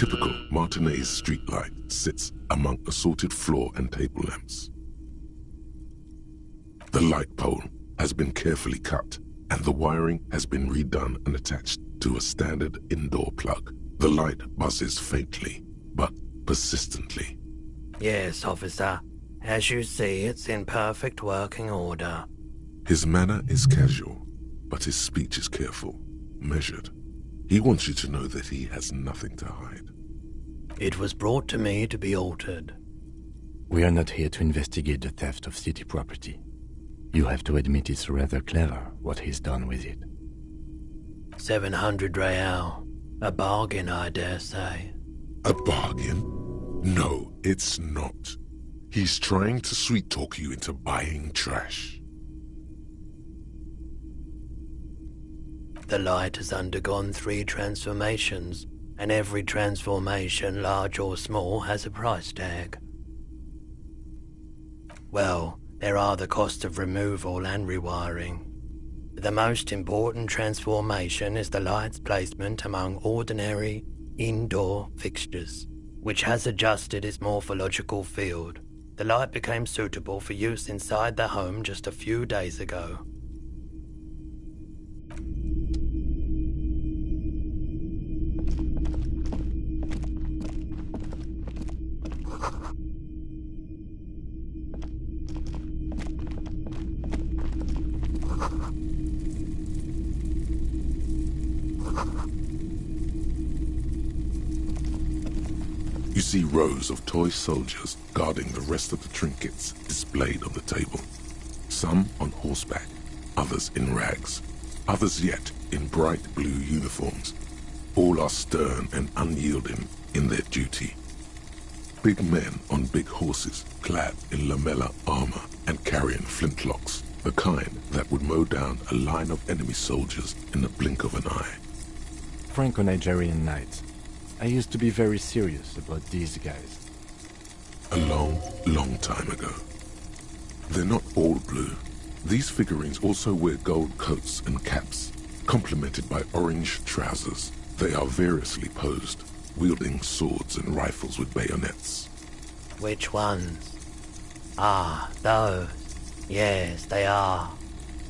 typical Martinez streetlight sits among assorted floor and table lamps. The light pole has been carefully cut, and the wiring has been redone and attached to a standard indoor plug. The light buzzes faintly, but persistently. Yes, officer. As you see, it's in perfect working order. His manner is casual, but his speech is careful, measured. He wants you to know that he has nothing to hide. It was brought to me to be altered. We are not here to investigate the theft of city property. You have to admit it's rather clever what he's done with it. 700 real. A bargain, I dare say. A bargain? No, it's not. He's trying to sweet-talk you into buying trash. The light has undergone 3 transformations, and every transformation, large or small, has a price tag. Well, there are the cost of removal and rewiring. The most important transformation is the light's placement among ordinary indoor fixtures, which has adjusted its morphological field. The light became suitable for use inside the home just a few days ago. You see rows of toy soldiers guarding the rest of the trinkets displayed on the table. Some on horseback, others in rags, others yet in bright blue uniforms. All are stern and unyielding in their duty. Big men on big horses, clad in lamella armor and carrying flintlocks, the kind that would mow down a line of enemy soldiers in the blink of an eye. Franco-Nigerian knights. I used to be very serious about these guys. A long, long time ago. They're not all blue. These figurines also wear gold coats and caps, complemented by orange trousers. They are variously posed, wielding swords and rifles with bayonets. Which ones? Ah, those. Yes, they are.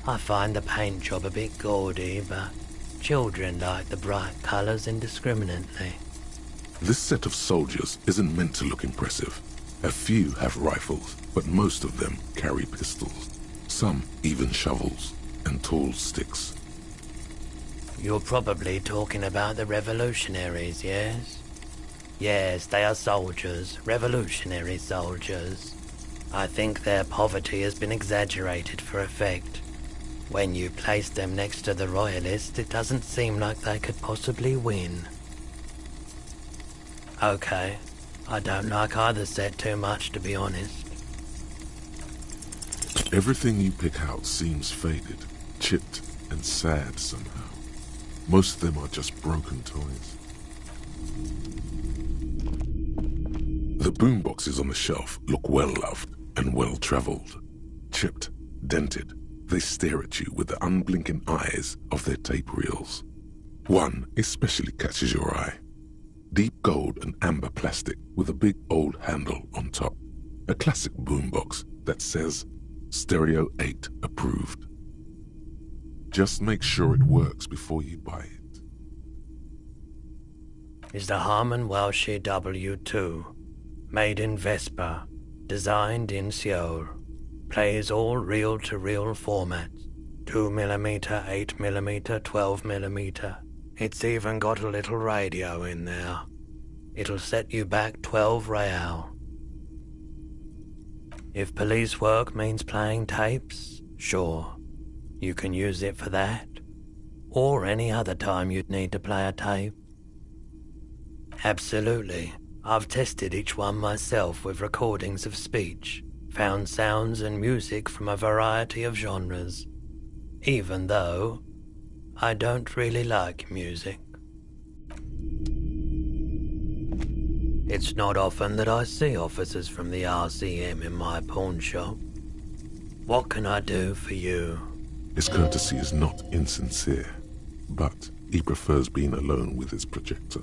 I find the paint job a bit gaudy, but children like the bright colours indiscriminately. This set of soldiers isn't meant to look impressive. A few have rifles, but most of them carry pistols. Some even shovels and tall sticks. You're probably talking about the revolutionaries, yes? Yes, they are soldiers, revolutionary soldiers. I think their poverty has been exaggerated for effect. When you place them next to the royalists, it doesn't seem like they could possibly win. Okay, I don't like either set too much, to be honest. Everything you pick out seems faded, chipped, and sad somehow. Most of them are just broken toys. The boomboxes on the shelf look well-loved and well-traveled. Chipped, dented, they stare at you with the unblinking eyes of their tape reels. One especially catches your eye. Deep gold and amber plastic with a big old handle on top. A classic boombox that says Stereo 8 approved. Just make sure it works before you buy it. Is the Harman Welsh W2, made in Vespa, designed in Seoul, plays all reel-to-reel formats, 2mm, 8mm, 12mm. It's even got a little radio in there. It'll set you back 12 real. If police work means playing tapes, sure, you can use it for that, or any other time you'd need to play a tape. Absolutely. I've tested each one myself with recordings of speech, found sounds and music from a variety of genres, even though I don't really like music. It's not often that I see officers from the RCM in my pawn shop. What can I do for you? His courtesy is not insincere, but he prefers being alone with his projector.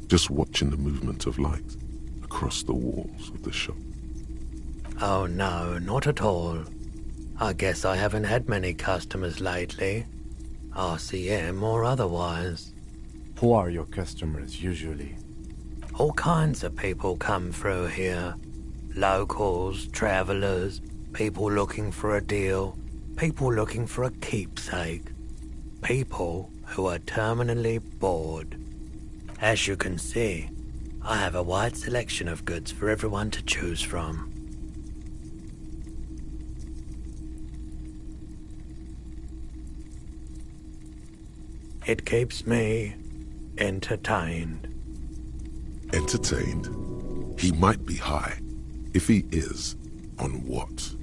just watching the movement of light across the walls of the shop. Oh no, not at all. I guess I haven't had many customers lately, RCM or otherwise. Who are your customers usually? All kinds of people come through here. Locals, travelers, people looking for a deal, people looking for a keepsake. People who are terminally bored. As you can see, I have a wide selection of goods for everyone to choose from. It keeps me entertained. Entertained? He might be high. If he is, on what?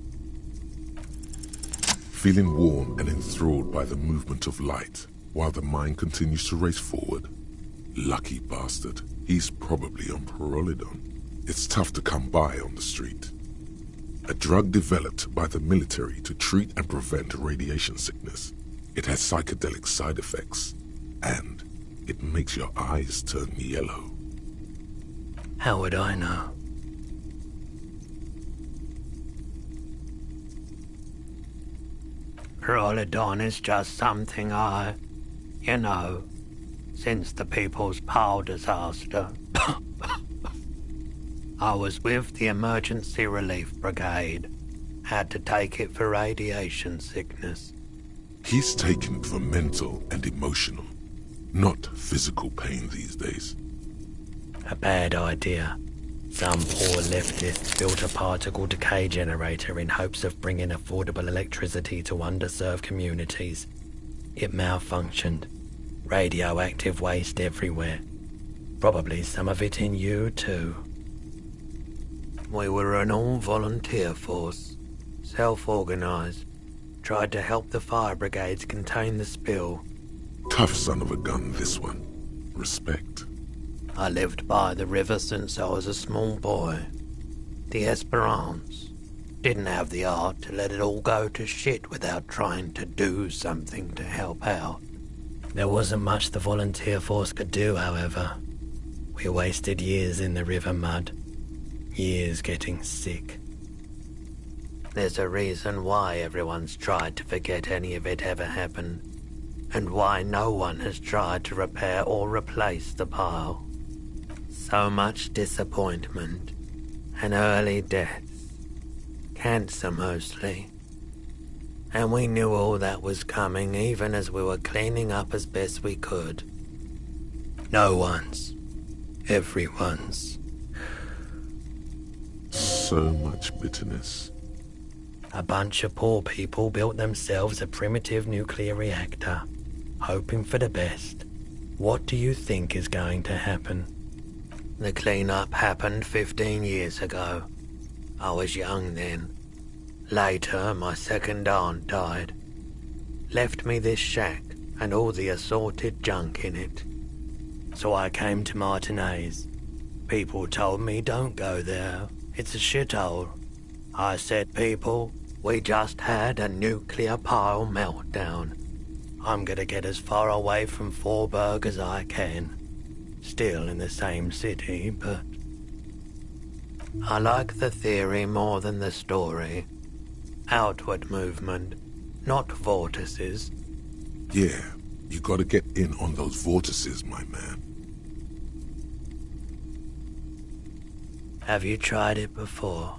Feeling warm and enthralled by the movement of light, while the mind continues to race forward. Lucky bastard. He's probably on Parolidon. It's tough to come by on the street. A drug developed by the military to treat and prevent radiation sickness. It has psychedelic side effects, and it makes your eyes turn yellow. How would I know? Parolidon is just something since the People's Pile disaster, I was with the Emergency Relief Brigade. Had to take it for radiation sickness. He's taken it for mental and emotional, not physical pain these days. A bad idea. Some poor leftist built a particle decay generator in hopes of bringing affordable electricity to underserved communities. It malfunctioned. Radioactive waste everywhere. Probably some of it in you too. We were an all-volunteer force, self-organized. Tried to help the fire brigades contain the spill. Tough son of a gun, this one. Respect. I lived by the river since I was a small boy. The Esperance. Didn't have the art to let it all go to shit without trying to do something to help out. There wasn't much the volunteer force could do, however. We wasted years in the river mud. Years getting sick. There's a reason why everyone's tried to forget any of it ever happened, and why no one has tried to repair or replace the pile. So much disappointment, and early deaths. Cancer mostly. And we knew all that was coming even as we were cleaning up as best we could. No one's. Everyone's. So much bitterness. A bunch of poor people built themselves a primitive nuclear reactor, hoping for the best. What do you think is going to happen? The cleanup happened 15 years ago. I was young then. Later, my second aunt died. Left me this shack and all the assorted junk in it. So I came to Martinez. People told me don't go there. It's a shithole. I said, people, we just had a nuclear pile meltdown. I'm gonna get as far away from Forburg as I can. Still in the same city, but... I like the theory more than the story. Outward movement, not vortices. Yeah, you gotta get in on those vortices, my man. Have you tried it before?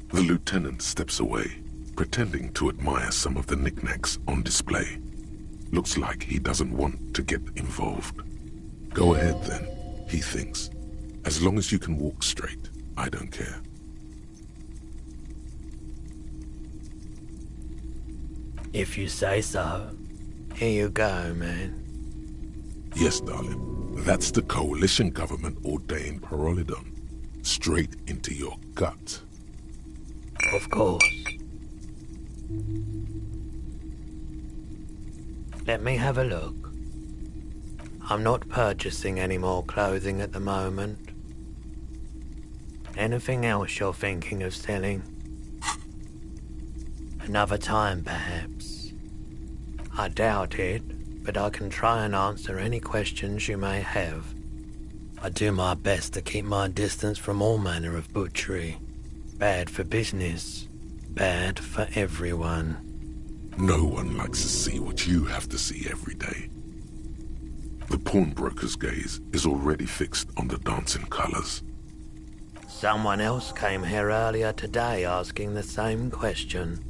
The lieutenant steps away, pretending to admire some of the knickknacks on display. Looks like he doesn't want to get involved. Go ahead then, he thinks. As long as you can walk straight, I don't care. If you say so. Here you go, man. Yes, darling. That's the coalition government ordained Parolidon. Straight into your gut. Of course. Let me have a look. I'm not purchasing any more clothing at the moment. Anything else you're thinking of selling? Another time, perhaps. I doubt it, but I can try and answer any questions you may have. I do my best to keep my distance from all manner of butchery. Bad for business. Bad for everyone. No one likes to see what you have to see every day. The pawnbroker's gaze is already fixed on the dancing colors. Someone else came here earlier today asking the same question.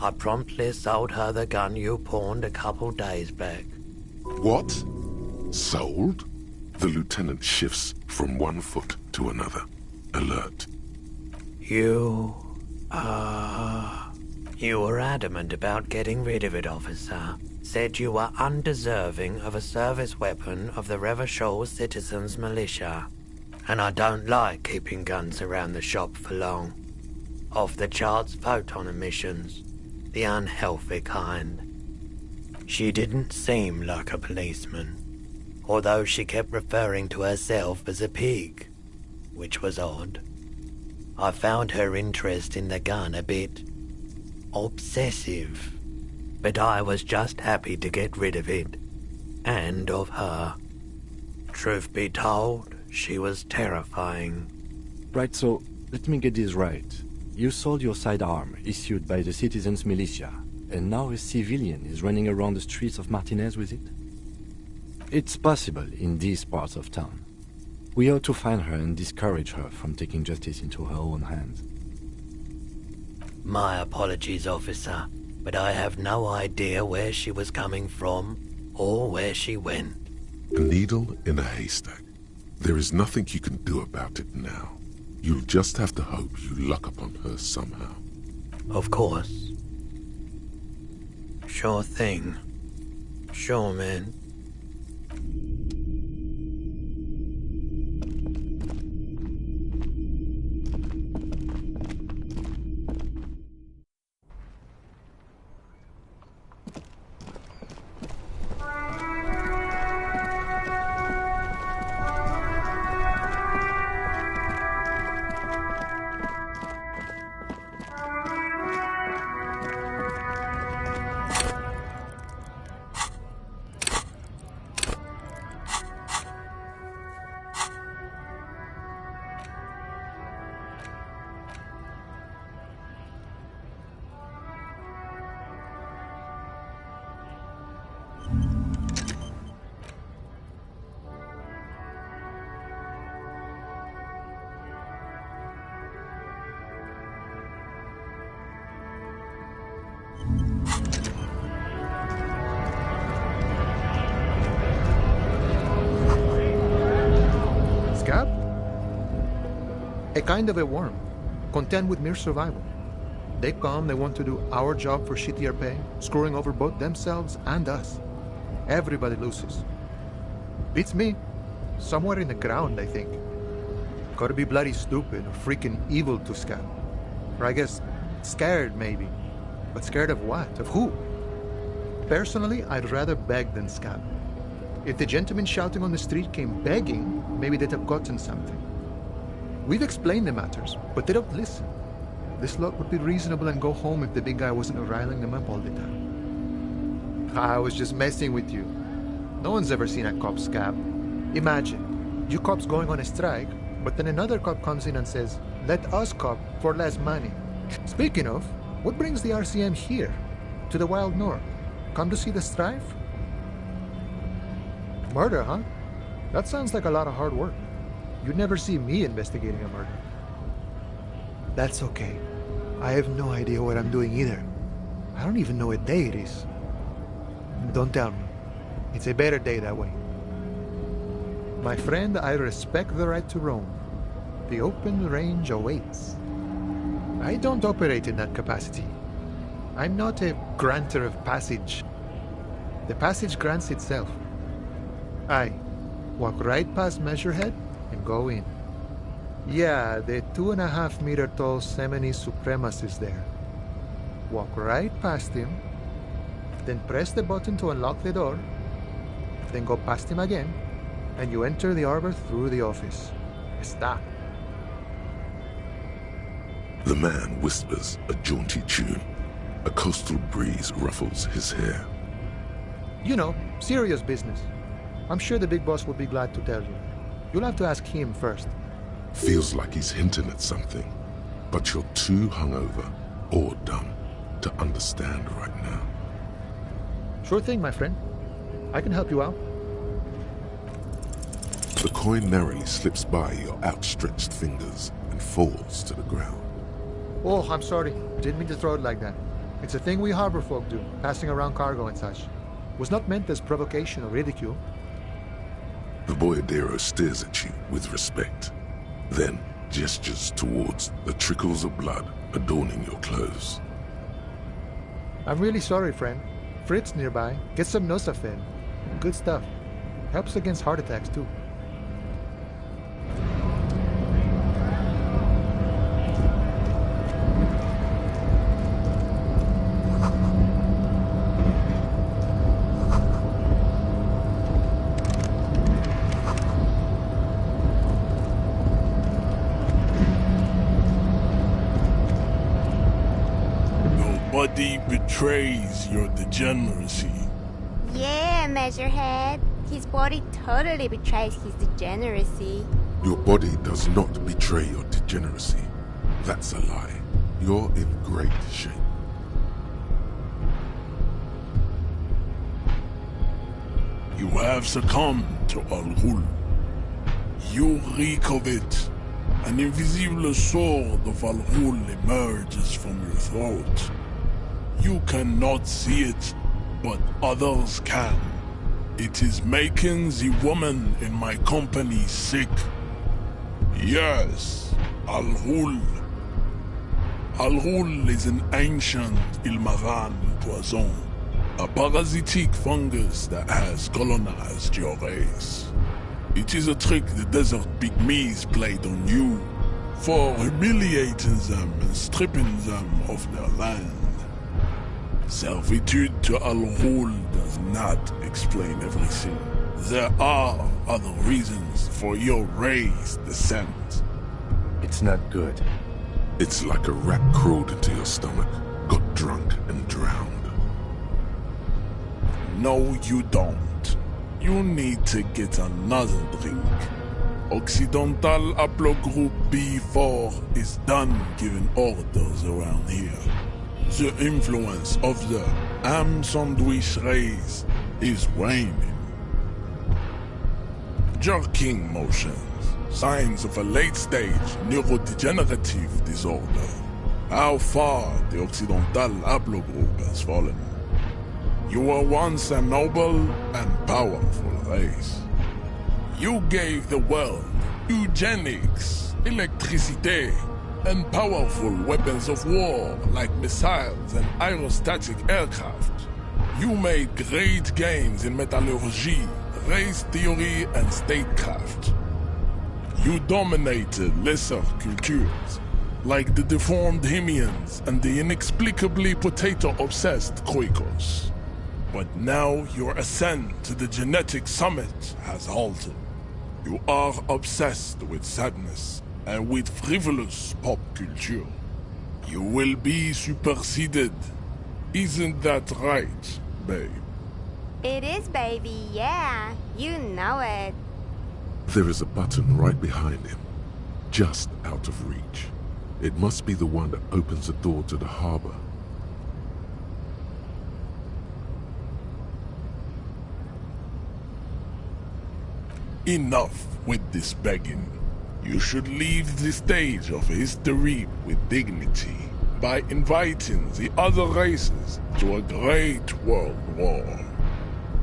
I promptly sold her the gun you pawned a couple days back. What? Sold? The lieutenant shifts from one foot to another, alert. You were adamant about getting rid of it, officer. Said you were undeserving of a service weapon of the Revachol Citizens Militia. And I don't like keeping guns around the shop for long. Off the charts photon emissions. The unhealthy kind. She didn't seem like a policeman, although she kept referring to herself as a pig, which was odd. I found her interest in the gun a bit obsessive, but I was just happy to get rid of it, and of her. Truth be told, she was terrifying. Right, so let me get this right. You sold your sidearm, issued by the Citizens Militia, and now a civilian is running around the streets of Martinez with it? It's possible in these parts of town. We ought to find her and discourage her from taking justice into her own hands. My apologies, officer, but I have no idea where she was coming from or where she went. A needle in a haystack. There is nothing you can do about it now. You'll just have to hope you luck upon her somehow. Of course. Sure thing. Sure, man. Scab? A kind of a worm, content with mere survival. They come, they want to do our job for shittier pay, screwing over both themselves and us. Everybody loses. Beats me. Somewhere in the ground, I think. Gotta be bloody stupid or freaking evil to Scab. Or I guess, scared maybe. But scared of what? Of who? Personally, I'd rather beg than Scab. If the gentleman shouting on the street came begging, maybe they'd have gotten something. We've explained the matters, but they don't listen. This lot would be reasonable and go home if the big guy wasn't riling them up all the time. I was just messing with you. No one's ever seen a cop, Scab. Imagine, you cops going on a strike, but then another cop comes in and says, "Let us cop for less money." Speaking of, what brings the RCM here, to the wild north? Come to see the strife? Murder, huh? That sounds like a lot of hard work. You'd never see me investigating a murder. That's okay. I have no idea what I'm doing either. I don't even know what day it is. Don't tell me. It's a better day that way. My friend, I respect the right to roam. The open range awaits. I don't operate in that capacity. I'm not a granter of passage. The passage grants itself. I walk right past Measurehead and go in. Yeah, the 2.5-meter tall Semini Supremus is there. Walk right past him, then press the button to unlock the door, then go past him again, and you enter the arbor through the office. Está. The man whispers a jaunty tune. A coastal breeze ruffles his hair. You know, serious business. I'm sure the big boss will be glad to tell you. You'll have to ask him first. Feels like he's hinting at something, but you're too hungover or dumb to understand right now. Sure thing, my friend. I can help you out. The coin narrowly slips by your outstretched fingers and falls to the ground. Oh, I'm sorry. Didn't mean to throw it like that. It's a thing we harbor folk do, passing around cargo and such. Was not meant as provocation or ridicule. The boyardero stares at you with respect, then gestures towards the trickles of blood adorning your clothes. I'm really sorry, friend. Fritz nearby. Get some Nosafin. Good stuff. Helps against heart attacks, too. Nobody betrays your degeneracy. Yeah, Measurehead. His body totally betrays his degeneracy. Your body does not betray your degeneracy. That's a lie. You're in great shape. You have succumbed to Al-Ghul. You reek of it. An invisible sword of Al-Ghul emerges from your throat. You cannot see it, but others can. It is making the woman in my company sick. Yes, Al-Ghul. Al-Ghul is an ancient Ilmaran poison, a parasitic fungus that has colonized your race. It is a trick the desert pygmies played on you for humiliating them and stripping them of their land. Servitude to Al-Ghul does not explain everything. There are other reasons for your race descent. It's not good. It's like a rat crawled into your stomach, got drunk and drowned. No, you don't. You need to get another drink. Occidental Haplogroup B4 is done giving orders around here. The influence of the ham sandwich race is waning. Jerking motions, signs of a late-stage neurodegenerative disorder. How far the Occidental Haplogroup has fallen. You were once a noble and powerful race. You gave the world eugenics, electricity, and powerful weapons of war like missiles and aerostatic aircraft. You made great gains in metallurgy, race theory, and statecraft. You dominated lesser cultures, like the deformed Hemians and the inexplicably potato-obsessed Quakers. But now your ascent to the genetic summit has halted. You are obsessed with sadness and with frivolous pop culture. You will be superseded. Isn't that right, babe? It is, baby, yeah. You know it. There is a button right behind him, just out of reach. It must be the one that opens the door to the harbor. Enough with this begging. You should leave the stage of history with dignity by inviting the other races to a great world war.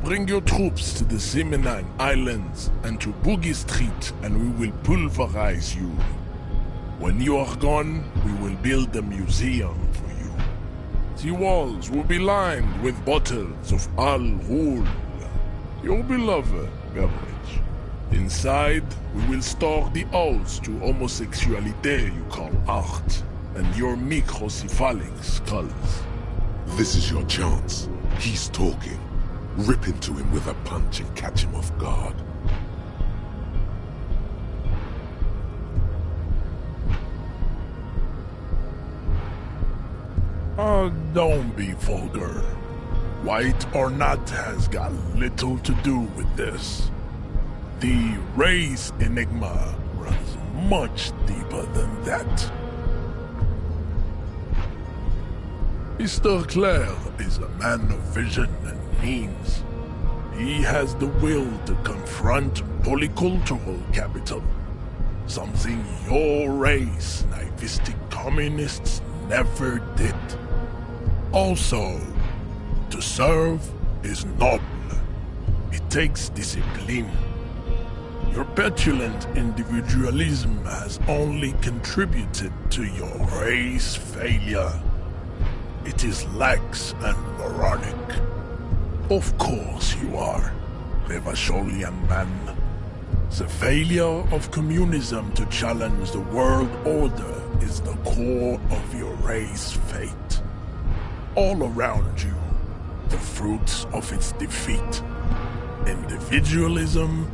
Bring your troops to the Seminine Islands and to Boogie Street and we will pulverize you. When you are gone, we will build a museum for you. The walls will be lined with bottles of Al-Ghul, your beloved beverage. Inside, we will store the odes to homosexuality you call art, and your microcephalic skulls. This is your chance. He's talking. Rip into him with a punch and catch him off guard. Don't be vulgar. White or not has got little to do with this. The race enigma runs much deeper than that. Mr. Clare is a man of vision and means. He has the will to confront polycultural capital, something your race, naivistic communists, never did. Also, to serve is noble. It takes discipline. Your petulant individualism has only contributed to your race failure. It is lax and moronic. Of course you are, Revacholian man. The failure of communism to challenge the world order is the core of your race fate. All around you, the fruits of its defeat. Individualism,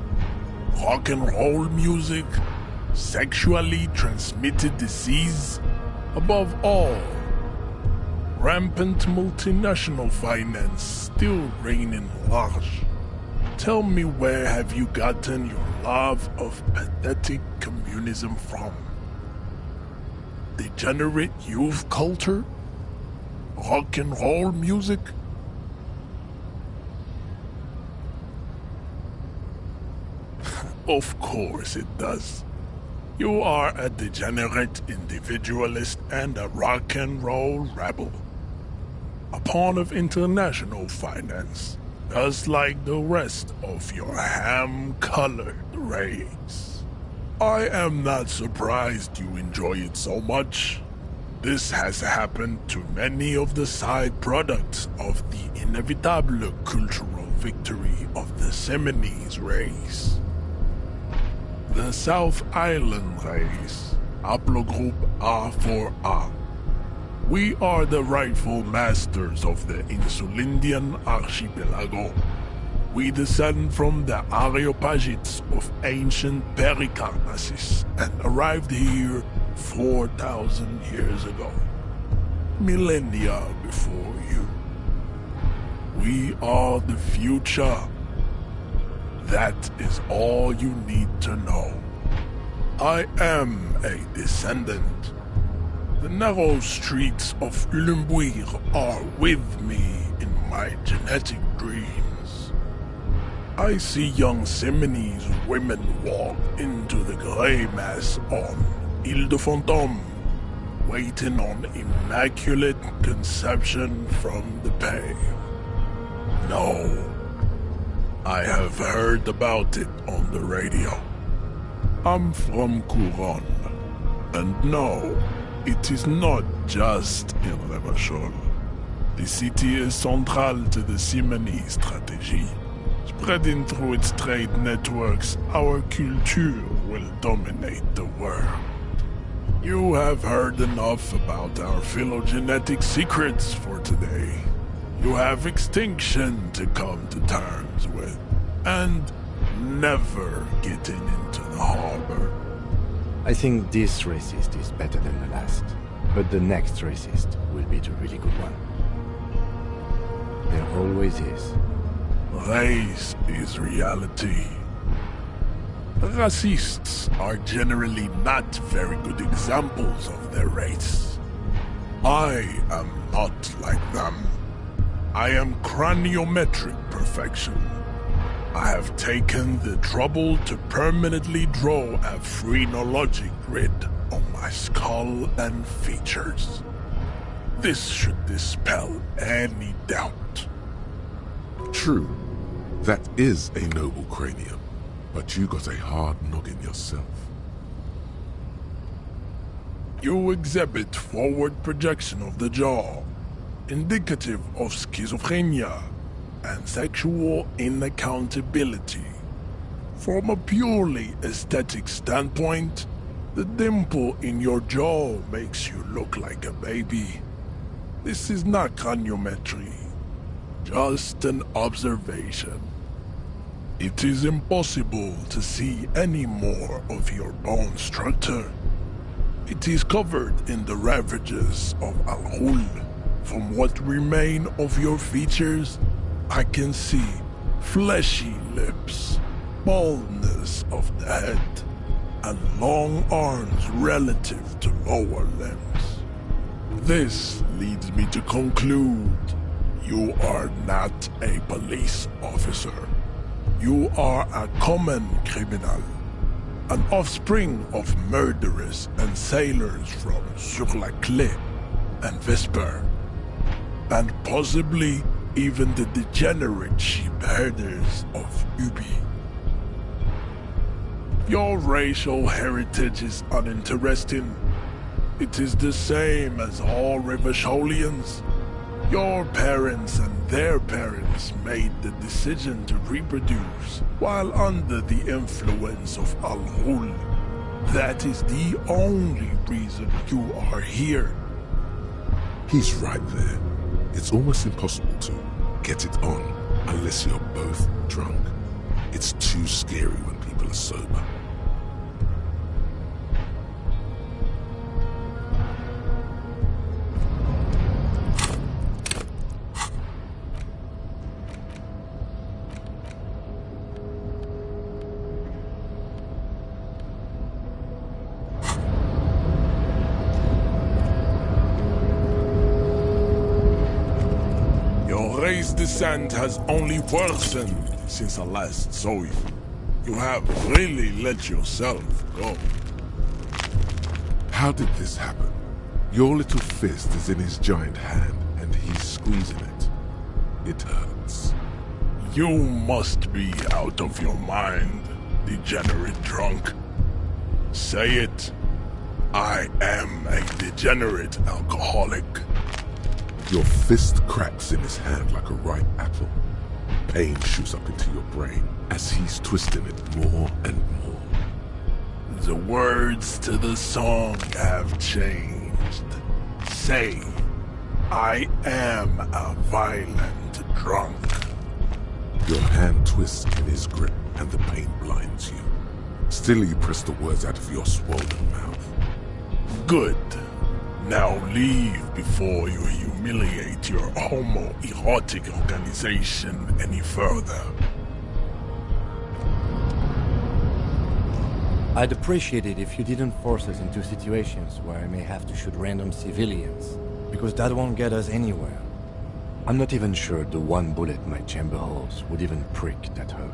rock and roll music, sexually transmitted disease, above all, rampant multinational finance still reigning large. Tell me, where have you gotten your love of pathetic communism from? Degenerate youth culture? Rock and roll music? Of course it does. You are a degenerate individualist and a rock and roll rebel. A pawn of international finance, just like the rest of your ham-colored race. I am not surprised you enjoy it so much. This has happened to many of the side products of the inevitable cultural victory of the Seminoles race. The South Island race, haplogroup A4A. We are the rightful masters of the Insulindian archipelago. We descend from the Areopagites of ancient Pericarnassus and arrived here 4,000 years ago, millennia before you. We are the future. That is all you need to know. I am a descendant. The narrow streets of Ulembuir are with me in my genetic dreams. I see young Seminoles women walk into the grey mass on Ile de Fantôme, waiting on immaculate conception from the pale. No, I have heard about it on the radio. I'm from Couronne, and no, it is not just in Revachol. The city is central to the Simony strategy. Spreading through its trade networks, our culture will dominate the world. You have heard enough about our phylogenetic secrets for today. You have extinction to come to terms with, and never getting into the harbor. I think this racist is better than the last, but the next racist will be the really good one. There always is. Race is reality. Racists are generally not very good examples of their race. I am not like them. I am craniometric perfection. I have taken the trouble to permanently draw a phrenologic grid on my skull and features. This should dispel any doubt. True, that is a noble cranium, but you got a hard noggin yourself. You exhibit forward projection of the jaw, indicative of schizophrenia and sexual inaccountability. From a purely aesthetic standpoint, the dimple in your jaw makes you look like a baby. This is not craniometry, just an observation. It is impossible to see any more of your bone structure. It is covered in the ravages of Al-Ghul. From what remain of your features, I can see fleshy lips, baldness of the head and long arms relative to lower limbs. This leads me to conclude you are not a police officer. You are a common criminal, an offspring of murderers and sailors from Sur-la-Clé and Vesper, and possibly even the degenerate sheep herders of Ubi. Your racial heritage is uninteresting. It is the same as all Rivasholians. Your parents and their parents made the decision to reproduce while under the influence of Al-Ghul. That is the only reason you are here. He's right there. It's almost impossible to get it on unless you're both drunk. It's too scary when people are sober. Raised descent has only worsened since I last saw you. You have really let yourself go. How did this happen? Your little fist is in his giant hand, and he's squeezing it. It hurts. You must be out of your mind, degenerate drunk. Say it. I am a degenerate alcoholic. Your fist cracks in his hand like a ripe apple. Pain shoots up into your brain as he's twisting it more and more. The words to the song have changed. Say, I am a violent drunk. Your hand twists in his grip and the pain blinds you. Still you press the words out of your swollen mouth. Good. Now leave before you humiliate your homoerotic organization any further. I'd appreciate it if you didn't force us into situations where I may have to shoot random civilians, because that won't get us anywhere. I'm not even sure the one bullet my chamber holds would even prick that hook.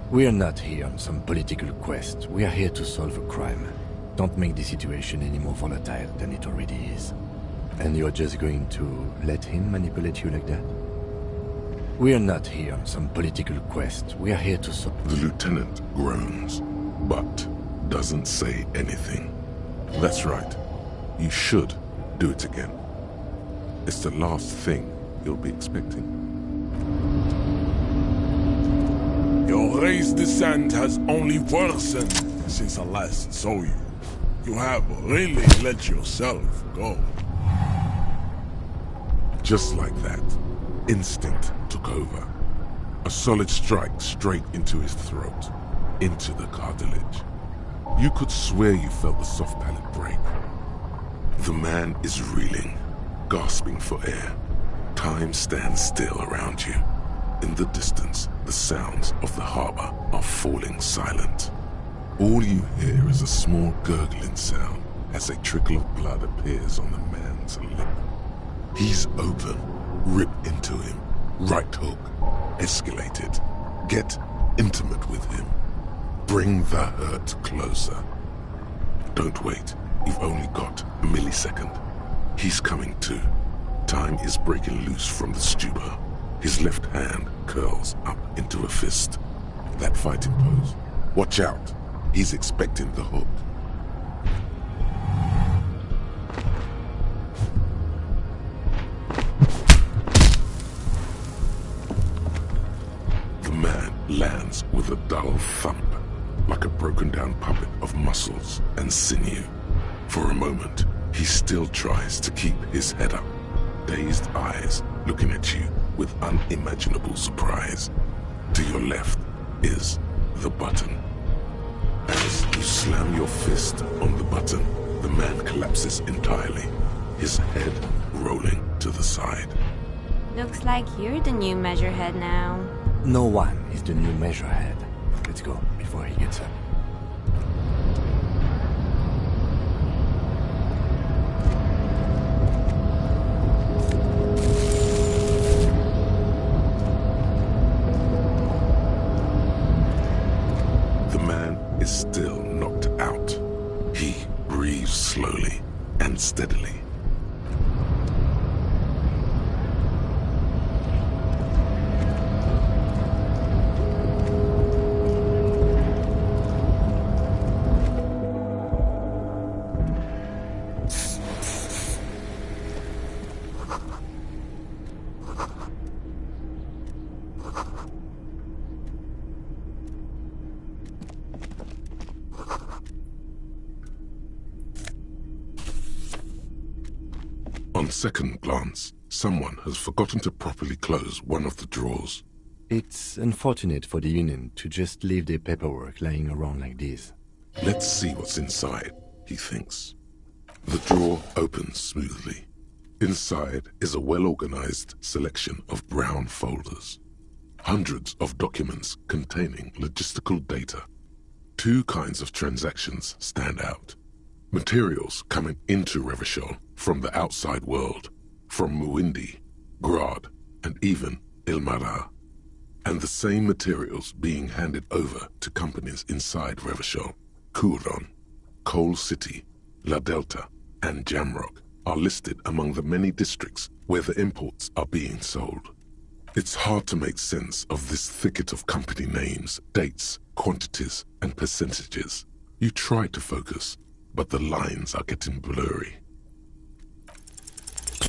We are not here on some political quest. We are here to solve a crime. Don't make the situation any more volatile than it already is. And you're just going to let him manipulate you like that? We are not here on some political quest. We are here to solve... The lieutenant groans, but doesn't say anything. That's right. You should do it again. It's the last thing you'll be expecting. Your raised descent has only worsened since I last saw you. You have really let yourself go. Just like that, instinct took over. A solid strike straight into his throat, into the cartilage. You could swear you felt the soft palate break. The man is reeling, gasping for air. Time stands still around you. In the distance, the sounds of the harbor are falling silent. All you hear is a small gurgling sound as a trickle of blood appears on the man's lip. He's open. Rip into him. Right hook. Escalate it. Get intimate with him. Bring the hurt closer. Don't wait. You've only got a millisecond. He's coming to. Time is breaking loose from the stupor. His left hand curls up into a fist. That fighting pose. Watch out. He's expecting the hook. The man lands with a dull thump, like a broken down puppet of muscles and sinew. For a moment, he still tries to keep his head up, dazed eyes looking at you with unimaginable surprise. To your left is the button. As you slam your fist on the button, the man collapses entirely, his head rolling. to the side. Looks like you're the new measurehead now. No one is the new measurehead. Let's go before he gets up. The man is still knocked out. He breathes slowly and steadily. On second glance, someone has forgotten to properly close one of the drawers. It's unfortunate for the Union to just leave their paperwork lying around like this. Let's see what's inside, he thinks. The drawer opens smoothly. Inside is a well-organized selection of brown folders. Hundreds of documents containing logistical data. Two kinds of transactions stand out. Materials coming into Revachol from the outside world, from Muindi, Grad, and even Ilmara. And the same materials being handed over to companies inside Revachol. Kuron, Coal City, La Delta, and Jamrock are listed among the many districts where the imports are being sold. It's hard to make sense of this thicket of company names, dates, quantities, and percentages. You try to focus, but the lines are getting blurry.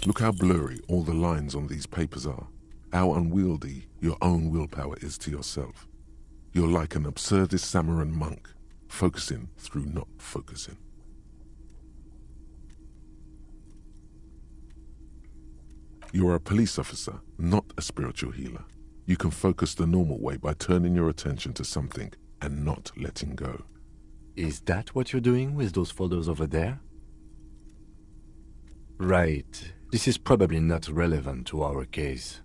Look how blurry all the lines on these papers are. How unwieldy your own willpower is to yourself. You're like an absurdist Samaran monk, focusing through not focusing. You're a police officer, not a spiritual healer. You can focus the normal way by turning your attention to something and not letting go. Is that what you're doing with those folders over there? Right. This is probably not relevant to our case.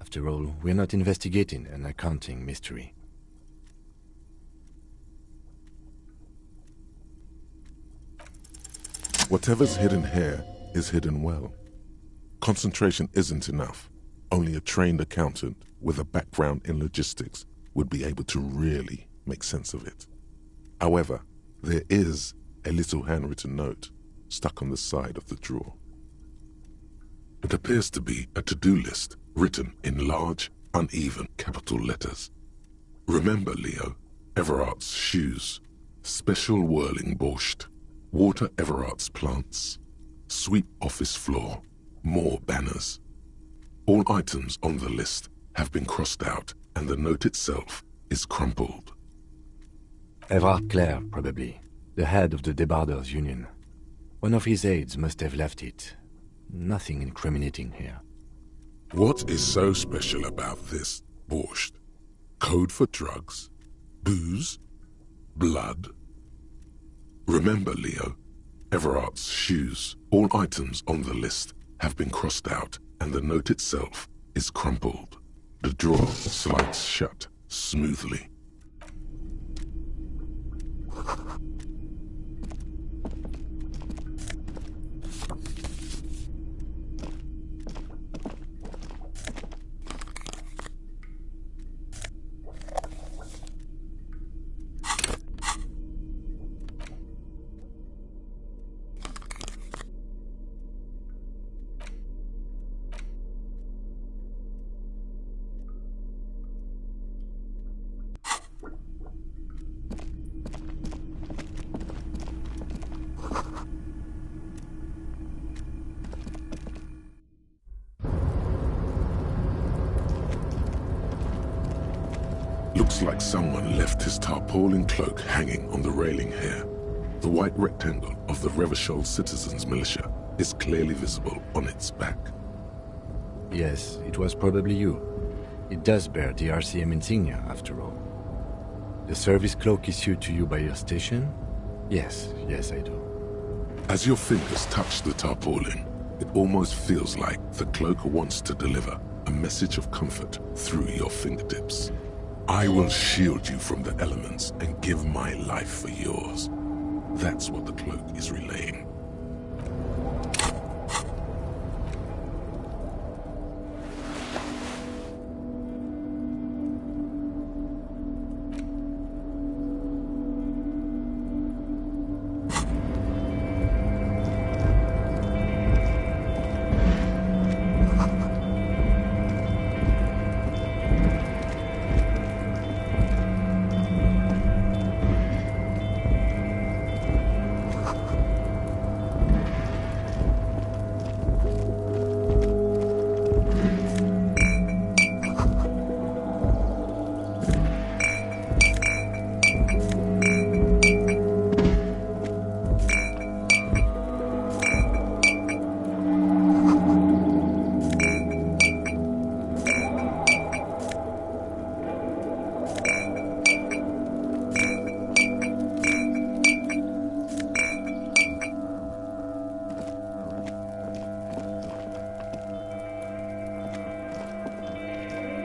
After all, we're not investigating an accounting mystery. Whatever's hidden here is hidden well. Concentration isn't enough. Only a trained accountant with a background in logistics would be able to really make sense of it. However, there is a little handwritten note stuck on the side of the drawer. It appears to be a to-do list written in large, uneven capital letters. Remember, Leo, Everard's shoes, special whirling borscht, water Everard's plants, sweep office floor, more banners. All items on the list have been crossed out and the note itself is crumpled. Everard Clare, probably. The head of the Debarders Union. One of his aides must have left it. Nothing incriminating here. What is so special about this borscht? Code for drugs? Booze? Blood? Remember, Leo, Everard's shoes. All items on the list have been crossed out and the note itself is crumpled. The drawer slides shut smoothly. Looks like someone left his tarpaulin cloak hanging on the railing here. The white rectangle of the Revachol Citizens Militia is clearly visible on its back. Yes, it was probably you. It does bear the RCM insignia, after all. The service cloak issued to you by your station? Yes, I do. As your fingers touch the tarpaulin, It almost feels like the cloak wants to deliver a message of comfort through your fingertips. I will shield you from the elements and give my life for yours. That's what the cloak is relaying.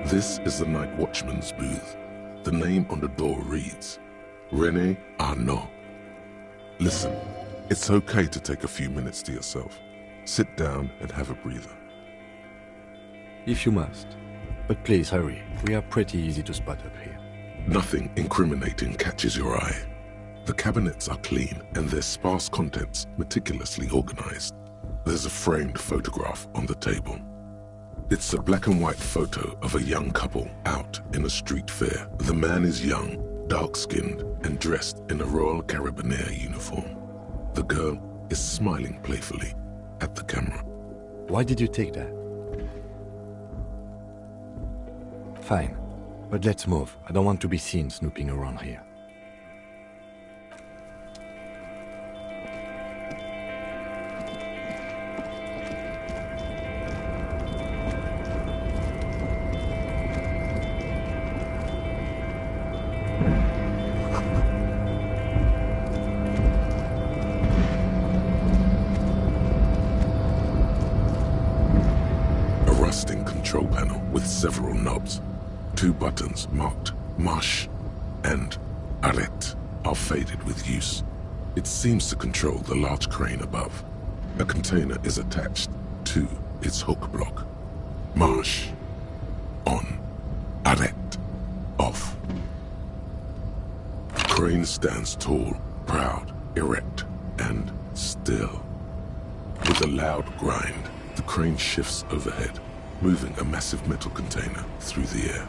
This is the night watchman's booth. The name on the door reads, René Arnaud. Listen, it's okay to take a few minutes to yourself. Sit down and have a breather. If you must. But please hurry. We are pretty easy to spot up here. Nothing incriminating catches your eye. The cabinets are clean and their sparse contents meticulously organized. There's a framed photograph on the table. It's a black and white photo of a young couple out in a street fair. The man is young, dark-skinned, and dressed in a Royal Carabinieri uniform. The girl is smiling playfully at the camera. Why did you take that? Fine, but let's move. I don't want to be seen snooping around here. Control panel with several knobs. 2 buttons marked Marche and Arrête are faded with use. It seems to control the large crane above. A container is attached to its hook block. Marche. On. Arrête. Off. The crane stands tall, proud, erect, and still. With a loud grind, the crane shifts overhead, moving a massive metal container through the air.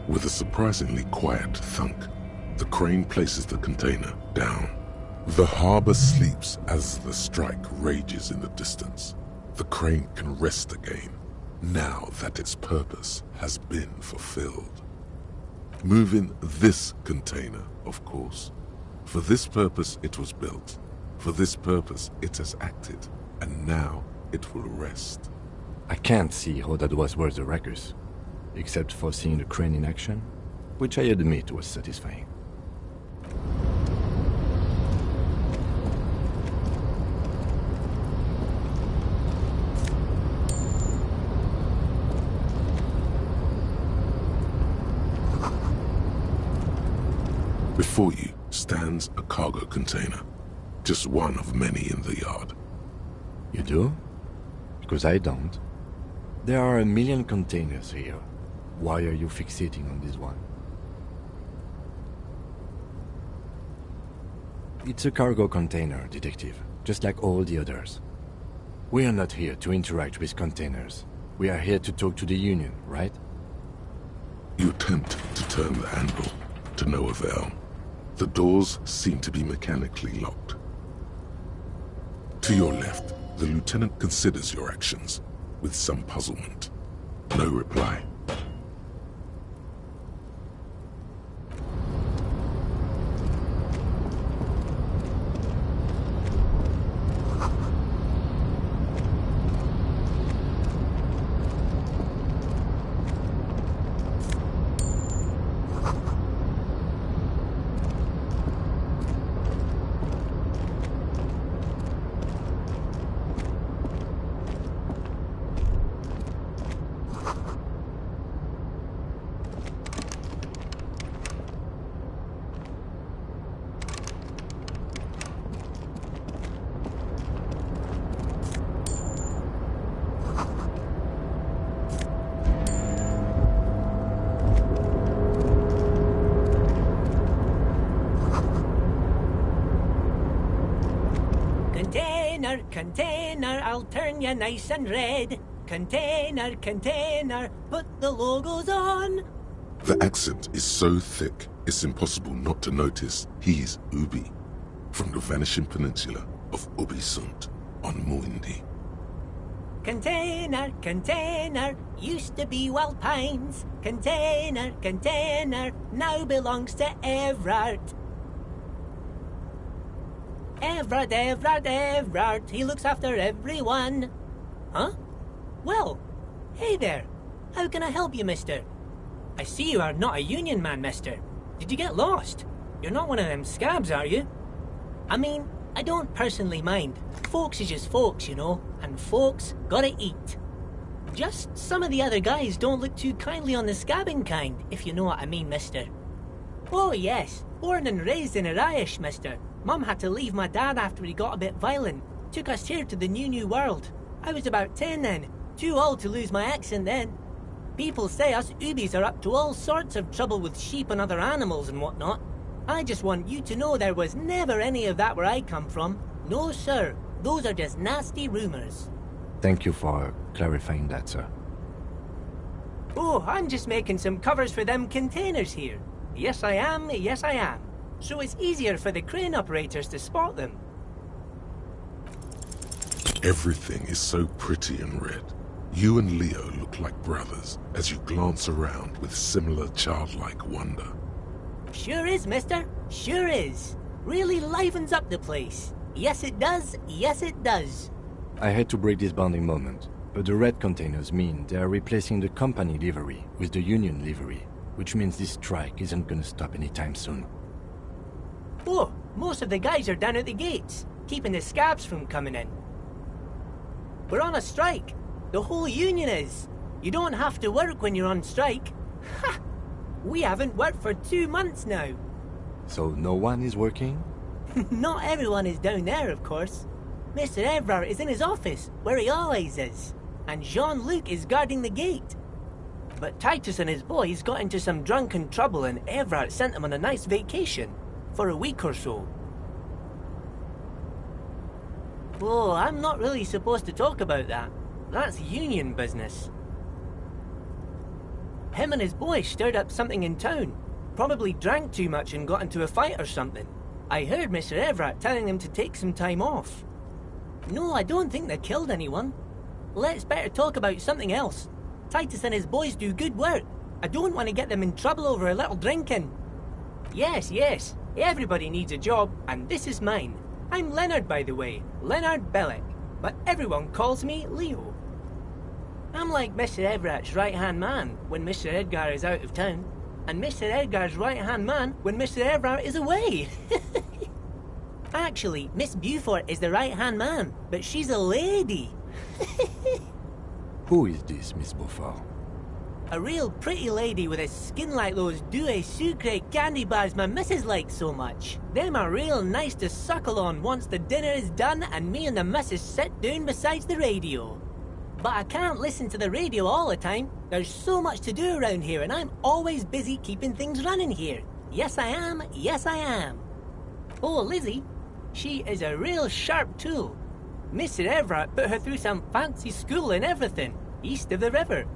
With a surprisingly quiet thunk, the crane places the container down. The harbor sleeps as the strike rages in the distance. The crane can rest again, now that its purpose has been fulfilled. Moving this container, of course. For this purpose it was built. For this purpose it has acted, and now it will rest. I can't see how that was worth the ruckus. Except for seeing the crane in action, which I admit was satisfying. Before you stands a cargo container, just one of many in the yard. You do? Because I don't. There are 1 million containers here. Why are you fixating on this one? It's a cargo container, Detective, just like all the others. We are not here to interact with containers. We are here to talk to the Union, right? You attempt to turn the handle, to no avail. The doors seem to be mechanically locked. To your left, the lieutenant considers your actions with some puzzlement. No reply. Container, container, I'll turn you nice and red. Container, container, put the logos on. The accent is so thick, it's impossible not to notice he's Ubi, from the vanishing peninsula of Ubisunt on Muindi. Container, container, used to be Wild Pines. Container, container, now belongs to Everard. Everard, Everard, Everard, he looks after everyone. Huh? Well, hey there. How can I help you, mister? I see you are not a union man, mister. Did you get lost? You're not one of them scabs, are you? I mean, I don't personally mind. Folks is just folks, you know, and folks gotta eat. Just some of the other guys don't look too kindly on the scabbing kind, if you know what I mean, mister. Oh yes, born and raised in Irish, mister. Mum had to leave my dad after he got a bit violent. Took us here to the new world. I was about 10 then, too old to lose my accent then. People say us Ubis are up to all sorts of trouble with sheep and other animals and whatnot. I just want you to know there was never any of that where I come from. No sir, those are just nasty rumours. Thank you for clarifying that, sir. Oh, I'm just making some covers for them containers here. Yes I am, yes I am. So it's easier for the crane operators to spot them. Everything is so pretty and red. You and Leo look like brothers as you glance around with similar childlike wonder. Sure is, mister. Sure is. Really livens up the place. Yes it does, yes it does. I hate to break this bonding moment, but the red containers mean they are replacing the company livery with the union livery, which means this strike isn't gonna stop anytime soon. Oh, most of the guys are down at the gates, keeping the scabs from coming in. We're on a strike. The whole union is. You don't have to work when you're on strike. Ha! We haven't worked for 2 months now. So no one is working? Not everyone is down there, of course. Mr. Everard is in his office, where he always is. And Jean-Luc is guarding the gate. But Titus and his boys got into some drunken trouble and Everard sent them on a nice vacation. For a week or so. Oh, I'm not really supposed to talk about that. That's union business. Him and his boys stirred up something in town. Probably drank too much and got into a fight or something. I heard Mr. Everett telling them to take some time off. No, I don't think they killed anyone. Let's better talk about something else. Titus and his boys do good work. I don't want to get them in trouble over a little drinking. Yes, yes. Everybody needs a job, and this is mine. I'm Leonard, by the way. Leonard Bellick. But everyone calls me Leo. I'm like Mr. Everett's right-hand man when Mr. Edgar is out of town, and Mr. Edgar's right-hand man when Mr. Everett is away. Actually, Miss Beaufort is the right-hand man, but she's a lady. Who is this, Miss Beaufort? A real pretty lady with a skin like those Douai Sucre candy bars my missus likes so much. Them are real nice to suckle on once the dinner is done and me and the missus sit down beside the radio. But I can't listen to the radio all the time. There's so much to do around here and I'm always busy keeping things running here. Yes I am, yes I am. Oh, Lizzie, she is a real sharp tool. Mr. Everett put her through some fancy school and everything, east of the river.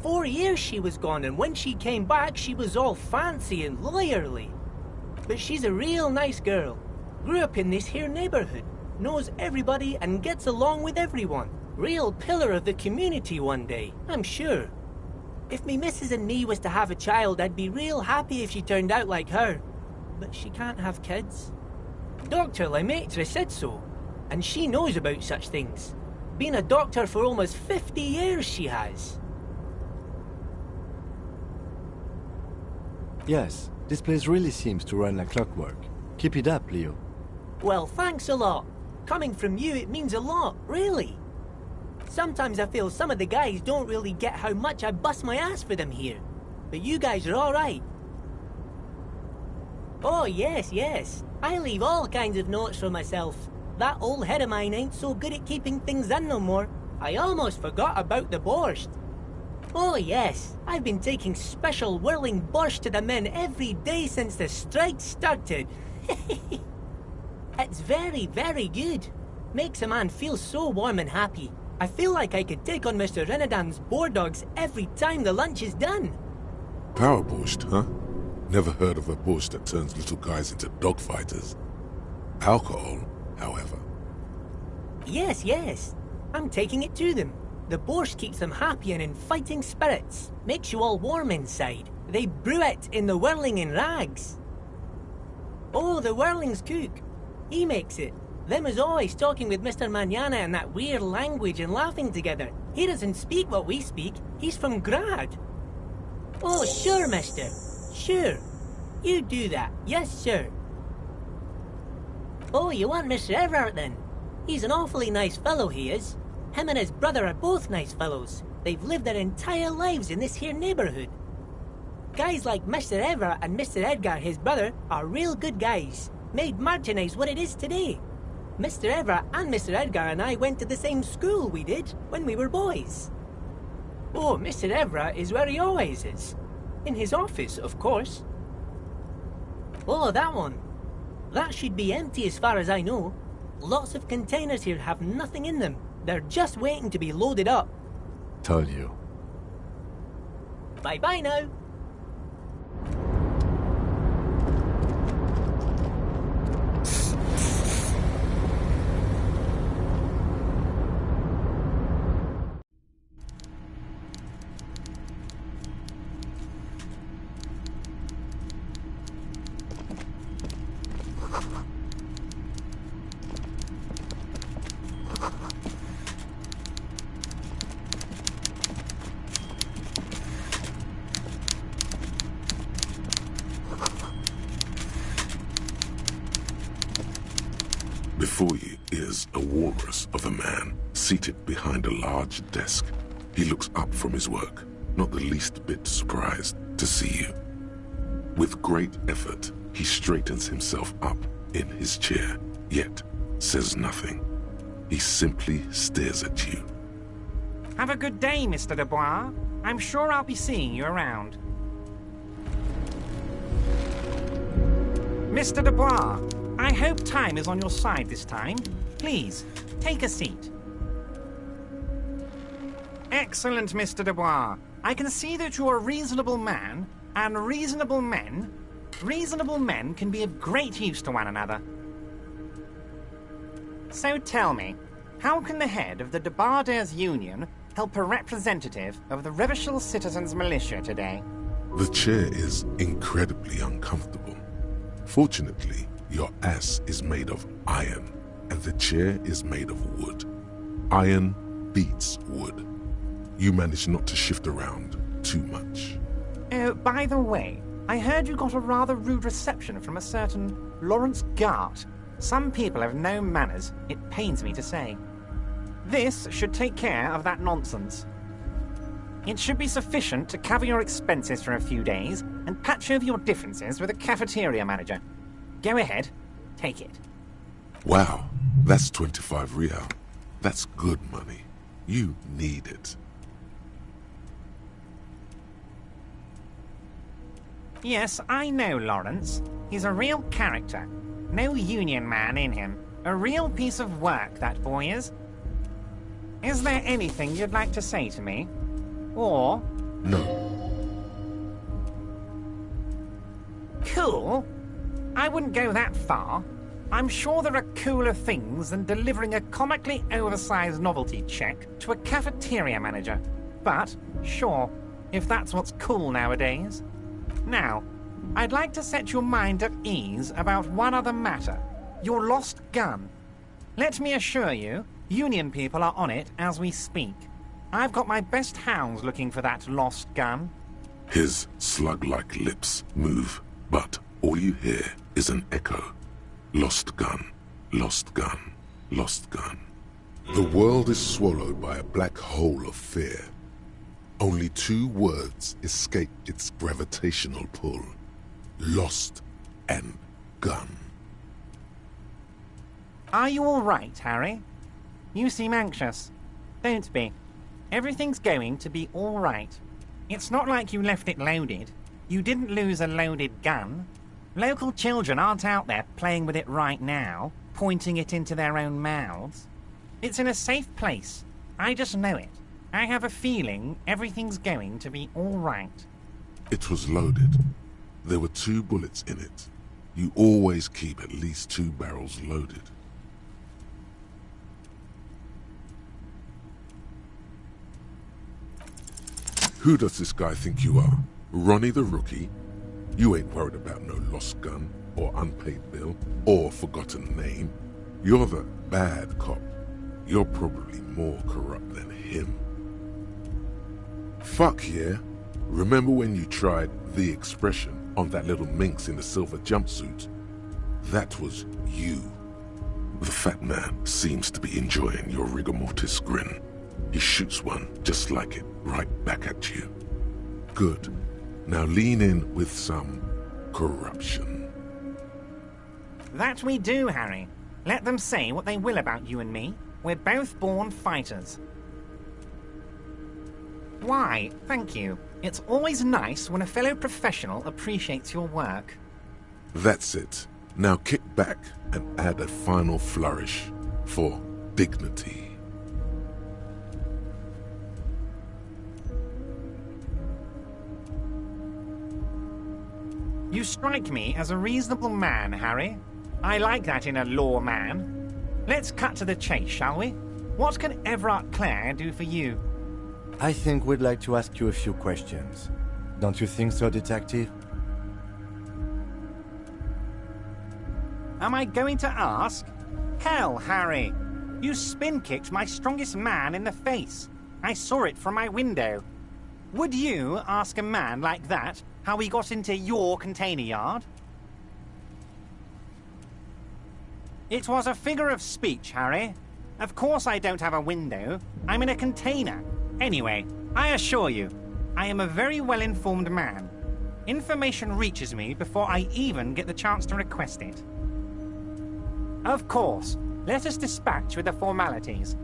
4 years she was gone, and when she came back, she was all fancy and lawyerly. But she's a real nice girl. Grew up in this here neighborhood, knows everybody and gets along with everyone. Real pillar of the community one day, I'm sure. If me missus and me was to have a child, I'd be real happy if she turned out like her. But she can't have kids. Dr. Lemaitre said so, and she knows about such things. Been a doctor for almost 50 years she has. Yes, this place really seems to run like clockwork. Keep it up, Leo. Well, thanks a lot. Coming from you, it means a lot, really. Sometimes I feel some of the guys don't really get how much I bust my ass for them here. but you guys are alright. Oh, yes, yes. I leave all kinds of notes for myself. That old head of mine ain't so good at keeping things in no more. I almost forgot about the borscht. Oh, yes. I've been taking special whirling borscht to the men every day since the strike started. It's very, very good. Makes a man feel so warm and happy. I feel like I could take on Mr. Renadan's boar dogs every time the lunch is done. Power borscht, huh? Never heard of a borscht that turns little guys into dog fighters. Alcohol, however. Yes, yes. I'm taking it to them. The borscht keeps them happy and in fighting spirits. Makes you all warm inside. They brew it in the whirling in rags. Oh, the whirling's cook. He makes it. Them is always talking with Mr. Manana in that weird language and laughing together. He doesn't speak what we speak. He's from Grad. Oh, sure, mister. Sure. You do that. Yes, sir. Oh, you want Mr. Everard then? He's an awfully nice fellow, he is. Him and his brother are both nice fellows. They've lived their entire lives in this here neighborhood. Guys like Mr. Everard and Mr. Edgar, his brother, are real good guys. Made Martinez what it is today. Mr. Everard and Mr. Edgar and I went to the same school we did when we were boys. Oh, Mr. Everard is where he always is. In his office, of course. Oh, that one. That should be empty as far as I know. Lots of containers here have nothing in them. They're just waiting to be loaded up. Told you. Bye-bye now. Before you is a walrus of a man seated behind a large desk. He looks up from his work, not the least bit surprised to see you. With great effort, he straightens himself up in his chair, yet says nothing. He simply stares at you. Have a good day, Mr. Dubois. I'm sure I'll be seeing you around. Mr. Dubois, I hope time is on your side this time. Please, take a seat. Excellent, Mr. Dubois. I can see that you're a reasonable man, and reasonable men can be of great use to one another. So tell me, how can the head of the Debarders Union help a representative of the Revachol Citizens Militia today? The chair is incredibly uncomfortable. Fortunately, your ass is made of iron, and the chair is made of wood. Iron beats wood. You manage not to shift around too much. Oh, by the way, I heard you got a rather rude reception from a certain Lawrence Gart. Some people have no manners, it pains me to say. This should take care of that nonsense. It should be sufficient to cover your expenses for a few days and patch over your differences with the cafeteria manager. Go ahead, take it. Wow, that's 25 real. That's good money. You need it. Yes, I know Lawrence. He's a real character. No union man in him. A real piece of work, that boy is. Is there anything you'd like to say to me? Or... No. Cool? I wouldn't go that far. I'm sure there are cooler things than delivering a comically oversized novelty check to a cafeteria manager. But, sure, if that's what's cool nowadays. Now, I'd like to set your mind at ease about one other matter. Your lost gun. Let me assure you, Union people are on it as we speak. I've got my best hounds looking for that lost gun. His slug-like lips move, but all you hear is an echo. Lost gun, lost gun, lost gun. The world is swallowed by a black hole of fear. Only 2 words escape its gravitational pull. Lost and gun. Are you all right, Harry? You seem anxious. Don't be. Everything's going to be all right. It's not like you left it loaded. You didn't lose a loaded gun. Local children aren't out there playing with it right now, pointing it into their own mouths. It's in a safe place. I just know it. I have a feeling everything's going to be all right. It was loaded. There were 2 bullets in it. You always keep at least 2 barrels loaded. Who does this guy think you are? Ronnie the Rookie? You ain't worried about no lost gun, or unpaid bill, or forgotten name. You're the bad cop. You're probably more corrupt than him. Fuck yeah. Remember when you tried the expression on that little minx in the silver jumpsuit? That was you. The fat man seems to be enjoying your rigor mortis grin. He shoots one just like it, right back at you. Good. Now lean in with some corruption. That we do, Harry. Let them say what they will about you and me. We're both born fighters. Why, thank you. It's always nice when a fellow professional appreciates your work. That's it. Now kick back and add a final flourish for dignity. You strike me as a reasonable man, Harry. I like that in a lawman. Let's cut to the chase, shall we? What can Everard Clare do for you? I think we'd like to ask you a few questions. Don't you think so, Detective? Am I going to ask? Hell, Harry. You spin-kicked my strongest man in the face. I saw it from my window. Would you ask a man like that how he got into your container yard? It was a figure of speech, Harry. Of course I don't have a window. I'm in a container. Anyway, I assure you, I am a very well-informed man. Information reaches me before I even get the chance to request it. Of course, let us dispatch with the formalities.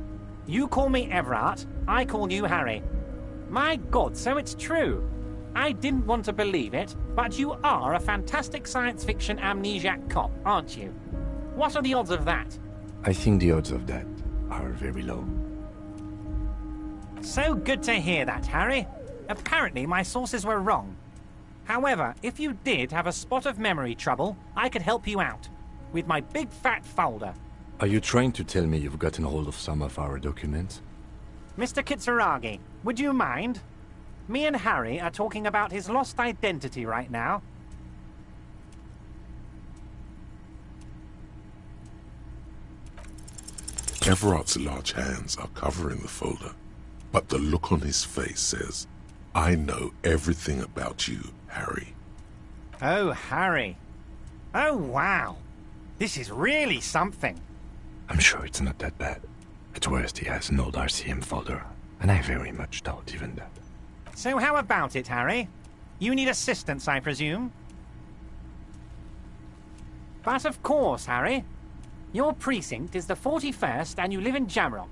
You call me Everard, I call you Harry. My God, so it's true. I didn't want to believe it, but you are a fantastic science fiction amnesiac cop, aren't you? What are the odds of that? I think the odds of that are very low. So good to hear that, Harry. Apparently my sources were wrong. However, if you did have a spot of memory trouble, I could help you out. With my big fat folder. Are you trying to tell me you've gotten hold of some of our documents? Mr. Kitsuragi, would you mind? Me and Harry are talking about his lost identity right now. Everard's large hands are covering the folder, but the look on his face says, I know everything about you, Harry. Oh, Harry. Oh, wow. This is really something. I'm sure it's not that bad. At worst, he has an old RCM folder, and I very much doubt even that. So how about it, Harry? You need assistance, I presume? But of course, Harry. Your precinct is the 41st and you live in Jamrock.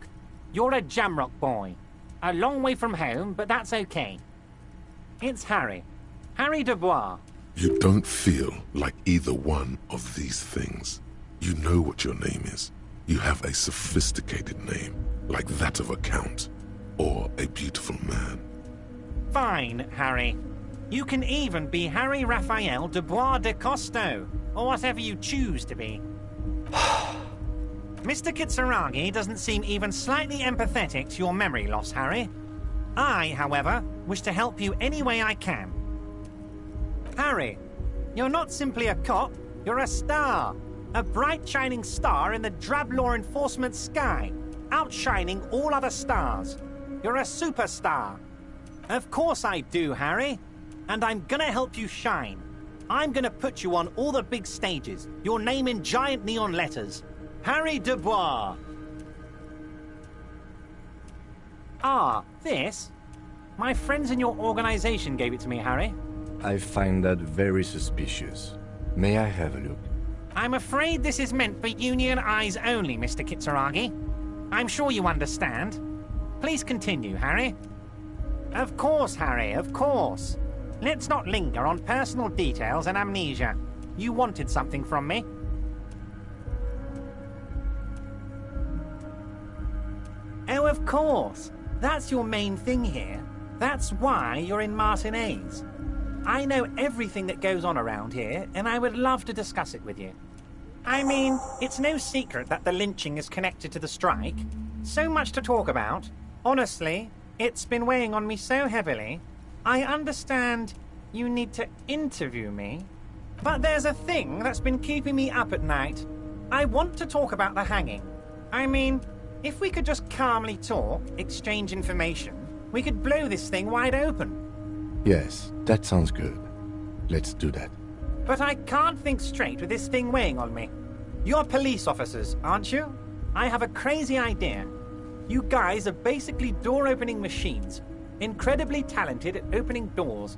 You're a Jamrock boy. A long way from home, but that's okay. It's Harry. Harry Dubois. You don't feel like either one of these things. You know what your name is. You have a sophisticated name, like that of a count, or a beautiful man. Fine, Harry. You can even be Harry Raphael Dubois de Costo, or whatever you choose to be. Mr. Kitsuragi doesn't seem even slightly empathetic to your memory loss, Harry. I, however, wish to help you any way I can. Harry, you're not simply a cop, you're a star. A bright shining star in the drab law enforcement sky, outshining all other stars. You're a superstar. Of course I do, Harry. And I'm gonna help you shine. I'm gonna put you on all the big stages, your name in giant neon letters. Harry Dubois. Ah, this? My friends in your organization gave it to me, Harry. I find that very suspicious. May I have a look? I'm afraid this is meant for Union eyes only, Mr. Kitsuragi. I'm sure you understand. Please continue, Harry. Of course, Harry, of course. Let's not linger on personal details and amnesia. You wanted something from me. Oh, of course. That's your main thing here. That's why you're in Martinez. I know everything that goes on around here, and I would love to discuss it with you. I mean, it's no secret that the lynching is connected to the strike. So much to talk about. Honestly, it's been weighing on me so heavily. I understand you need to interview me, but there's a thing that's been keeping me up at night. I want to talk about the hanging. I mean, if we could just calmly talk, exchange information, we could blow this thing wide open. Yes, that sounds good. Let's do that. But I can't think straight with this thing weighing on me. You're police officers, aren't you? I have a crazy idea. You guys are basically door-opening machines, incredibly talented at opening doors.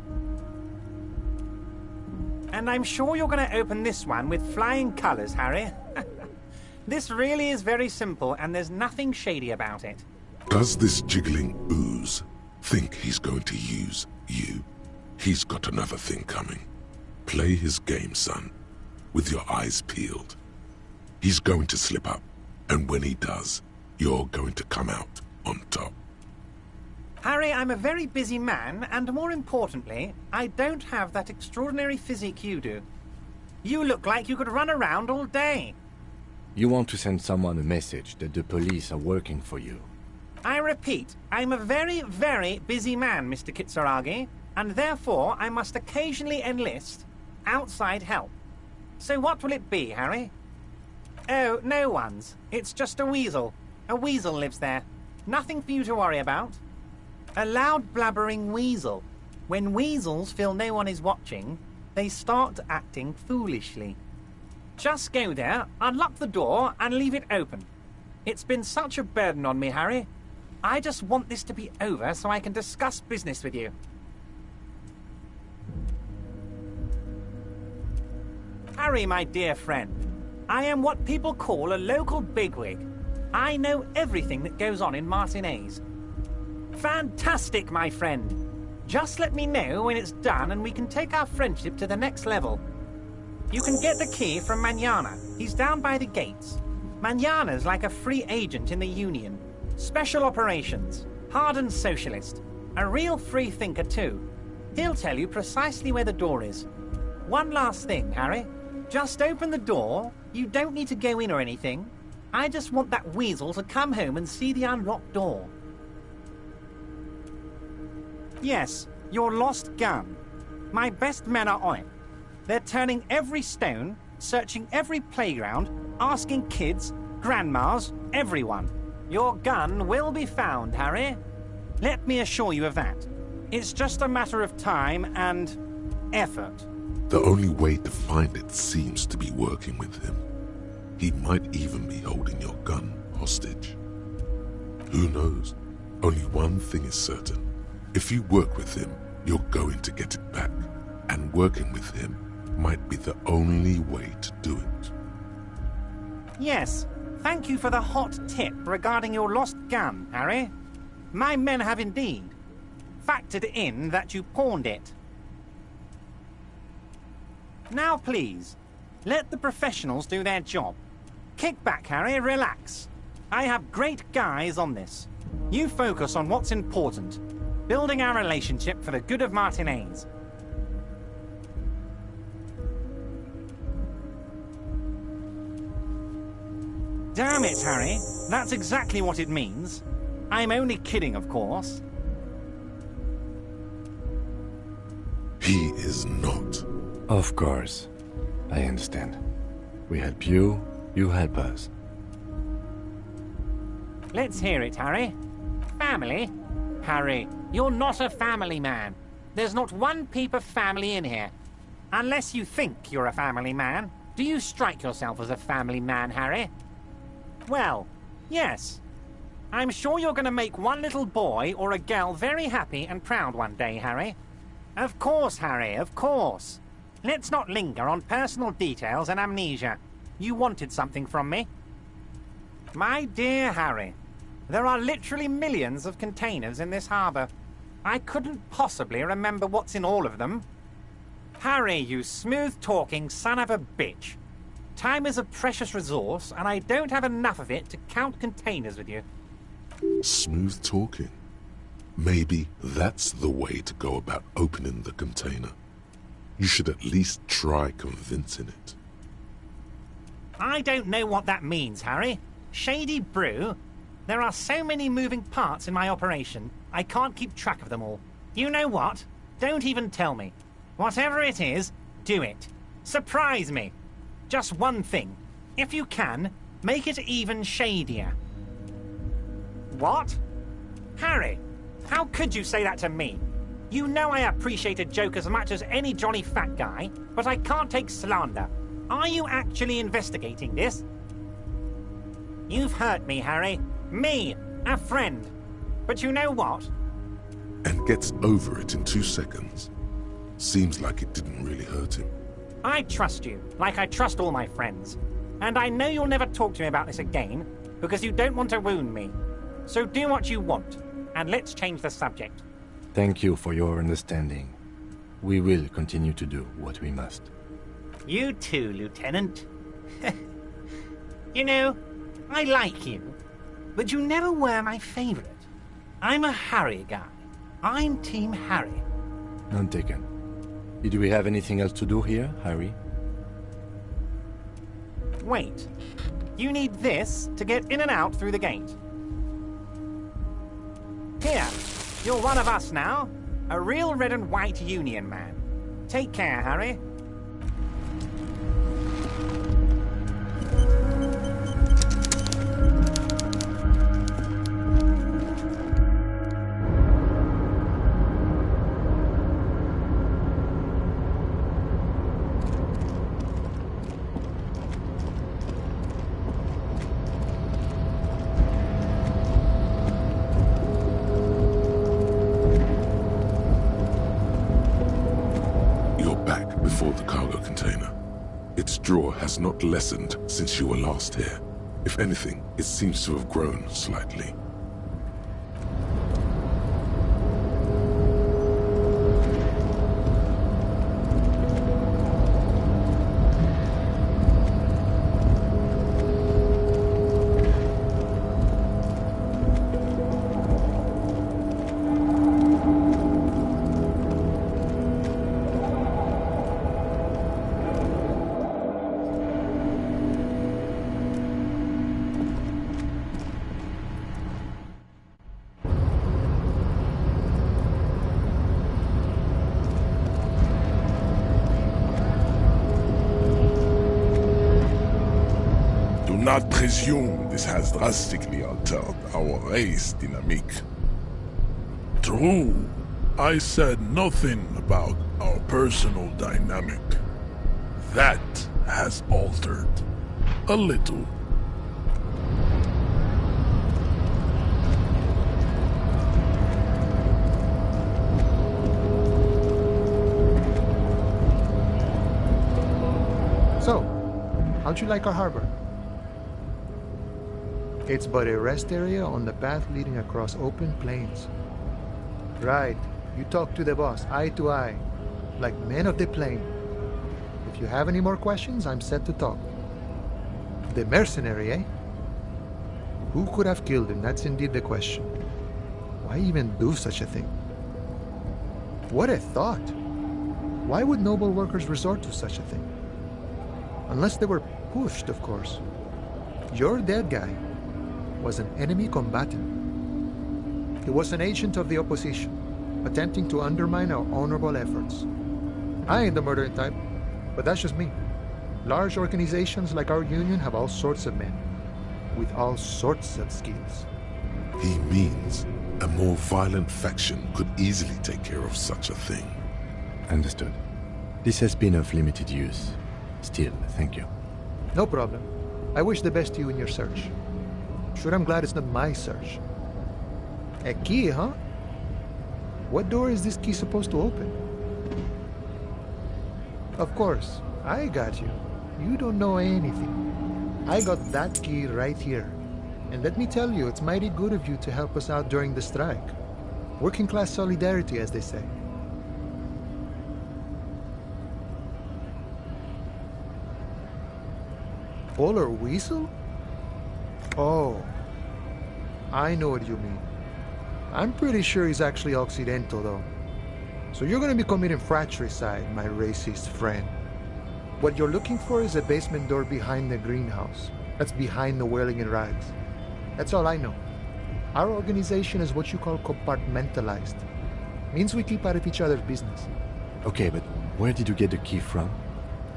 And I'm sure you're going to open this one with flying colors, Harry. This really is very simple, and there's nothing shady about it. Does this jiggling ooze think he's going to use you? He's got another thing coming. Play his game, son, with your eyes peeled. He's going to slip up, and when he does, you're going to come out on top. Harry, I'm a very busy man, and more importantly, I don't have that extraordinary physique you do. You look like you could run around all day. You want to send someone a message that the police are working for you. I repeat, I'm a very, very busy man, Mr. Kitsuragi, and therefore I must occasionally enlist outside help. So what will it be, Harry? Oh, no one's. It's just a weasel. A weasel lives there. Nothing for you to worry about. A loud blabbering weasel. When weasels feel no one is watching, they start acting foolishly. Just go there, unlock the door, and leave it open. It's been such a burden on me, Harry. I just want this to be over so I can discuss business with you. Harry, my dear friend, I am what people call a local bigwig. I know everything that goes on in Martinez. Fantastic, my friend. Just let me know when it's done and we can take our friendship to the next level. You can get the key from Manana. He's down by the gates. Manana's like a free agent in the Union. Special operations. Hardened socialist. A real free thinker, too. He'll tell you precisely where the door is. One last thing, Harry. Just open the door. You don't need to go in or anything. I just want that weasel to come home and see the unlocked door. Yes, your lost gun. My best men are on it. They're turning every stone, searching every playground, asking kids, grandmas, everyone. Your gun will be found, Harry. Let me assure you of that. It's just a matter of time and effort. The only way to find it seems to be working with him. He might even be holding your gun hostage. Who knows? Only one thing is certain. If you work with him, you're going to get it back. And working with him might be the only way to do it. Yes, thank you for the hot tip regarding your lost gun, Harry. My men have indeed factored in that you pawned it. Now please, let the professionals do their job. Kick back, Harry, relax. I have great guys on this. You focus on what's important. Building our relationship for the good of Martinez. Damn it, Harry. That's exactly what it means. I'm only kidding, of course. He is not. Of course. I understand. We help you, you help us. Let's hear it, Harry. Family? Harry, you're not a family man. There's not one peep of family in here. Unless you think you're a family man. Do you strike yourself as a family man, Harry? Well, yes. I'm sure you're going to make one little boy or a girl very happy and proud one day, Harry. Of course, Harry, of course. Let's not linger on personal details and amnesia. You wanted something from me. My dear Harry, there are literally millions of containers in this harbour. I couldn't possibly remember what's in all of them. Harry, you smooth-talking son of a bitch. Time is a precious resource, and I don't have enough of it to count containers with you. Smooth talking. Maybe that's the way to go about opening the container. You should at least try convincing it. I don't know what that means, Harry. Shady brew? There are so many moving parts in my operation, I can't keep track of them all. You know what? Don't even tell me. Whatever it is, do it. Surprise me. Just one thing. If you can, make it even shadier. What? Harry, how could you say that to me? You know I appreciate a joke as much as any jolly fat guy, but I can't take slander. Are you actually investigating this? You've hurt me, Harry. Me, a friend. But you know what? And gets over it in 2 seconds. Seems like it didn't really hurt him. I trust you, like I trust all my friends. And I know you'll never talk to me about this again, because you don't want to wound me. So do what you want, and let's change the subject. Thank you for your understanding. We will continue to do what we must. You too, Lieutenant. You know, I like you, but you never were my favorite. I'm a Harry guy. I'm Team Harry. None taken. Did we have anything else to do here, Harry? Wait. You need this to get in and out through the gate. Here, you're one of us now. A real red and white Union man. Take care, Harry. Before the cargo container. Its drawer has not lessened since you were last here. If anything, it seems to have grown slightly. Do not presume this has drastically altered our race dynamic. True, I said nothing about our personal dynamic. That has altered a little. So, how'd you like our harbor? It's but a rest area on the path leading across open plains. Right, you talk to the boss, eye to eye, like men of the plain. If you have any more questions, I'm set to talk. The mercenary, eh? Who could have killed him? That's indeed the question. Why even do such a thing? What a thought! Why would noble workers resort to such a thing? Unless they were pushed, of course. Your dead guy was an enemy combatant. He was an agent of the opposition, attempting to undermine our honorable efforts. I ain't the murdering type, but that's just me. Large organizations like our union have all sorts of men, with all sorts of skills. He means a more violent faction could easily take care of such a thing. Understood. This has been of limited use. Still, thank you. No problem. I wish the best to you in your search. Sure, I'm glad it's not my search. A key, huh? What door is this key supposed to open? Of course, I got you. You don't know anything. I got that key right here. And let me tell you, it's mighty good of you to help us out during the strike. Working class solidarity, as they say. Polar weasel? Oh, I know what you mean. I'm pretty sure he's actually Occidental, though. So you're gonna be committing fratricide, my racist friend. What you're looking for is a basement door behind the greenhouse. That's behind the whaling and rides. That's all I know. Our organization is what you call compartmentalized. Means we keep out of each other's business. Okay, but where did you get the key from?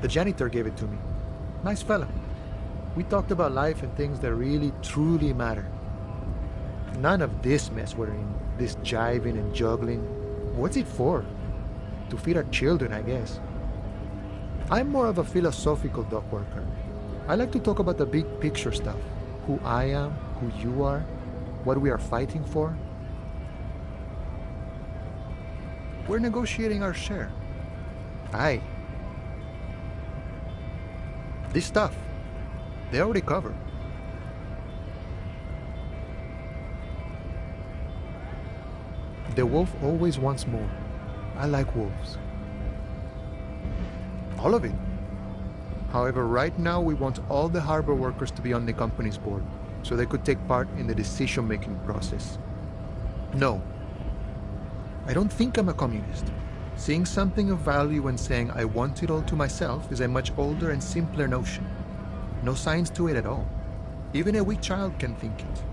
The janitor gave it to me. Nice fella. We talked about life and things that really, truly matter. None of this mess we're in, this jiving and juggling. What's it for? To feed our children, I guess. I'm more of a philosophical dock worker. I like to talk about the big picture stuff. Who I am, who you are, what we are fighting for. We're negotiating our share. Aye. This stuff, they already covered. The wolf always wants more. I like wolves. All of it. However, right now we want all the harbor workers to be on the company's board, so they could take part in the decision-making process. No. I don't think I'm a communist. Seeing something of value and saying I want it all to myself is a much older and simpler notion. No science to it at all. Even a weak child can think it.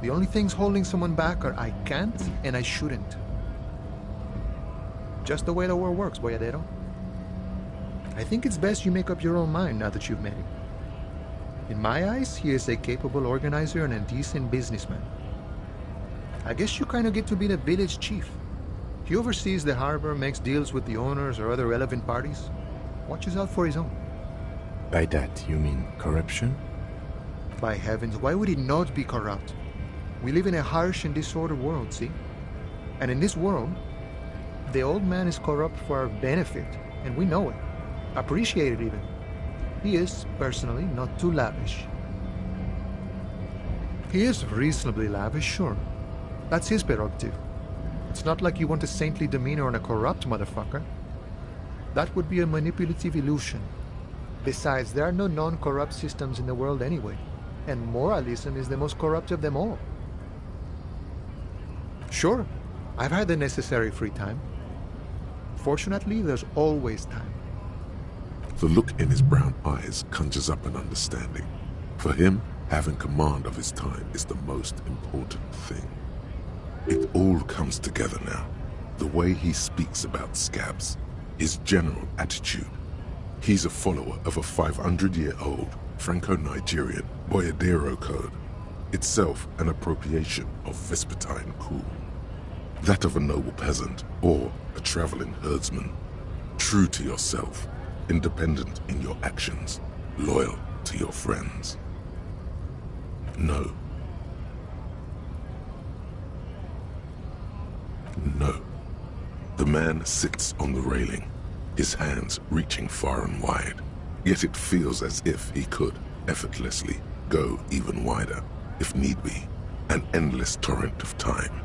The only things holding someone back are I can't and I shouldn't. Just the way the world works, boyadero. I think it's best you make up your own mind now that you've met him. In my eyes, he is a capable organizer and a decent businessman. I guess you kind of get to be the village chief. He oversees the harbor, makes deals with the owners or other relevant parties, watches out for his own. By that, you mean corruption? By heavens, why would he not be corrupt? We live in a harsh and disordered world, see? And in this world, the old man is corrupt for our benefit, and we know it. Appreciate it even. He is, personally, not too lavish. He is reasonably lavish, sure. That's his prerogative. It's not like you want a saintly demeanor on a corrupt motherfucker. That would be a manipulative illusion. Besides, there are no non-corrupt systems in the world anyway, and moralism is the most corrupt of them all. Sure, I've had the necessary free time. Fortunately, there's always time. The look in his brown eyes conjures up an understanding. For him, having command of his time is the most important thing. It all comes together now. The way he speaks about scabs, his general attitude. He's a follower of a 500-year-old Franco-Nigerian Boyadero code, itself an appropriation of Vespertine cool. That of a noble peasant or a traveling herdsman. True to yourself, independent in your actions, loyal to your friends. No. No. The man sits on the railing, his hands reaching far and wide, yet it feels as if he could effortlessly go even wider, if need be, an endless torrent of time.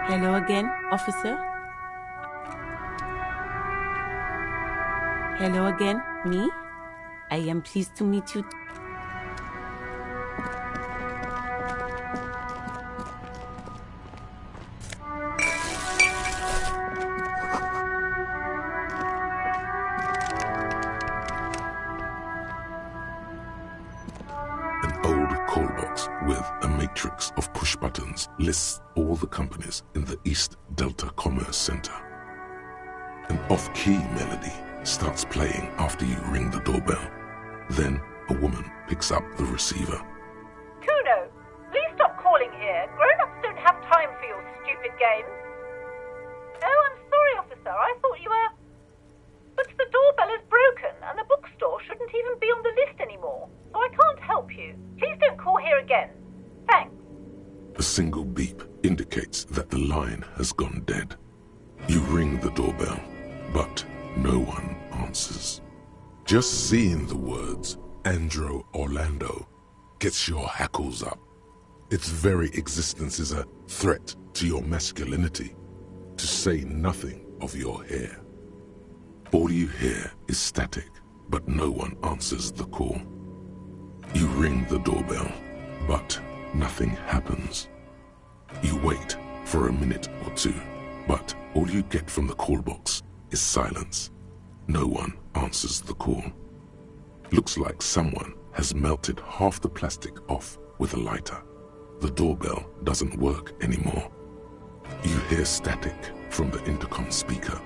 Hello again, officer. Hello again, me. I am pleased to meet you. With a matrix of push buttons lists all the companies in the East Delta Commerce Center. An off-key melody starts playing after you ring the doorbell. Then a woman picks up the receiver. Kuno, please stop calling here. Grown-ups don't have time for your stupid games. Oh, I'm sorry, officer. I thought you were... But the doorbell is broken, and the bookstore shouldn't even be on the list anymore. So I can't help you. Please don't call here again. Thanks. A single beep indicates that the line has gone dead. You ring the doorbell, but no one answers. Just seeing the words Andro Orlando gets your hackles up. Its very existence is a threat to your masculinity, to say nothing of your hair. All you hear is static, but no one answers the call. You ring the doorbell, but nothing happens. You wait for a minute or two, but all you get from the call box is silence. No one answers the call. Looks like someone has melted half the plastic off with a lighter. The doorbell doesn't work anymore. You hear static from the intercom speaker.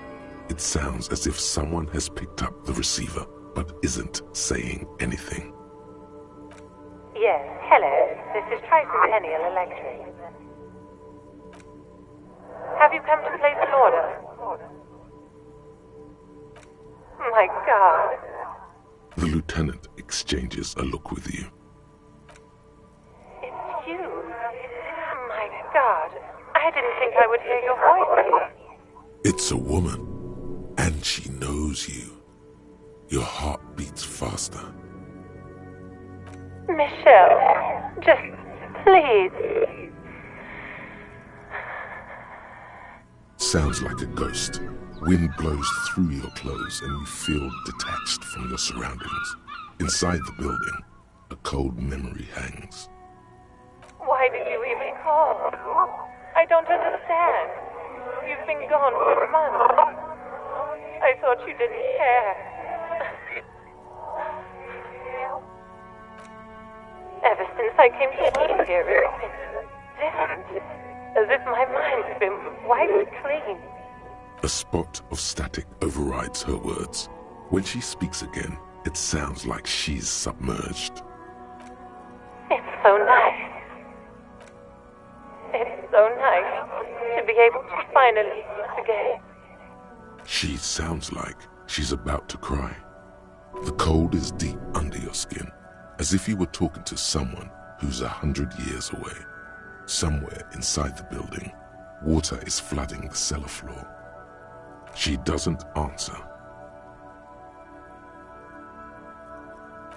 It sounds as if someone has picked up the receiver but isn't saying anything. Yes, hello. This is Tricentennial Electric. Have you come to place an order? My God. The lieutenant exchanges a look with you. It's you. My God. I didn't think I would hear your voice. It's a woman, and she knows you. Your heart beats faster. Michelle, just please. Sounds like a ghost. Wind blows through your clothes and you feel detached from your surroundings. Inside the building, a cold memory hangs. Why did you even call? I don't understand. You've been gone for months. I thought you didn't care. Ever since I came to live here, it's been different. As if my mind's been wiped clean. A spot of static overrides her words. When she speaks again, it sounds like she's submerged. It's so nice. It's so nice to be able to finally once again. She sounds like she's about to cry. The cold is deep under your skin, as if you were talking to someone who's 100 years away. Somewhere inside the building, water is flooding the cellar floor. She doesn't answer.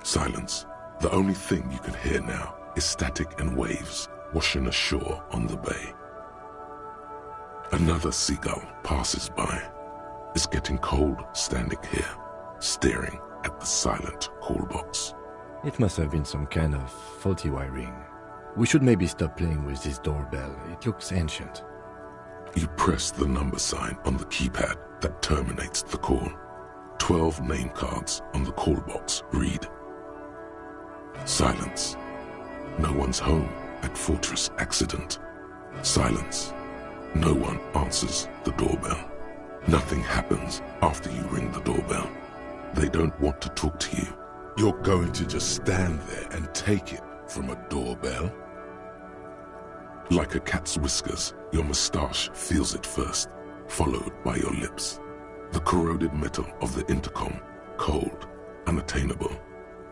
Silence. The only thing you can hear now is static and waves washing ashore on the bay. Another seagull passes by. It's getting cold standing here, staring at the silent call box. It must have been some kind of faulty wiring. We should maybe stop playing with this doorbell. It looks ancient. You press the number sign on the keypad that terminates the call. 12 name cards on the call box read. Silence. No one's home at Fortress Accident. Silence. No one answers the doorbell. Nothing happens after you ring the doorbell. They don't want to talk to you. You're going to just stand there and take it from a doorbell? Like a cat's whiskers, your moustache feels it first, followed by your lips. The corroded metal of the intercom, cold, unattainable.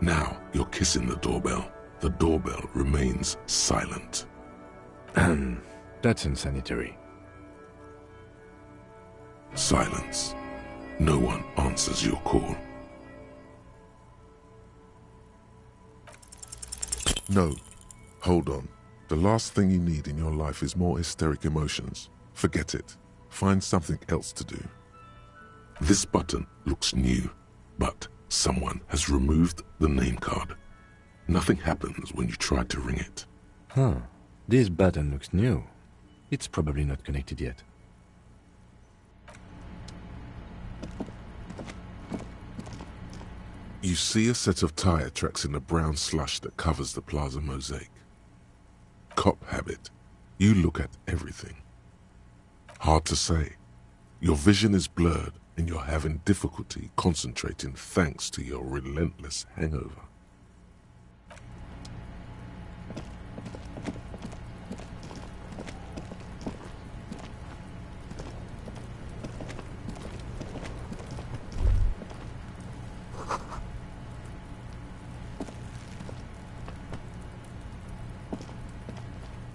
Now you're kissing the doorbell. The doorbell remains silent. That's unsanitary. Silence. No one answers your call. No. Hold on. The last thing you need in your life is more hysteric emotions. Forget it. Find something else to do. This button looks new, but someone has removed the name card. Nothing happens when you try to ring it. Huh. This button looks new. It's probably not connected yet. You see a set of tire tracks in the brown slush that covers the plaza mosaic. Cop habit. You look at everything. Hard to say. Your vision is blurred and you're having difficulty concentrating thanks to your relentless hangover.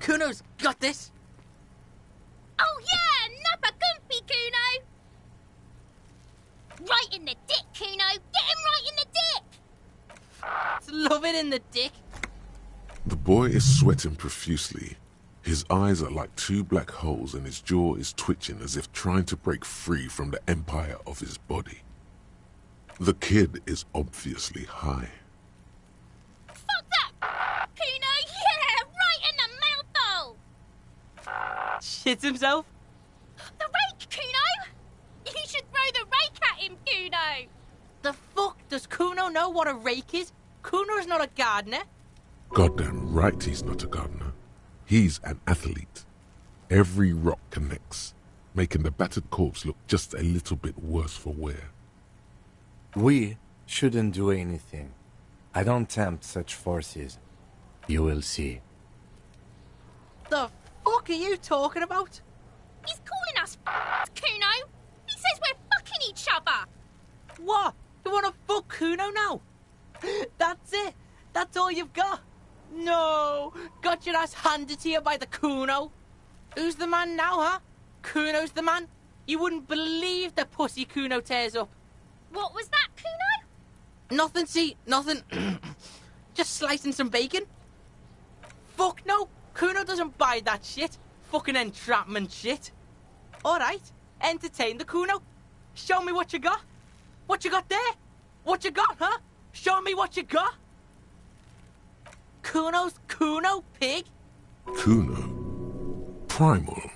Kuno's got this. Oh yeah, Nappa Gumpy, Kuno! Right in the dick, Kuno! Get him right in the dick! Love it in the dick. The boy is sweating profusely. His eyes are like two black holes and his jaw is twitching as if trying to break free from the empire of his body. The kid is obviously high. Fuck that, Kuno! Yeah, right in the mouthhole! Shits himself. The rake, Kuno! You should throw the rake at him, Kuno! The fuck? Does Kuno know what a rake is? Kuno's not a gardener. Goddamn right he's not a gardener. He's an athlete. Every rock connects, making the battered corpse look just a little bit worse for wear. We shouldn't do anything. I don't tempt such forces. You will see. The fuck are you talking about? He's calling us Kuno! He says we're fucking each other! What? You wanna fuck Kuno now? That's it? That's all you've got? No! Got your ass handed to you by the Kuno? Who's the man now, huh? Kuno's the man? You wouldn't believe the pussy Kuno tears up. What was that, Kuno? Nothing, see, nothing. Just slicing some bacon. Fuck no! Kuno doesn't buy that shit. Fucking entrapment shit. Alright, entertain the Kuno. Show me what you got. What you got there? What you got, huh? Show me what you got. Kuno's Kuno, pig. Kuno. Primal.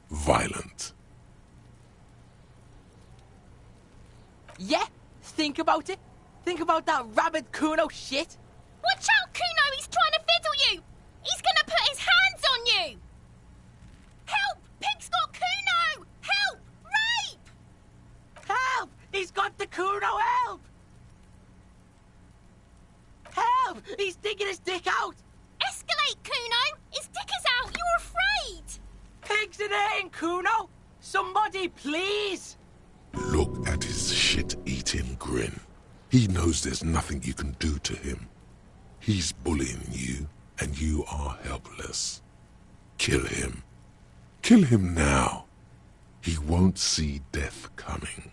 Violent. Yeah, think about it. Think about that rabid Kuno shit. Watch out, Kuno! He's trying to fiddle you! He's gonna put his hands on you! Help! Pig's got Kuno! Help! Rape! Help! He's got the Kuno, help! Help! He's digging his dick out! Escalate, Kuno! His dick is out! You're afraid! Pig's in here, Kuno! Somebody, please! Look at his shit-eating grin. He knows there's nothing you can do to him. He's bullying you, and you are helpless. Kill him. Kill him now. He won't see death coming.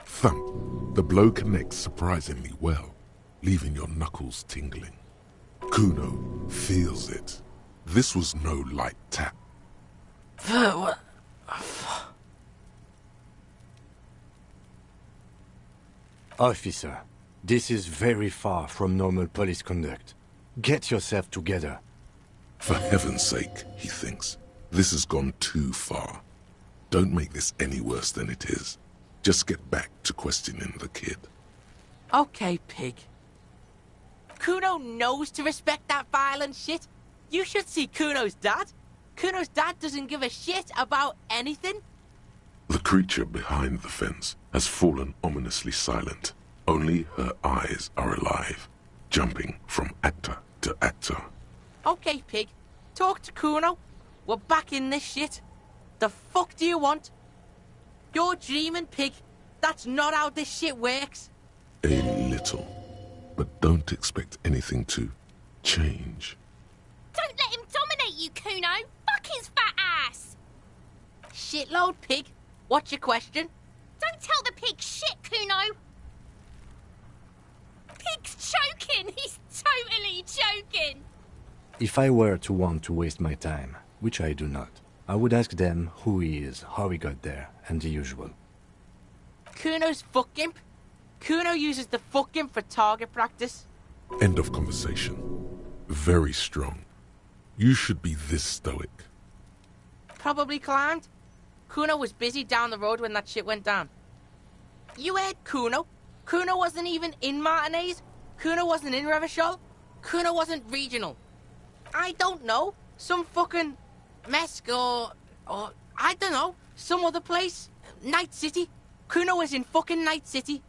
Thump. The blow connects surprisingly well, leaving your knuckles tingling. Kuno feels it. This was no light tap. What? Officer, this is very far from normal police conduct. Get yourself together. For heaven's sake, he thinks. This has gone too far. Don't make this any worse than it is. Just get back to questioning the kid. Okay, pig. Kuno knows to respect that violent shit. You should see Kuno's dad. Kuno's dad doesn't give a shit about anything. The creature behind the fence has fallen ominously silent. Only her eyes are alive, jumping from actor to actor. Okay, pig. Talk to Kuno. We're back in this shit. The fuck do you want? You're dreaming, pig. That's not how this shit works. A little. But don't expect anything to change. Don't let him dominate you, Kuno! Fuck his fat ass! Shitload, pig. What's your question? Don't tell the pig shit, Kuno! Pig's choking! He's totally choking! If I were to want to waste my time, which I do not, I would ask them who he is, how he got there, and the usual. Kuno's fuck imp. Kuno uses the fuck imp for target practice. End of conversation. Very strong. You should be this stoic. Probably climbed. Kuno was busy down the road when that shit went down. You heard Kuno. Kuno wasn't even in Martinez. Kuno wasn't in Revachol. Kuno wasn't regional. I don't know. Some fucking Mesk or I don't know. Some other place. Night City. Kuno is in fucking Night City.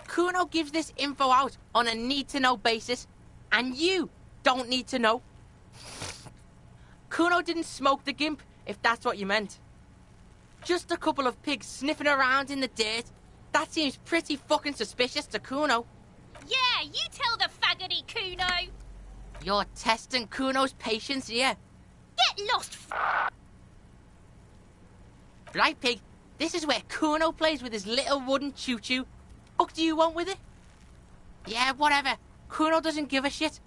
Kuno gives this info out on a need-to-know basis, and you don't need to know. Kuno didn't smoke the gimp, if that's what you meant. Just a couple of pigs sniffing around in the dirt. That seems pretty fucking suspicious to Kuno. Yeah, you tell the faggoty, Kuno. You're testing Kuno's patience here. Get lost, Right, pig. This is where Kuno plays with his little wooden choo-choo. Fuck do you want with it? Yeah, whatever. Kuno doesn't give a shit.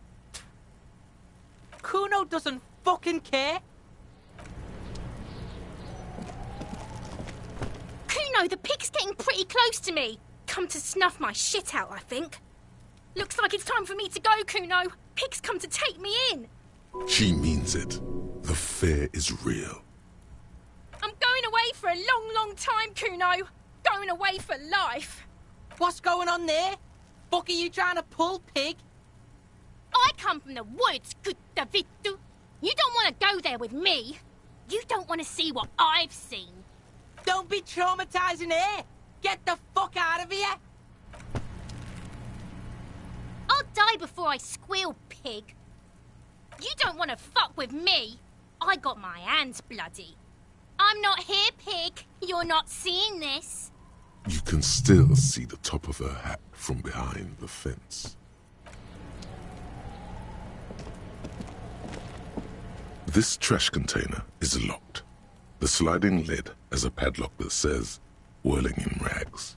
Kuno doesn't fucking care. Kuno, the pig's getting pretty close to me. Come to snuff my shit out, I think. Looks like it's time for me to go, Kuno. Pig's come to take me in. She means it. The fear is real. I'm going away for a long, long time, Kuno. Going away for life. What's going on there? Fuck are you trying to pull, pig? I come from the woods, Guttavitu. You don't want to go there with me. You don't want to see what I've seen. Don't be traumatizing her. Get the fuck out of here. I'll die before I squeal, pig. You don't want to fuck with me. I got my hands bloody. I'm not here, pig. You're not seeing this. You can still see the top of her hat from behind the fence. This trash container is locked. The sliding lid has a padlock that says, "Whirling in rags."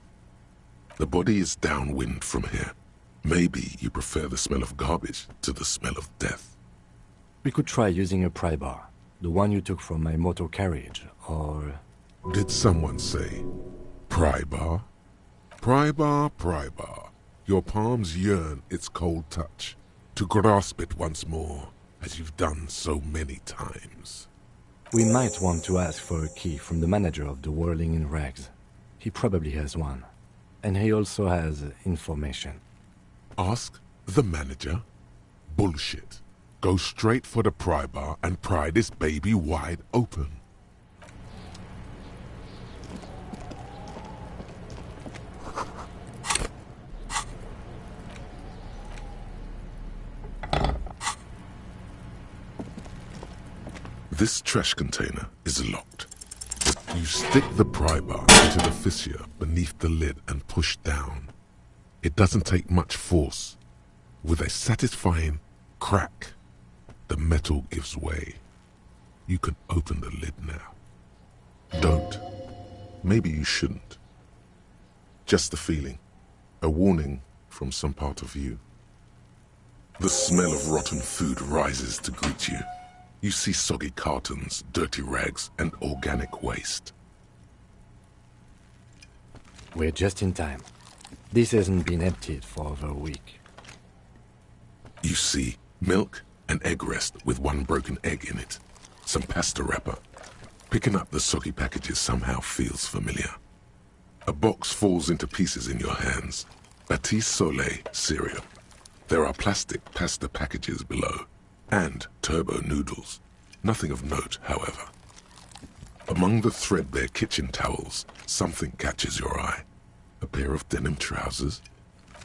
The body is downwind from here. Maybe you prefer the smell of garbage to the smell of death. We could try using a pry bar, the one you took from my motor carriage, or... Did someone say, pry bar? Pry bar, pry bar. Your palms yearn its cold touch, to grasp it once more, as you've done so many times. We might want to ask for a key from the manager of the Whirling in Rags. He probably has one. And he also has information. Ask the manager? Bullshit. Go straight for the pry bar and pry this baby wide open. This trash container is locked. You stick the pry bar into the fissure beneath the lid and push down. It doesn't take much force. With a satisfying crack, the metal gives way. You can open the lid now. Don't. Maybe you shouldn't. Just a feeling. A warning from some part of you. The smell of rotten food rises to greet you. You see soggy cartons, dirty rags, and organic waste. We're just in time. This hasn't been emptied for over a week. You see milk and egg rest with one broken egg in it. Some pasta wrapper. Picking up the soggy packages somehow feels familiar. A box falls into pieces in your hands. Batiste Soleil cereal. There are plastic pasta packages below. And turbo noodles. Nothing of note, however. Among the threadbare kitchen towels, something catches your eye. A pair of denim trousers.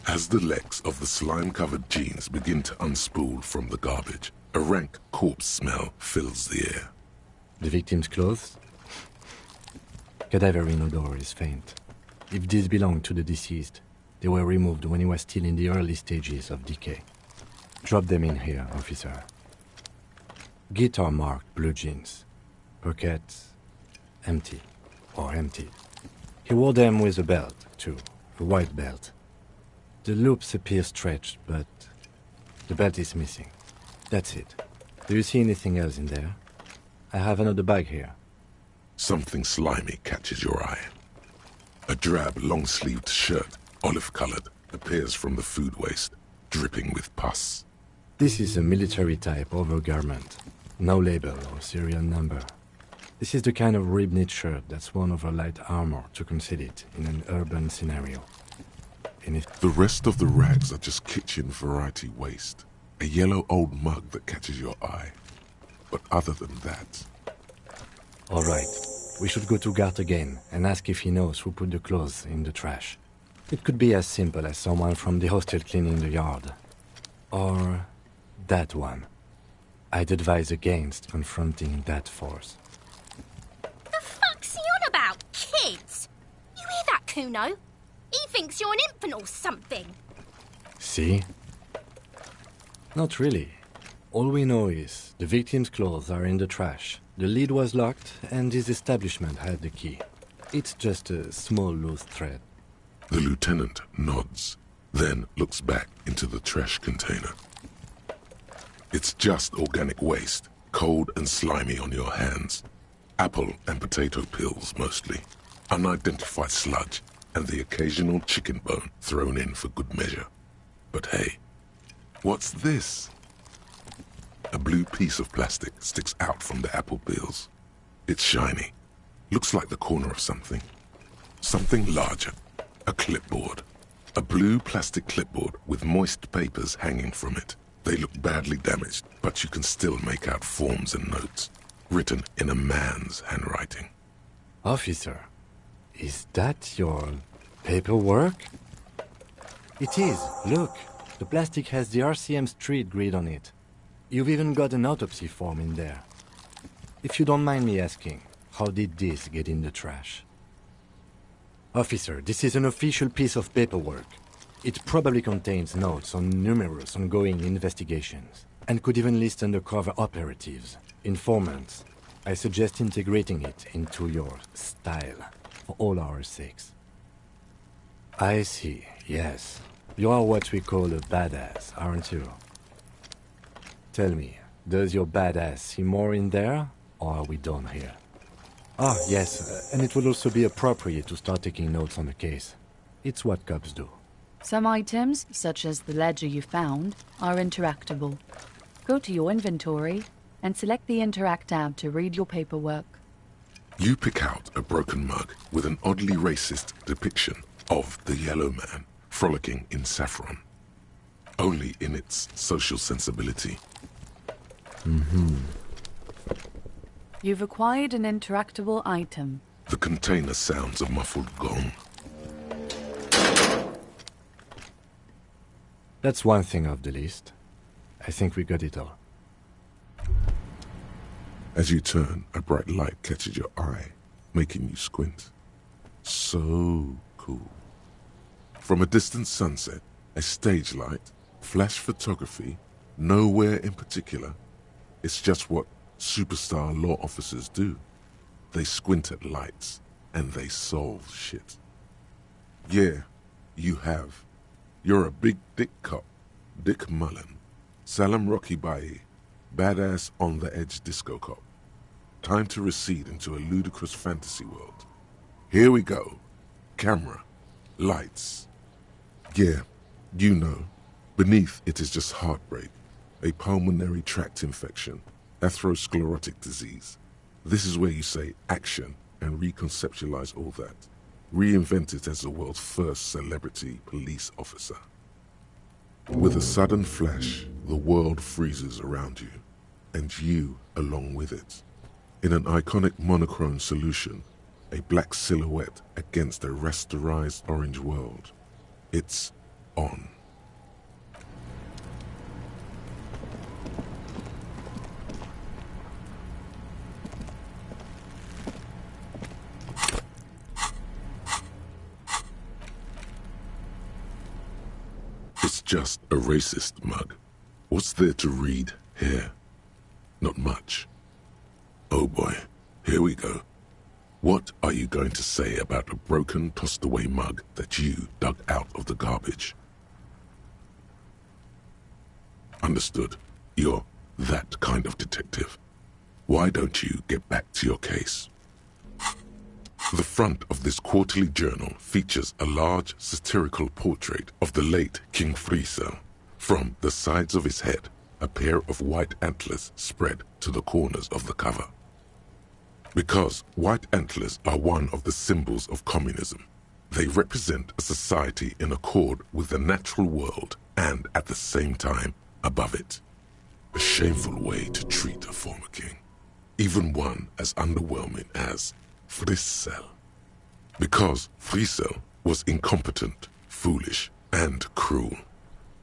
As the legs of the slime-covered jeans begin to unspool from the garbage, a rank corpse smell fills the air. The victim's clothes? Cadaverine odor is faint. If these belong to the deceased, they were removed when he was still in the early stages of decay. Drop them in here, officer. Guitar-marked blue jeans. Pockets empty or emptied. He wore them with a belt, too. A white belt. The loops appear stretched, but the belt is missing. That's it. Do you see anything else in there? I have another bag here. Something slimy catches your eye. A drab, long-sleeved shirt, olive-colored, appears from the food waste, dripping with pus. This is a military-type overgarment. No label or serial number. This is the kind of rib-knit shirt that's worn over light armor to conceal it in an urban scenario. The rest of the rags are just kitchen variety waste. A yellow old mug that catches your eye. But other than that... All right. We should go to Gart again and ask if he knows who put the clothes in the trash. It could be as simple as someone from the hostel cleaning the yard. Or that one. I'd advise against confronting that force. The fuck's he on about, kids? You hear that, Kuno? He thinks you're an infant or something. See? Not really. All we know is the victim's clothes are in the trash, the lid was locked, and his establishment had the key. It's just a small loose thread. The lieutenant nods, then looks back into the trash container. It's just organic waste, cold and slimy on your hands. Apple and potato peels, mostly. Unidentified sludge, and the occasional chicken bone thrown in for good measure. But hey, what's this? A blue piece of plastic sticks out from the apple peels. It's shiny. Looks like the corner of something. Something larger. A clipboard. A blue plastic clipboard with moist papers hanging from it. They look badly damaged, but you can still make out forms and notes, written in a man's handwriting. Officer, is that your paperwork? It is. Look, the plastic has the RCM street grid on it. You've even got an autopsy form in there. If you don't mind me asking, how did this get in the trash? Officer, this is an official piece of paperwork. It probably contains notes on numerous ongoing investigations, and could even list undercover operatives, informants. I suggest integrating it into your style, for all our sakes. I see, yes. You are what we call a badass, aren't you? Tell me, does your badass see more in there, or are we done here? Ah, yes, and it would also be appropriate to start taking notes on the case. It's what cops do. Some items, such as the ledger you found, are interactable. Go to your inventory and select the Interact tab to read your paperwork. You pick out a broken mug with an oddly racist depiction of the yellow man frolicking in saffron. Only in its social sensibility. You've acquired an interactable item. The container sounds a muffled gong. That's one thing off the list. I think we got it all. As you turn, a bright light catches your eye, making you squint. So cool. From a distant sunset, a stage light, flash photography, nowhere in particular. It's just what superstar law officers do. They squint at lights, and they solve shit. Yeah, you have. You're a big dick cop, Dick Mullen, Salam Rocky Bayi, badass on-the-edge disco cop. Time to recede into a ludicrous fantasy world. Here we go. Camera. Lights. Yeah, you know. Beneath it is just heartbreak, a pulmonary tract infection, atherosclerotic disease. This is where you say action and reconceptualize all that. Reinvent it as the world's first celebrity police officer. With a sudden flash, the world freezes around you, and you along with it. In an iconic monochrome solution, a black silhouette against a rasterized orange world. It's on. It's just a racist mug. What's there to read here? Not much. Oh boy, here we go. What are you going to say about a broken, tossed-away mug that you dug out of the garbage? Understood. You're that kind of detective. Why don't you get back to your case? The front of this quarterly journal features a large satirical portrait of the late King Friesel. From the sides of his head, a pair of white antlers spread to the corners of the cover. Because white antlers are one of the symbols of communism, they represent a society in accord with the natural world and, at the same time, above it. A shameful way to treat a former king, even one as underwhelming as Frissel. Because Frissel was incompetent, foolish, and cruel.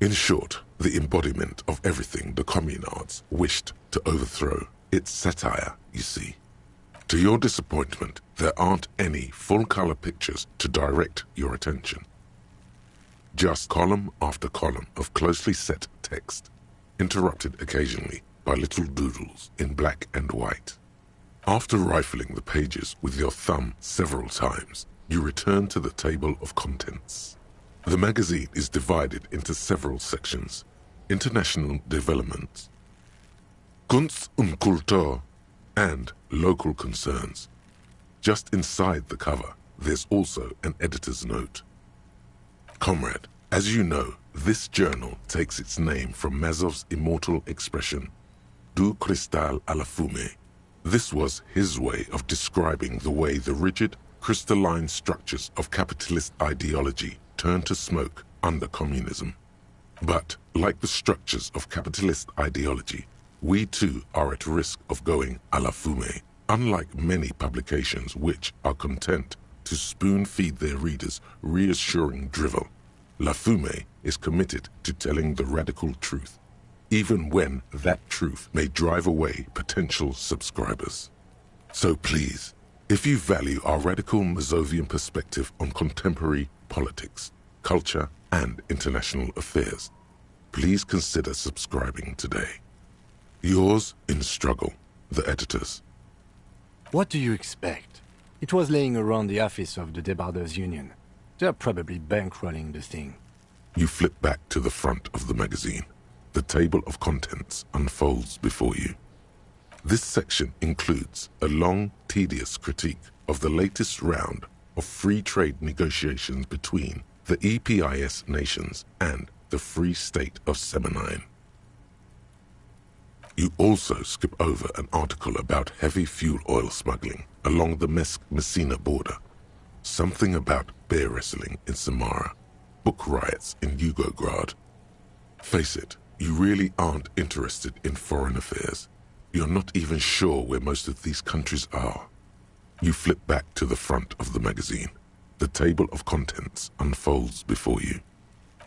In short, the embodiment of everything the communards wished to overthrow. It's satire, you see. To your disappointment, there aren't any full-color pictures to direct your attention. Just column after column of closely set text, interrupted occasionally by little doodles in black and white. After rifling the pages with your thumb several times, you return to the table of contents. The magazine is divided into several sections: international developments, Kunst und Kultur, and local concerns. Just inside the cover, there's also an editor's note. Comrade, as you know, this journal takes its name from Mazov's immortal expression, Du cristal à la fumée. This was his way of describing the way the rigid, crystalline structures of capitalist ideology turn to smoke under communism. But, like the structures of capitalist ideology, we too are at risk of going à la fumée, unlike many publications which are content to spoon-feed their readers reassuring drivel. La Fumée is committed to telling the radical truth, even when that truth may drive away potential subscribers. So please, if you value our radical Mazovian perspective on contemporary politics, culture, and international affairs, please consider subscribing today. Yours in struggle, the editors. What do you expect? It was laying around the office of the Debarders Union. They're probably bankrolling the thing. You flip back to the front of the magazine. The table of contents unfolds before you. This section includes a long, tedious critique of the latest round of free trade negotiations between the EPIS nations and the Free State of Semenine. You also skip over an article about heavy fuel oil smuggling along the Messina border, something about bear wrestling in Samara, book riots in Yugograd. Face it, you really aren't interested in foreign affairs. You're not even sure where most of these countries are. You flip back to the front of the magazine. The table of contents unfolds before you.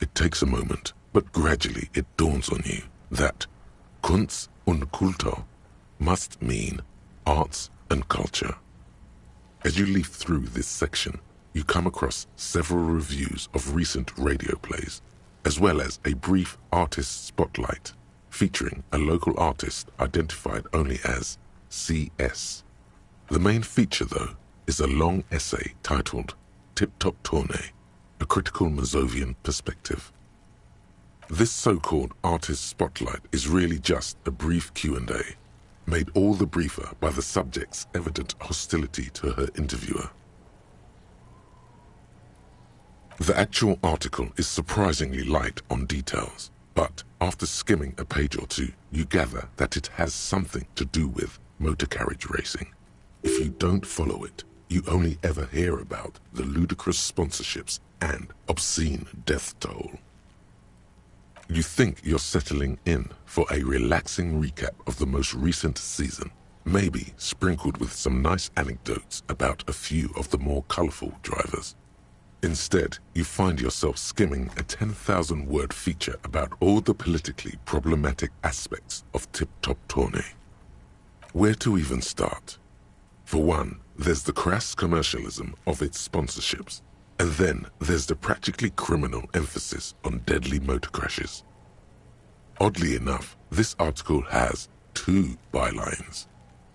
It takes a moment, but gradually it dawns on you that Kunst und Kultur must mean arts and culture. As you leaf through this section, you come across several reviews of recent radio plays, as well as a brief artist spotlight featuring a local artist identified only as CS. The main feature, though, is a long essay titled Tip Top Tournée, a critical Mazovian perspective. This so-called artist spotlight is really just a brief Q&A, made all the briefer by the subject's evident hostility to her interviewer. The actual article is surprisingly light on details, but after skimming a page or two, you gather that it has something to do with motor carriage racing. If you don't follow it, you only ever hear about the ludicrous sponsorships and obscene death toll. You think you're settling in for a relaxing recap of the most recent season, maybe sprinkled with some nice anecdotes about a few of the more colorful drivers. Instead, you find yourself skimming a 10,000-word feature about all the politically problematic aspects of Tip Top Tournée. Where to even start? For one, there's the crass commercialism of its sponsorships, and then there's the practically criminal emphasis on deadly motor crashes. Oddly enough, this article has two bylines: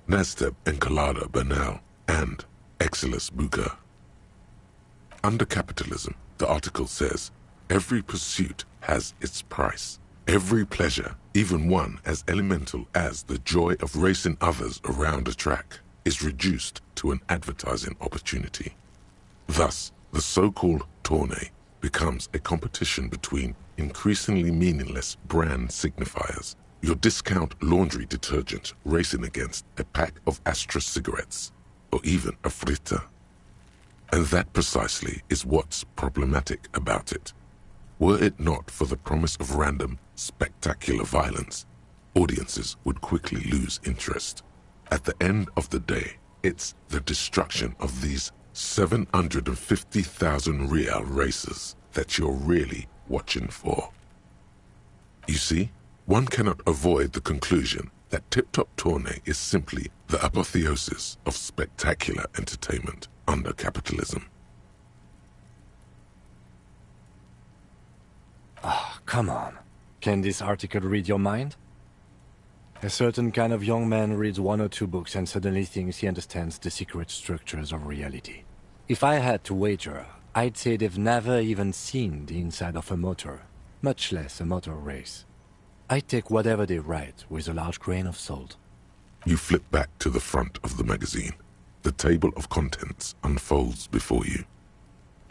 Nasteb Encolada Bernal and Exilus Buka. Under capitalism, the article says, every pursuit has its price. Every pleasure, even one as elemental as the joy of racing others around a track, is reduced to an advertising opportunity. Thus, the so-called tournée becomes a competition between increasingly meaningless brand signifiers. Your discount laundry detergent racing against a pack of Astra cigarettes, or even a Fritta. And that precisely is what's problematic about it. Were it not for the promise of random, spectacular violence, audiences would quickly lose interest. At the end of the day, it's the destruction of these 750,000 real races that you're really watching for. You see, one cannot avoid the conclusion that Tip Top Tourney is simply the apotheosis of spectacular entertainment under capitalism. Ah, come on. Can this article read your mind? A certain kind of young man reads 1 or 2 books and suddenly thinks he understands the secret structures of reality. If I had to wager, I'd say they've never even seen the inside of a motor, much less a motor race. I take whatever they write with a large grain of salt. You flip back to the front of the magazine. The table of contents unfolds before you.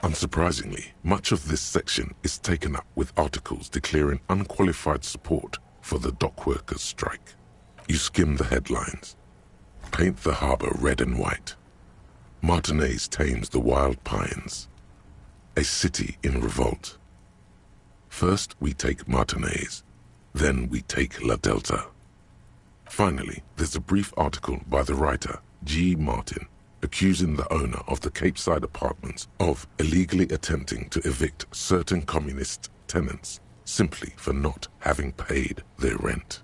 Unsurprisingly, much of this section is taken up with articles declaring unqualified support for the dock workers' strike. You skim the headlines. Paint the harbor red and white. Martinez tames the wild pines. A city in revolt. First we take Martinez, then we take La Delta. Finally, there's a brief article by the writer, G. Martin, accusing the owner of the Capeside Apartments of illegally attempting to evict certain communist tenants simply for not having paid their rent.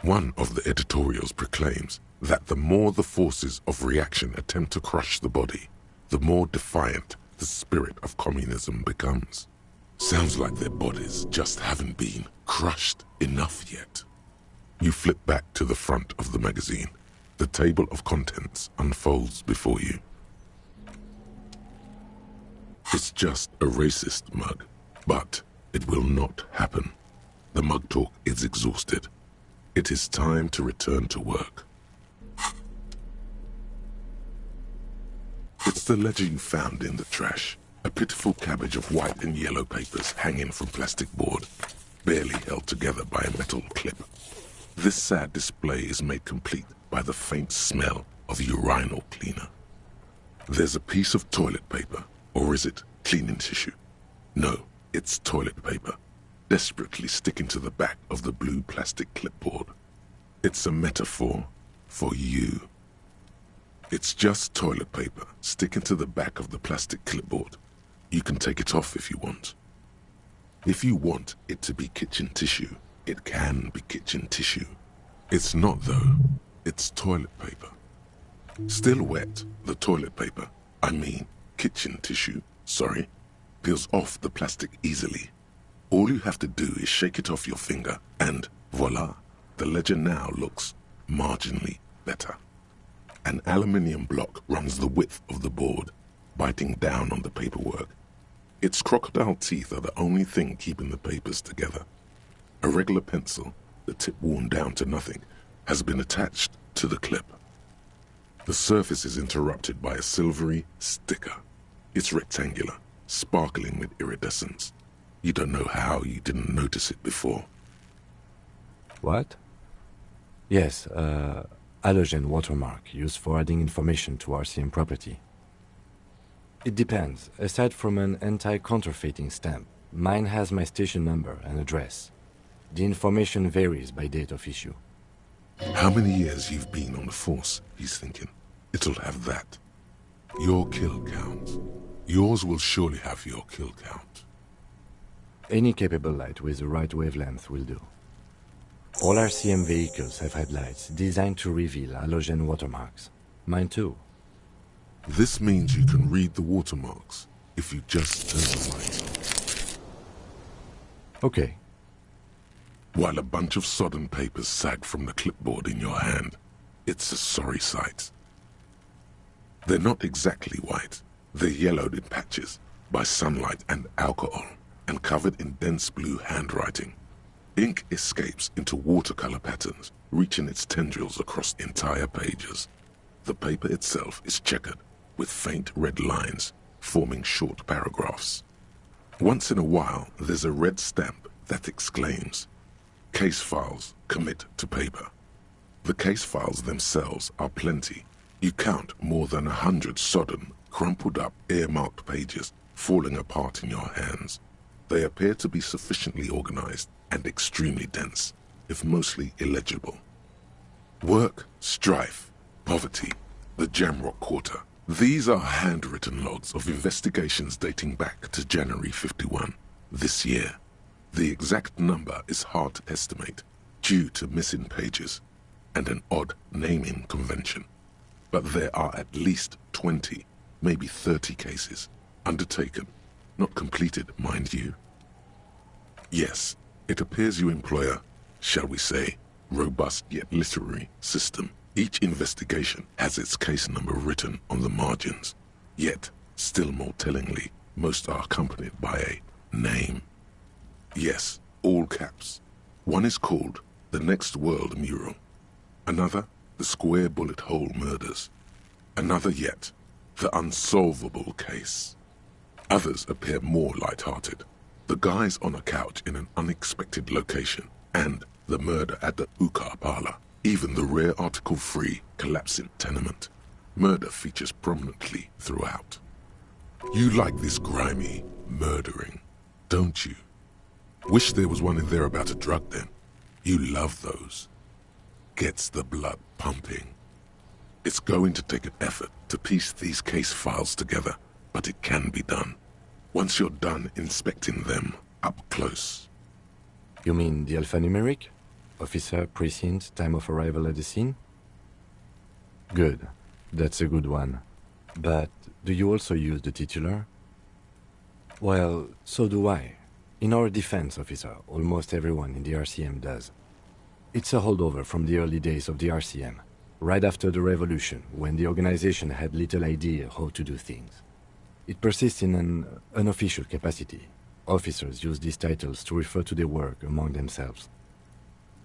One of the editorials proclaims that the more the forces of reaction attempt to crush the body, the more defiant the spirit of communism becomes. Sounds like their bodies just haven't been crushed enough yet. You flip back to the front of the magazine. The table of contents unfolds before you. It's just a racist mug, but it will not happen. The mug talk is exhausted. It is time to return to work. It's the ledger you found in the trash. A pitiful cabbage of white and yellow papers hanging from plastic board, barely held together by a metal clip. This sad display is made complete by the faint smell of urinal cleaner. There's a piece of toilet paper, or is it cleaning tissue? No, it's toilet paper, desperately sticking to the back of the blue plastic clipboard. It's a metaphor for you. It's just toilet paper sticking to the back of the plastic clipboard. You can take it off if you want. If you want it to be kitchen tissue, it can be kitchen tissue. It's not though. It's toilet paper. Still wet, the toilet paper, kitchen tissue, peels off the plastic easily. All you have to do is shake it off your finger and voila, the ledger now looks marginally better. An aluminium block runs the width of the board, biting down on the paperwork. Its crocodile teeth are the only thing keeping the papers together. A regular pencil, the tip worn down to nothing, has been attached to the clip. The surface is interrupted by a silvery sticker. It's rectangular, sparkling with iridescence. You don't know how you didn't notice it before. What? Yes, halogen watermark used for adding information to RCM property. It depends. Aside from an anti-counterfeiting stamp, mine has my station number and address. The information varies by date of issue. How many years you've been on the force, he's thinking. It'll have that. Your kill count. Yours will surely have your kill count. Any capable light with the right wavelength will do. All RCM vehicles have headlights designed to reveal halogen watermarks. Mine too. This means you can read the watermarks if you just turn the lights on. Okay. While a bunch of sodden papers sag from the clipboard in your hand, it's a sorry sight. They're not exactly white. They're yellowed in patches by sunlight and alcohol and covered in dense blue handwriting. Ink escapes into watercolor patterns, reaching its tendrils across entire pages. The paper itself is checkered, with faint red lines forming short paragraphs. Once in a while, there's a red stamp that exclaims, "Case files commit to paper." The case files themselves are plenty. You count more than 100 sodden, crumpled up, earmarked pages falling apart in your hands. They appear to be sufficiently organized and extremely dense, if mostly illegible. Work, strife, poverty, the Jamrock Quarter. These are handwritten logs of investigations dating back to January 51, this year. The exact number is hard to estimate due to missing pages and an odd naming convention. But there are at least 20, maybe 30 cases undertaken, not completed, mind you. Yes, it appears you employ a, shall we say, robust yet literary system. Each investigation has its case number written on the margins, yet, still more tellingly, most are accompanied by a name. Yes, all caps. One is called The Next World Mural, another The Square Bullet Hole Murders, another yet The Unsolvable Case. Others appear more light-hearted. The guys on a couch in an unexpected location, and the murder at the hookah parlor. Even the rare article-free collapsing tenement. Murder features prominently throughout. You like this grimy murdering, don't you? Wish there was one in there about a drug den. You love those. Gets the blood pumping. It's going to take an effort to piece these case files together, but it can be done. Once you're done inspecting them up close. You mean the alphanumeric? Officer, precinct, time of arrival at the scene? Good. That's a good one. But do you also use the titular? Well, so do I. In our defense, officer, almost everyone in the RCM does. It's a holdover from the early days of the RCM, right after the revolution, when the organization had little idea how to do things. It persists in an unofficial capacity. Officers use these titles to refer to their work among themselves.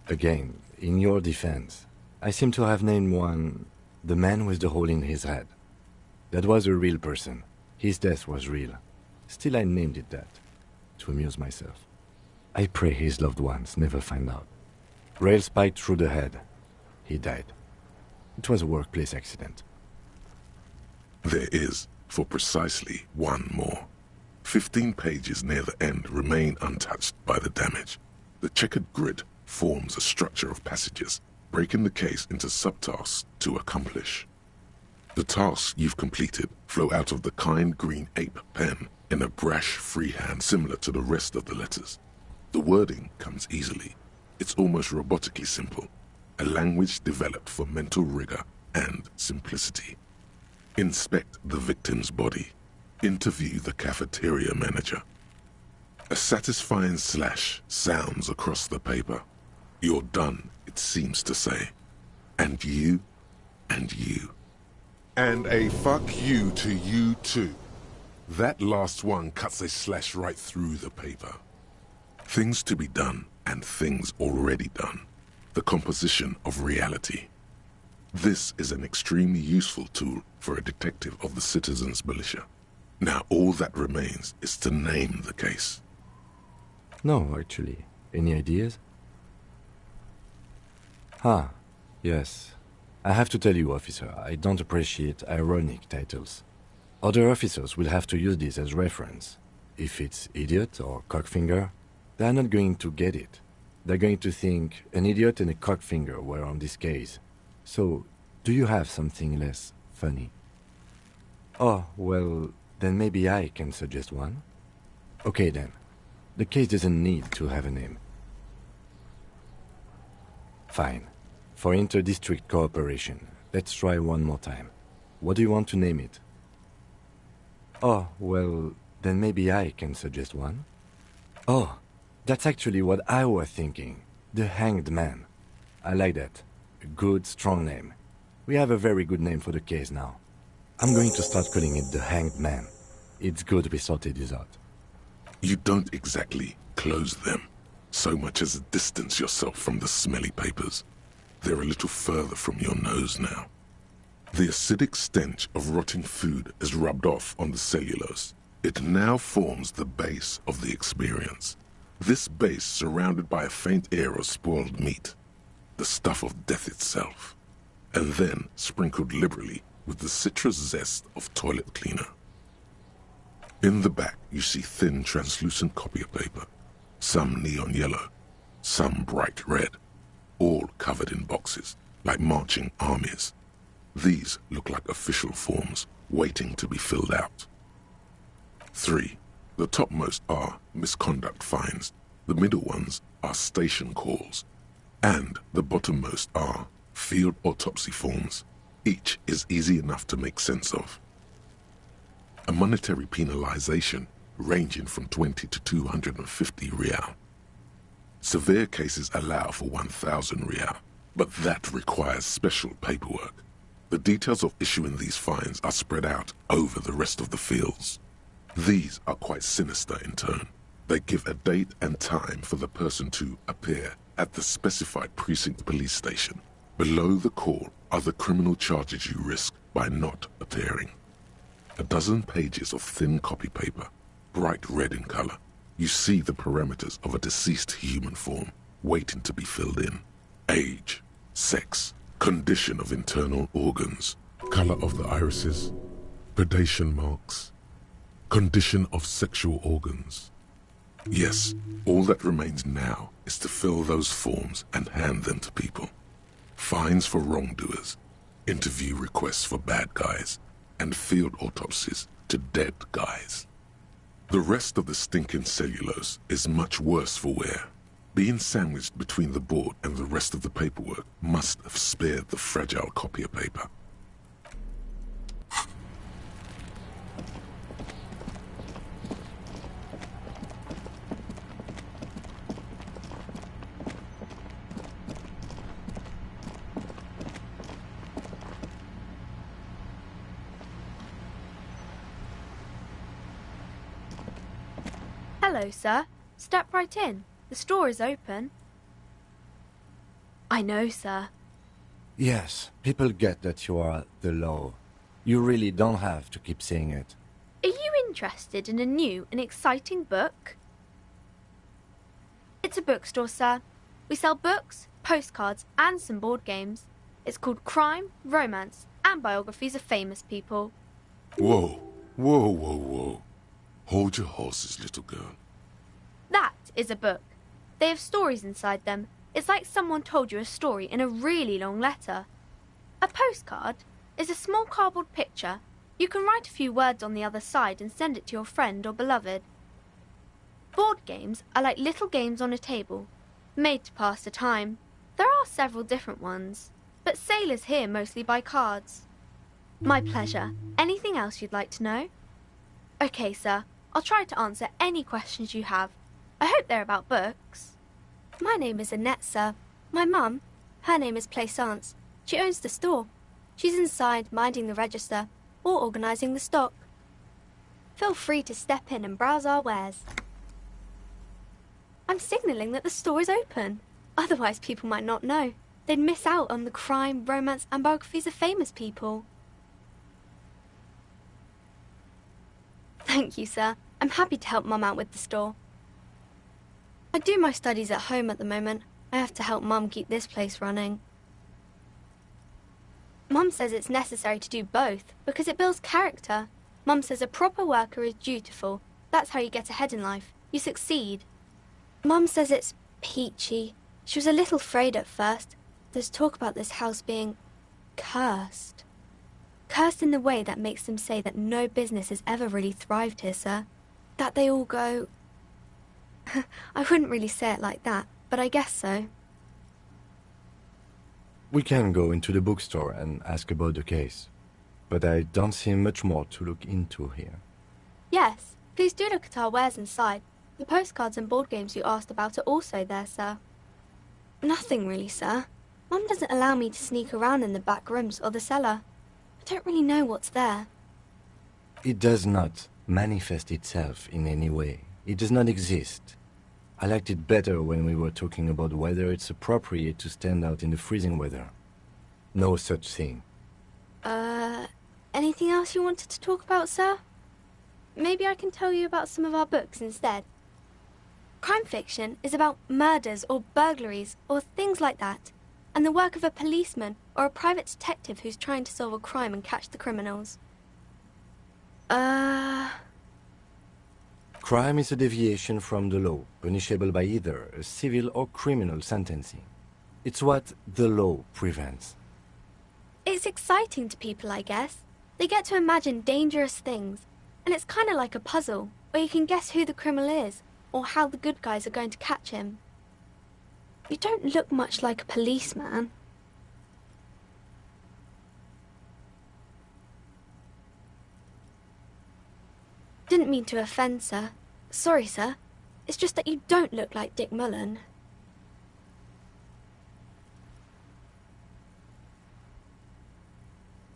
Again, in your defense, I seem to have named one the man with the hole in his head. That was a real person. His death was real. Still, I named it that, to amuse myself. I pray his loved ones never find out. Rail spiked through the head. He died. It was a workplace accident. There is, for precisely one more. 15 pages near the end remain untouched by the damage. The checkered grid forms a structure of passages, breaking the case into subtasks to accomplish. The tasks you've completed flow out of the kind green ape pen in a brash freehand similar to the rest of the letters. The wording comes easily. It's almost robotically simple, a language developed for mental rigor and simplicity. Inspect the victim's body. Interview the cafeteria manager. A satisfying slash sounds across the paper. You're done, it seems to say. And you, and you. And a fuck you to you too. That last one cuts a slash right through the paper. Things to be done and things already done. The composition of reality. This is an extremely useful tool for a detective of the citizens' militia. Now all that remains is to name the case. No, actually. Any ideas? Yes. I have to tell you, officer, I don't appreciate ironic titles. Other officers will have to use this as reference. If it's idiot or cockfinger, they're not going to get it. They're going to think an idiot and a cockfinger were on this case. So, do you have something less funny? Oh, well, then maybe I can suggest one. Okay then. The case doesn't need to have a name. Fine. For inter-district cooperation, let's try one more time. What do you want to name it? Oh, well, then maybe I can suggest one. Oh, that's actually what I was thinking. The Hanged Man. I like that. A good, strong name. We have a very good name for the case now. I'm going to start calling it the Hanged Man. It's good we sorted this out. You don't exactly close them, so much as distance yourself from the smelly papers. They're a little further from your nose now. The acidic stench of rotting food is rubbed off on the cellulose. It now forms the base of the experience. This base surrounded by a faint air of spoiled meat, the stuff of death itself, and then sprinkled liberally with the citrus zest of toilet cleaner. In the back, you see thin, translucent copy paper, some neon yellow, some bright red, all covered in boxes, like marching armies. These look like official forms waiting to be filled out. 3. The topmost are misconduct fines, the middle ones are station calls, and the bottommost are field autopsy forms. Each is easy enough to make sense of. A monetary penalization ranging from 20 to 250 real. Severe cases allow for 1,000 real, but that requires special paperwork. The details of issuing these fines are spread out over the rest of the fields. These are quite sinister in turn. They give a date and time for the person to appear at the specified precinct police station. Below the call are the criminal charges you risk by not appearing. A dozen pages of thin copy paper, bright red in color. You see the parameters of a deceased human form waiting to be filled in. Age, sex, condition of internal organs, color of the irises, predation marks, condition of sexual organs. Yes, all that remains now is to fill those forms and hand them to people. Fines for wrongdoers, interview requests for bad guys, and field autopsies to dead guys. The rest of the stinking cellulose is much worse for wear. Being sandwiched between the board and the rest of the paperwork must have spared the fragile copier paper. Hello, sir. Step right in. The store is open. I know, sir. Yes, people get that you are the law. You really don't have to keep saying it. Are you interested in a new and exciting book? It's a bookstore, sir. We sell books, postcards, and some board games. It's called Crime, Romance, and Biographies of Famous People. Whoa, whoa, whoa, whoa. Hold your horses, little girl. That is a book. They have stories inside them. It's like someone told you a story in a really long letter. A postcard is a small cardboard picture. You can write a few words on the other side and send it to your friend or beloved. Board games are like little games on a table, made to pass the time. There are several different ones, but sailors here mostly buy cards. My pleasure. Anything else you'd like to know? Okay, sir. I'll try to answer any questions you have. I hope they're about books. My name is Annette, sir. My mum, her name is Plaisance. She owns the store. She's inside minding the register or organising the stock. Feel free to step in and browse our wares. I'm signalling that the store is open. Otherwise people might not know. They'd miss out on the crime, romance and biographies of famous people. Thank you, sir. I'm happy to help Mum out with the store. I do my studies at home at the moment. I have to help Mum keep this place running. Mum says it's necessary to do both because it builds character. Mum says a proper worker is dutiful. That's how you get ahead in life. You succeed. Mum says it's peachy. She was a little afraid at first. There's talk about this house being cursed. Cursed in the way that makes them say that no business has ever really thrived here, sir. That they all go... I wouldn't really say it like that, but I guess so. We can go into the bookstore and ask about the case, but I don't see much more to look into here. Yes, please do look at our wares inside. The postcards and board games you asked about are also there, sir. Nothing really, sir. Mum doesn't allow me to sneak around in the back rooms or the cellar. I don't really know what's there. It does not manifest itself in any way. It does not exist. I liked it better when we were talking about whether it's appropriate to stand out in the freezing weather. No such thing. Anything else you wanted to talk about, sir? Maybe I can tell you about some of our books instead. Crime fiction is about murders or burglaries or things like that, and the work of a policeman or a private detective who's trying to solve a crime and catch the criminals. Crime is a deviation from the law, punishable by either a civil or criminal sentencing. It's what the law prevents. It's exciting to people, I guess. They get to imagine dangerous things, and it's kind of like a puzzle, where you can guess who the criminal is, or how the good guys are going to catch him. You don't look much like a policeman. Didn't mean to offend, sir. Sorry, sir. It's just that you don't look like Dick Mullen.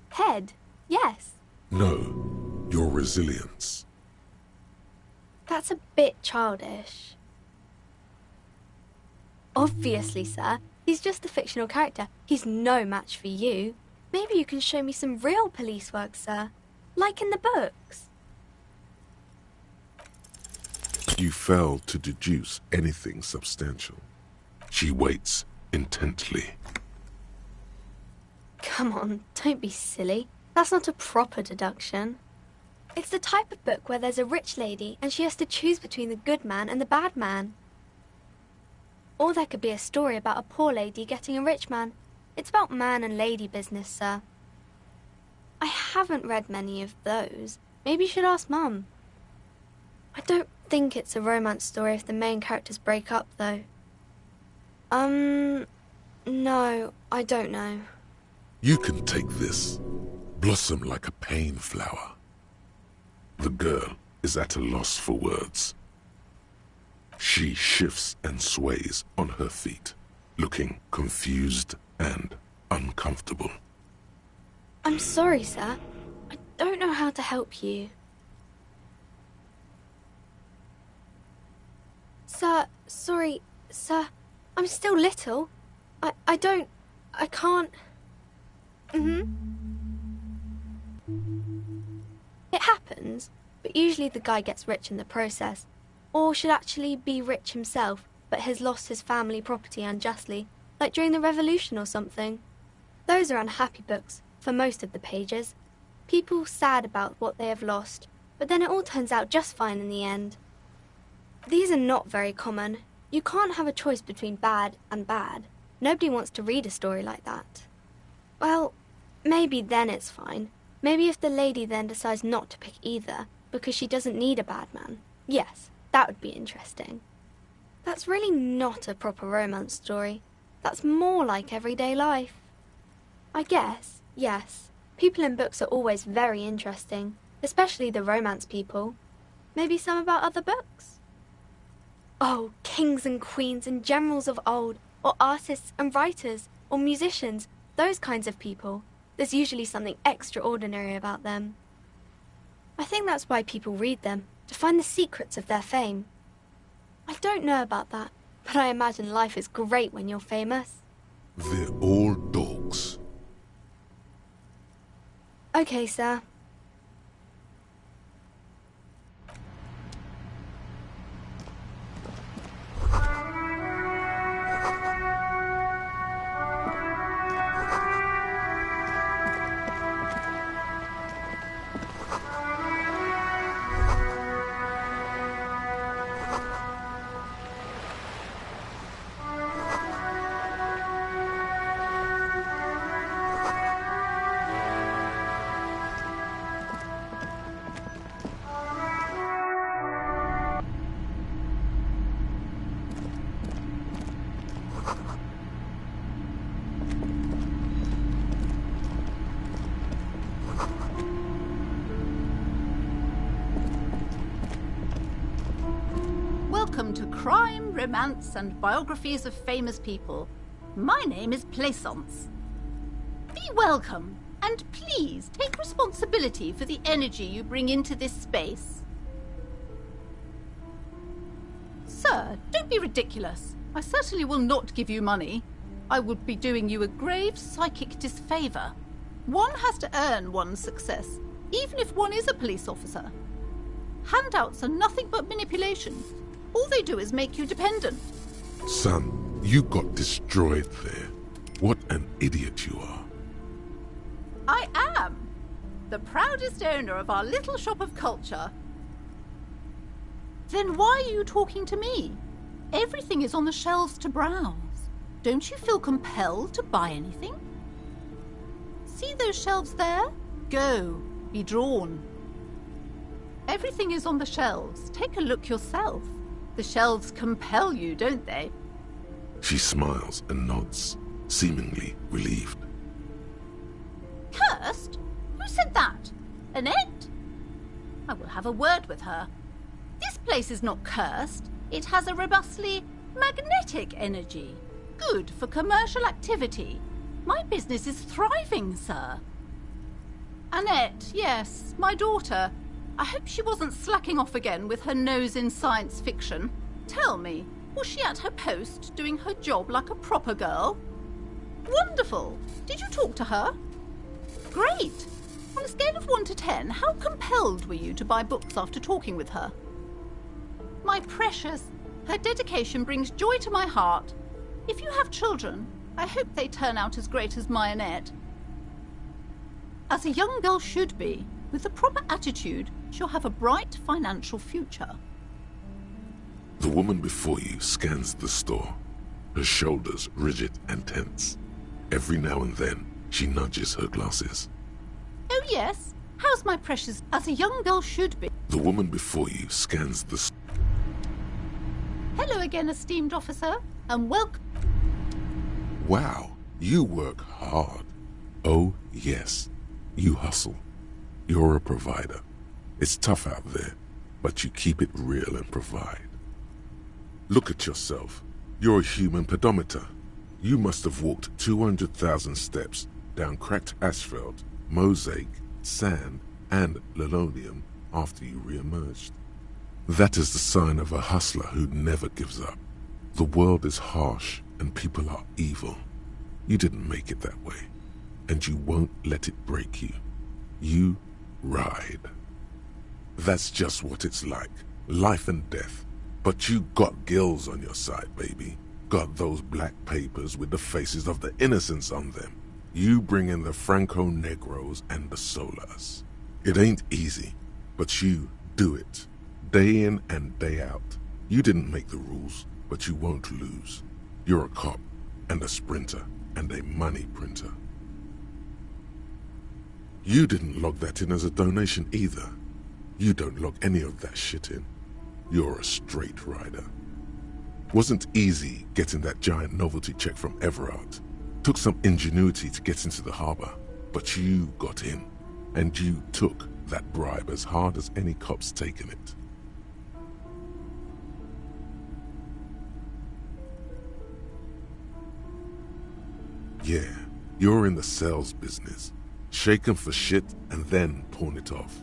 Head, yes. No, your resilience. That's a bit childish. Obviously, sir. He's just a fictional character. He's no match for you. Maybe you can show me some real police work, sir. Like in the books. You fail to deduce anything substantial. She waits intently. Come on, don't be silly. That's not a proper deduction. It's the type of book where there's a rich lady and she has to choose between the good man and the bad man. Or there could be a story about a poor lady getting a rich man. It's about man and lady business, sir. I haven't read many of those. Maybe you should ask Mum. I don't think it's a romance story if the main characters break up, though. No, I don't know. You can take this. Blossom like a pain flower. The girl is at a loss for words. She shifts and sways on her feet, looking confused and uncomfortable. I'm sorry, sir. I don't know how to help you. Sir, sorry, sir. I'm still little. I can't... It happens, but usually the guy gets rich in the process. Or should actually be rich himself, but has lost his family property unjustly, like during the Revolution or something. Those are unhappy books, for most of the pages. People sad about what they have lost, but then it all turns out just fine in the end. These are not very common. You can't have a choice between bad and bad. Nobody wants to read a story like that. Well, maybe then it's fine. Maybe if the lady then decides not to pick either, because she doesn't need a bad man. Yes, that would be interesting. That's really not a proper romance story. That's more like everyday life. I guess, yes, people in books are always very interesting, especially the romance people. Maybe some about other books? Oh, kings and queens and generals of old, or artists and writers, or musicians, those kinds of people. There's usually something extraordinary about them. I think that's why people read them, to find the secrets of their fame. I don't know about that, but I imagine life is great when you're famous. They're all dogs. Okay, sir. Welcome to Crime, Romance, and Biographies of Famous People. My name is Plaisance. Be welcome, and please take responsibility for the energy you bring into this space. Sir, don't be ridiculous. I certainly will not give you money. I would be doing you a grave psychic disfavour. One has to earn one's success, even if one is a police officer. Handouts are nothing but manipulation. All they do is make you dependent. Son, you got destroyed there. What an idiot you are. I am the proudest owner of our little shop of culture. Then why are you talking to me? Everything is on the shelves to browse. Don't you feel compelled to buy anything? See those shelves there? Go. Be drawn. Everything is on the shelves. Take a look yourself. The shelves compel you, don't they? She smiles and nods, seemingly relieved. Cursed? Who said that? Annette? I will have a word with her. This place is not cursed. It has a robustly magnetic energy. Good for commercial activity. My business is thriving, sir. Annette, yes, my daughter. I hope she wasn't slacking off again with her nose in science fiction. Tell me, was she at her post doing her job like a proper girl? Wonderful. Did you talk to her? Great. On a scale of 1 to 10, how compelled were you to buy books after talking with her? My precious, her dedication brings joy to my heart. If you have children, I hope they turn out as great as my Annette. As a young girl should be, with the proper attitude, she'll have a bright financial future. The woman before you scans the store, her shoulders rigid and tense. Every now and then, she nudges her glasses. Oh yes, how's my precious, as a young girl should be? The woman before you scans the store. Hello again, esteemed officer, and welcome. Wow, you work hard. Oh, yes, you hustle. You're a provider. It's tough out there, but you keep it real and provide. Look at yourself. You're a human pedometer. You must have walked 200,000 steps down cracked asphalt, mosaic, sand, and linoleum after you re-emerged. That is the sign of a hustler who never gives up. The world is harsh and people are evil. You didn't make it that way, and you won't let it break you. You ride. That's just what it's like, life and death. But you got gills on your side, baby. Got those black papers with the faces of the innocents on them. You bring in the Franco-Negros and the Solas. It ain't easy, but you do it. Day in and day out. You didn't make the rules, but you won't lose. You're a cop, and a sprinter, and a money printer. You didn't log that in as a donation either. You don't log any of that shit in. You're a straight rider. Wasn't easy getting that giant novelty check from Everard. Took some ingenuity to get into the harbor, but you got in, and you took that bribe as hard as any cop's taken it. Yeah, you're in the sales business. Shake 'em for shit and then pawn it off.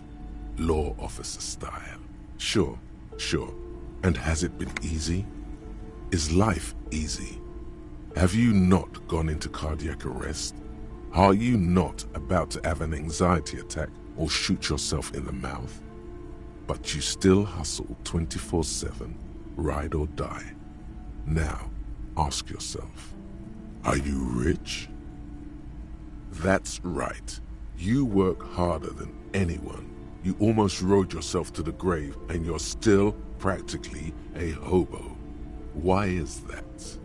Law officer style. Sure. And has it been easy? Is life easy? Have you not gone into cardiac arrest? Are you not about to have an anxiety attack or shoot yourself in the mouth? But you still hustle 24/7, ride or die. Now, ask yourself, are you rich? That's right. You work harder than anyone. You almost rode yourself to the grave and you're still practically a hobo. Why is that?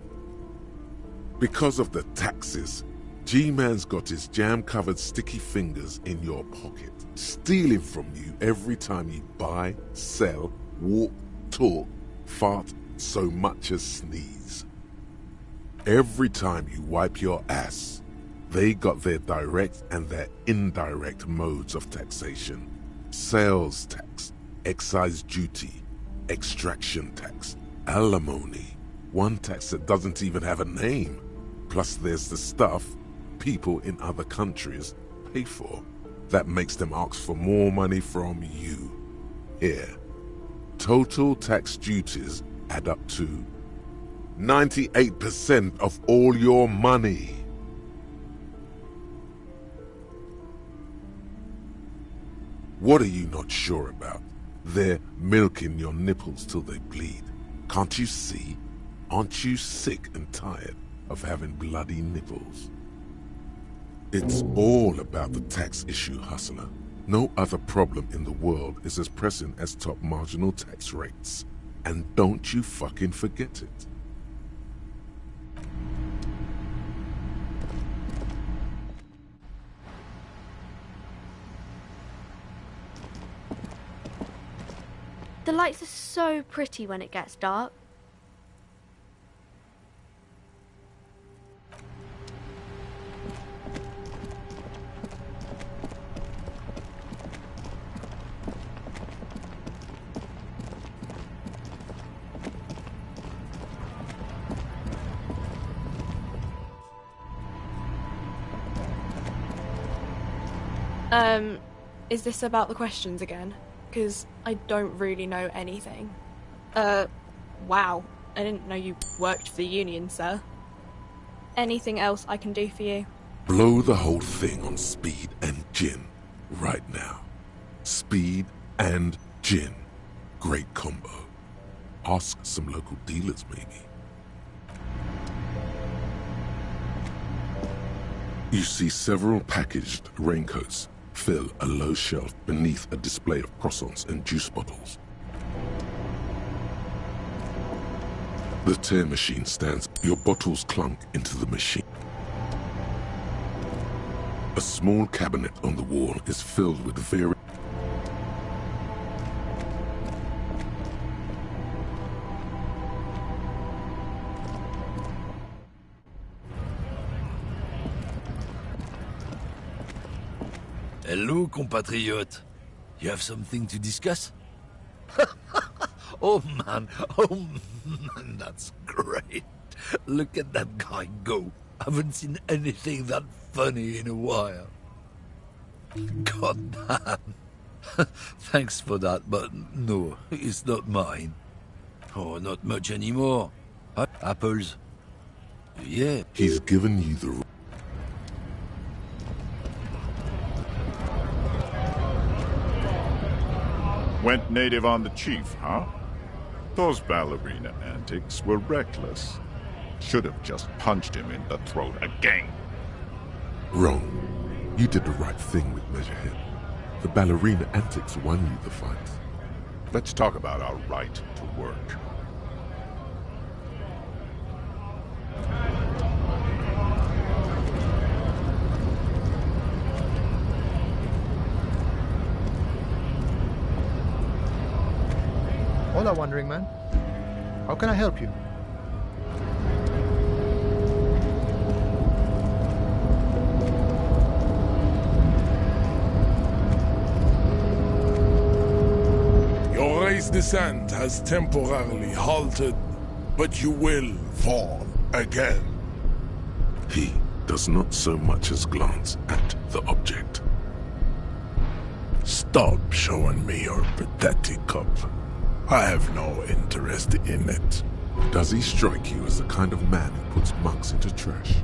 Because of the taxes. G-Man's got his jam-covered sticky fingers in your pocket, stealing from you every time you buy, sell, walk, talk, fart, so much as sneeze. Every time you wipe your ass, they got their direct and their indirect modes of taxation. Sales tax, excise duty, extraction tax, alimony, one tax that doesn't even have a name. Plus there's the stuff people in other countries pay for that makes them ask for more money from you. Here, total tax duties add up to 98% of all your money. What are you not sure about? They're milking your nipples till they bleed. Can't you see? Aren't you sick and tired of having bloody nipples? It's all about the tax issue, hustler. No other problem in the world is as pressing as top marginal tax rates. and don't you fucking forget it. The lights are so pretty when it gets dark. Is this about the questions again? Because I don't really know anything. Wow. I didn't know you worked for the Union, sir. Anything else I can do for you? Blow the whole thing on speed and gin right now. Speed and gin. Great combo. Ask some local dealers, maybe. You see several packaged raincoats fill a low shelf beneath a display of croissants and juice bottles. The tear machine stands. Your bottles clunk into the machine. A small cabinet on the wall is filled with various Hello, compatriot. You have something to discuss? Oh man, that's great. Look at that guy go. Haven't seen anything that funny in a while. God damn. Thanks for that, but no, it's not mine. Oh, not much anymore. Apples? Yeah. He's given you the... Went native on the chief, huh? Those ballerina antics were reckless. Should have just punched him in the throat again. Wrong. You did the right thing with Measurehead. The ballerina antics won you the fight. Let's talk about our right to work. Hola, Wandering Man. How can I help you? Your race descent has temporarily halted, but you will fall again. He does not so much as glance at the object. Stop showing me your pathetic cup. I have no interest in it. Does he strike you as the kind of man who puts monks into trash?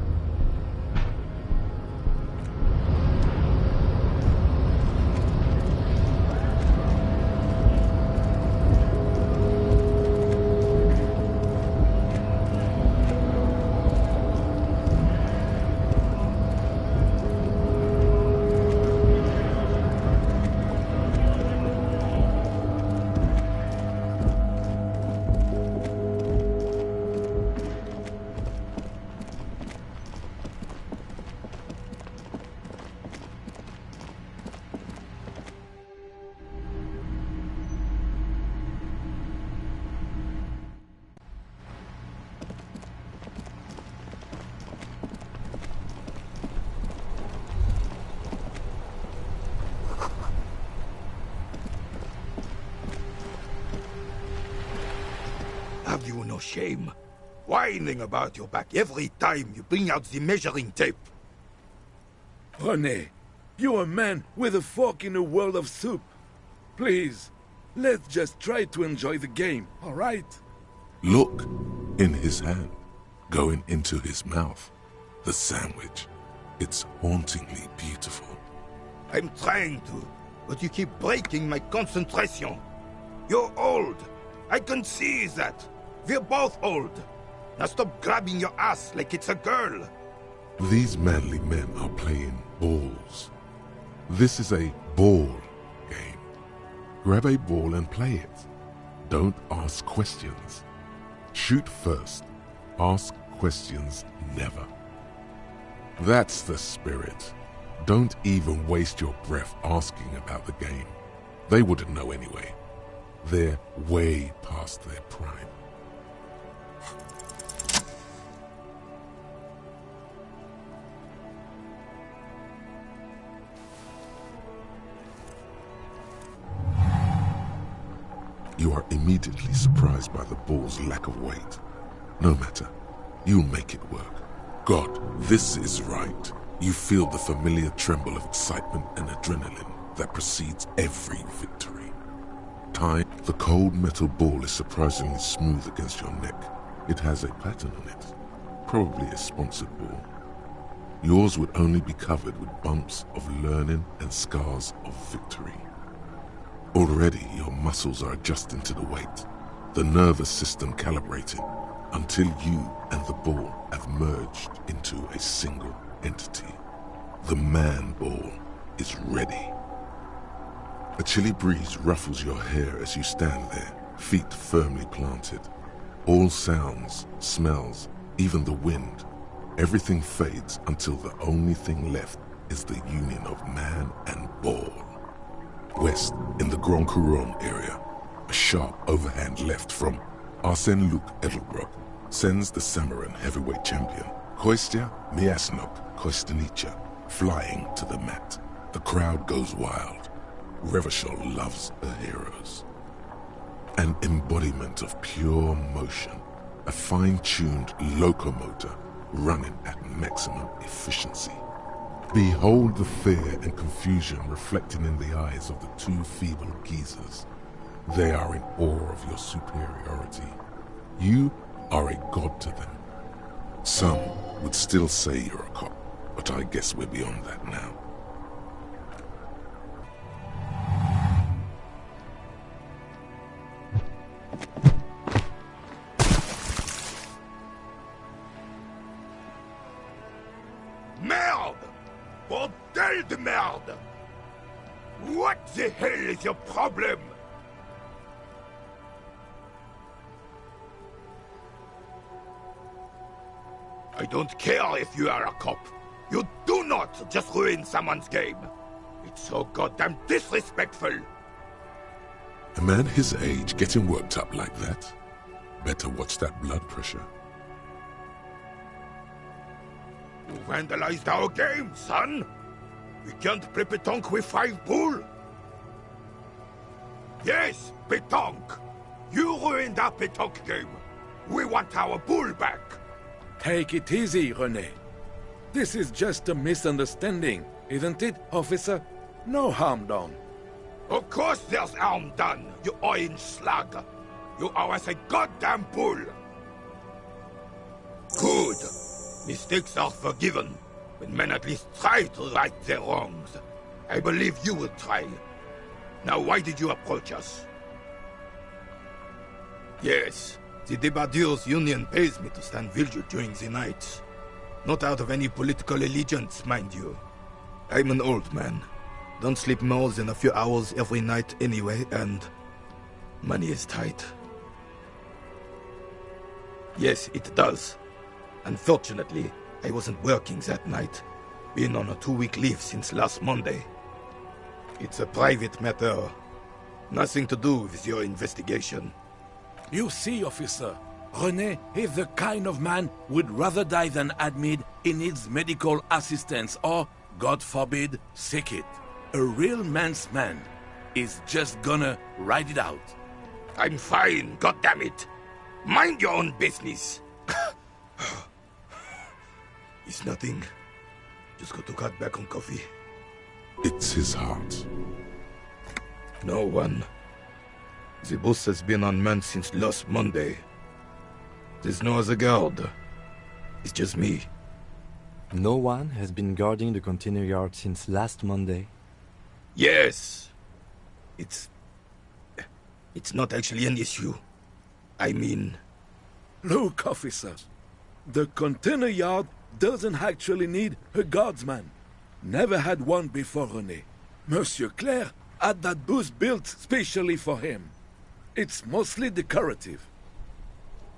Have you no shame? Whining about your back every time you bring out the measuring tape. René, you're a man with a fork in a world of soup. Please, let's just try to enjoy the game, all right? Look, in his hand, going into his mouth. The sandwich. It's hauntingly beautiful. I'm trying to, but you keep breaking my concentration. You're old. I can see that. We're both old. Now stop grabbing your ass like it's a girl. These manly men are playing balls. This is a ball game. Grab a ball and play it. don't ask questions. Shoot first, ask questions never. That's the spirit. Don't even waste your breath asking about the game. They wouldn't know anyway. They're way past their prime. You are immediately surprised by the ball's lack of weight. No matter, you'll make it work. God, this is right. You feel the familiar tremble of excitement and adrenaline that precedes every victory. The cold metal ball is surprisingly smooth against your neck. It has a pattern on it, probably a sponsored ball. Yours would only be covered with bumps of learning and scars of victory. Already your muscles are adjusting to the weight, the nervous system calibrating, until you and the ball have merged into a single entity. The man ball is ready. A chilly breeze ruffles your hair as you stand there, feet firmly planted. All sounds, smells, even the wind, everything fades until the only thing left is the union of man and ball. West, in the Grand Couronne area, a sharp overhand left from Arsène-Luc Edelbrock sends the Samarin heavyweight champion, Kostya Miasnok Kostanicha, flying to the mat. The crowd goes wild. Revachol loves her heroes. An embodiment of pure motion, a fine-tuned locomotor running at maximum efficiency. Behold the fear and confusion reflecting in the eyes of the two feeble geezers. They are in awe of your superiority. You are a god to them. Some would still say you're a cop, but I guess we're beyond that now. Merde! Bordel de merde! What the hell is your problem? I don't care if you are a cop. You do not just ruin someone's game. It's so goddamn disrespectful. A man his age getting worked up like that? Better watch that blood pressure. You vandalized our game, son. We can't play pétanque with 5 bull. Yes, pétanque. You ruined our pétanque game. We want our bull back. Take it easy, René. This is just a misunderstanding, isn't it, officer? No harm done. Of course there's harm done, you orange slug. You owe us a goddamn bull. Good. Mistakes are forgiven, when men at least try to right their wrongs. I believe you will try. Now why did you approach us? Yes, the Debardeurs Union pays me to stand vigil during the nights. Not out of any political allegiance, mind you. I'm an old man. Don't sleep more than a few hours every night anyway, and money is tight. Yes, it does. Unfortunately, I wasn't working that night. Been on a 2-week leave since last Monday. It's a private matter. Nothing to do with your investigation. You see, officer, René is the kind of man who would rather die than admit he needs medical assistance or, God forbid, sick it. A real man's man is just gonna ride it out. I'm fine, goddammit. Mind your own business. It's nothing. Just got to cut back on coffee. It's his heart. No one. The boss has been unmanned since last Monday. There's no other guard. It's just me. No one has been guarding the container yard since last Monday? Yes. It's not actually an issue. I mean... Look, officer. The container yard doesn't actually need a guardsman. Never had one before, René. Monsieur Claire had that booth built specially for him. It's mostly decorative.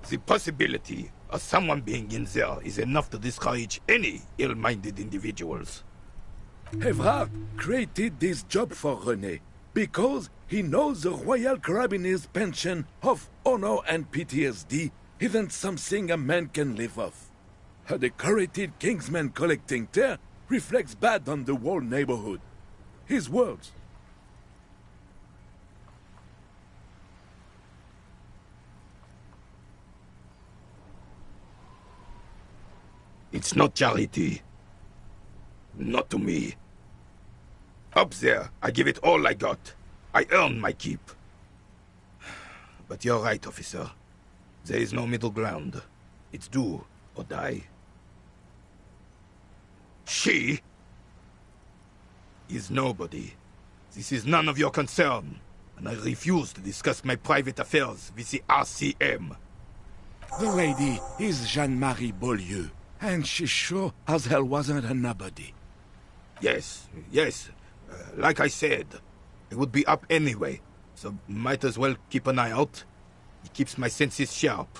The possibility of someone being in there is enough to discourage any ill-minded individuals. Evrard created this job for René because he knows the Royal Carabinier's pension of honor and PTSD isn't something a man can live off. A decorated Kingsman collecting tear reflects bad on the whole neighborhood. His words. It's not charity. Not to me. Up there, I give it all I got. I earn my keep. But you're right, officer. There is no middle ground. It's do or die. She is nobody. This is none of your concern, and I refuse to discuss my private affairs with the RCM. The lady is Jeanne-Marie Beaulieu, and she sure as hell wasn't a nobody. Yes. Like I said, I would be up anyway, so might as well keep an eye out. It keeps my senses sharp.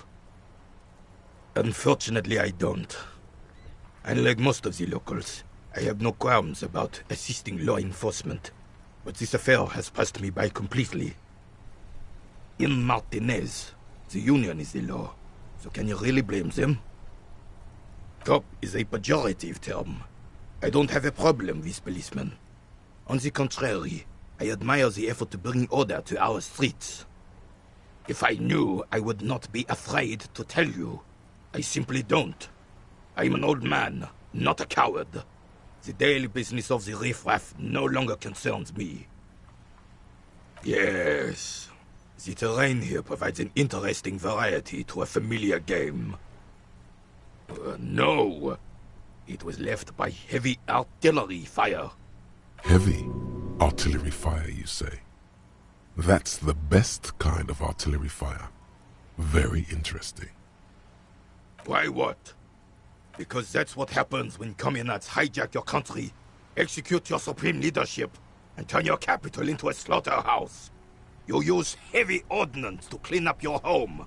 Unfortunately, I don't. Unlike most of the locals, I have no qualms about assisting law enforcement, but this affair has passed me by completely. In Martinez, the Union is the law, so can you really blame them? Cop is a pejorative term. I don't have a problem with policemen. On the contrary, I admire the effort to bring order to our streets. If I knew, I would not be afraid to tell you. I simply don't. I'm an old man, not a coward. The daily business of the riffraff no longer concerns me. Yes, the terrain here provides an interesting variety to a familiar game. No, it was left by heavy artillery fire. Heavy artillery fire, you say? That's the best kind of artillery fire. Very interesting. Why what? Because that's what happens when communards hijack your country, execute your supreme leadership, and turn your capital into a slaughterhouse. You use heavy ordnance to clean up your home.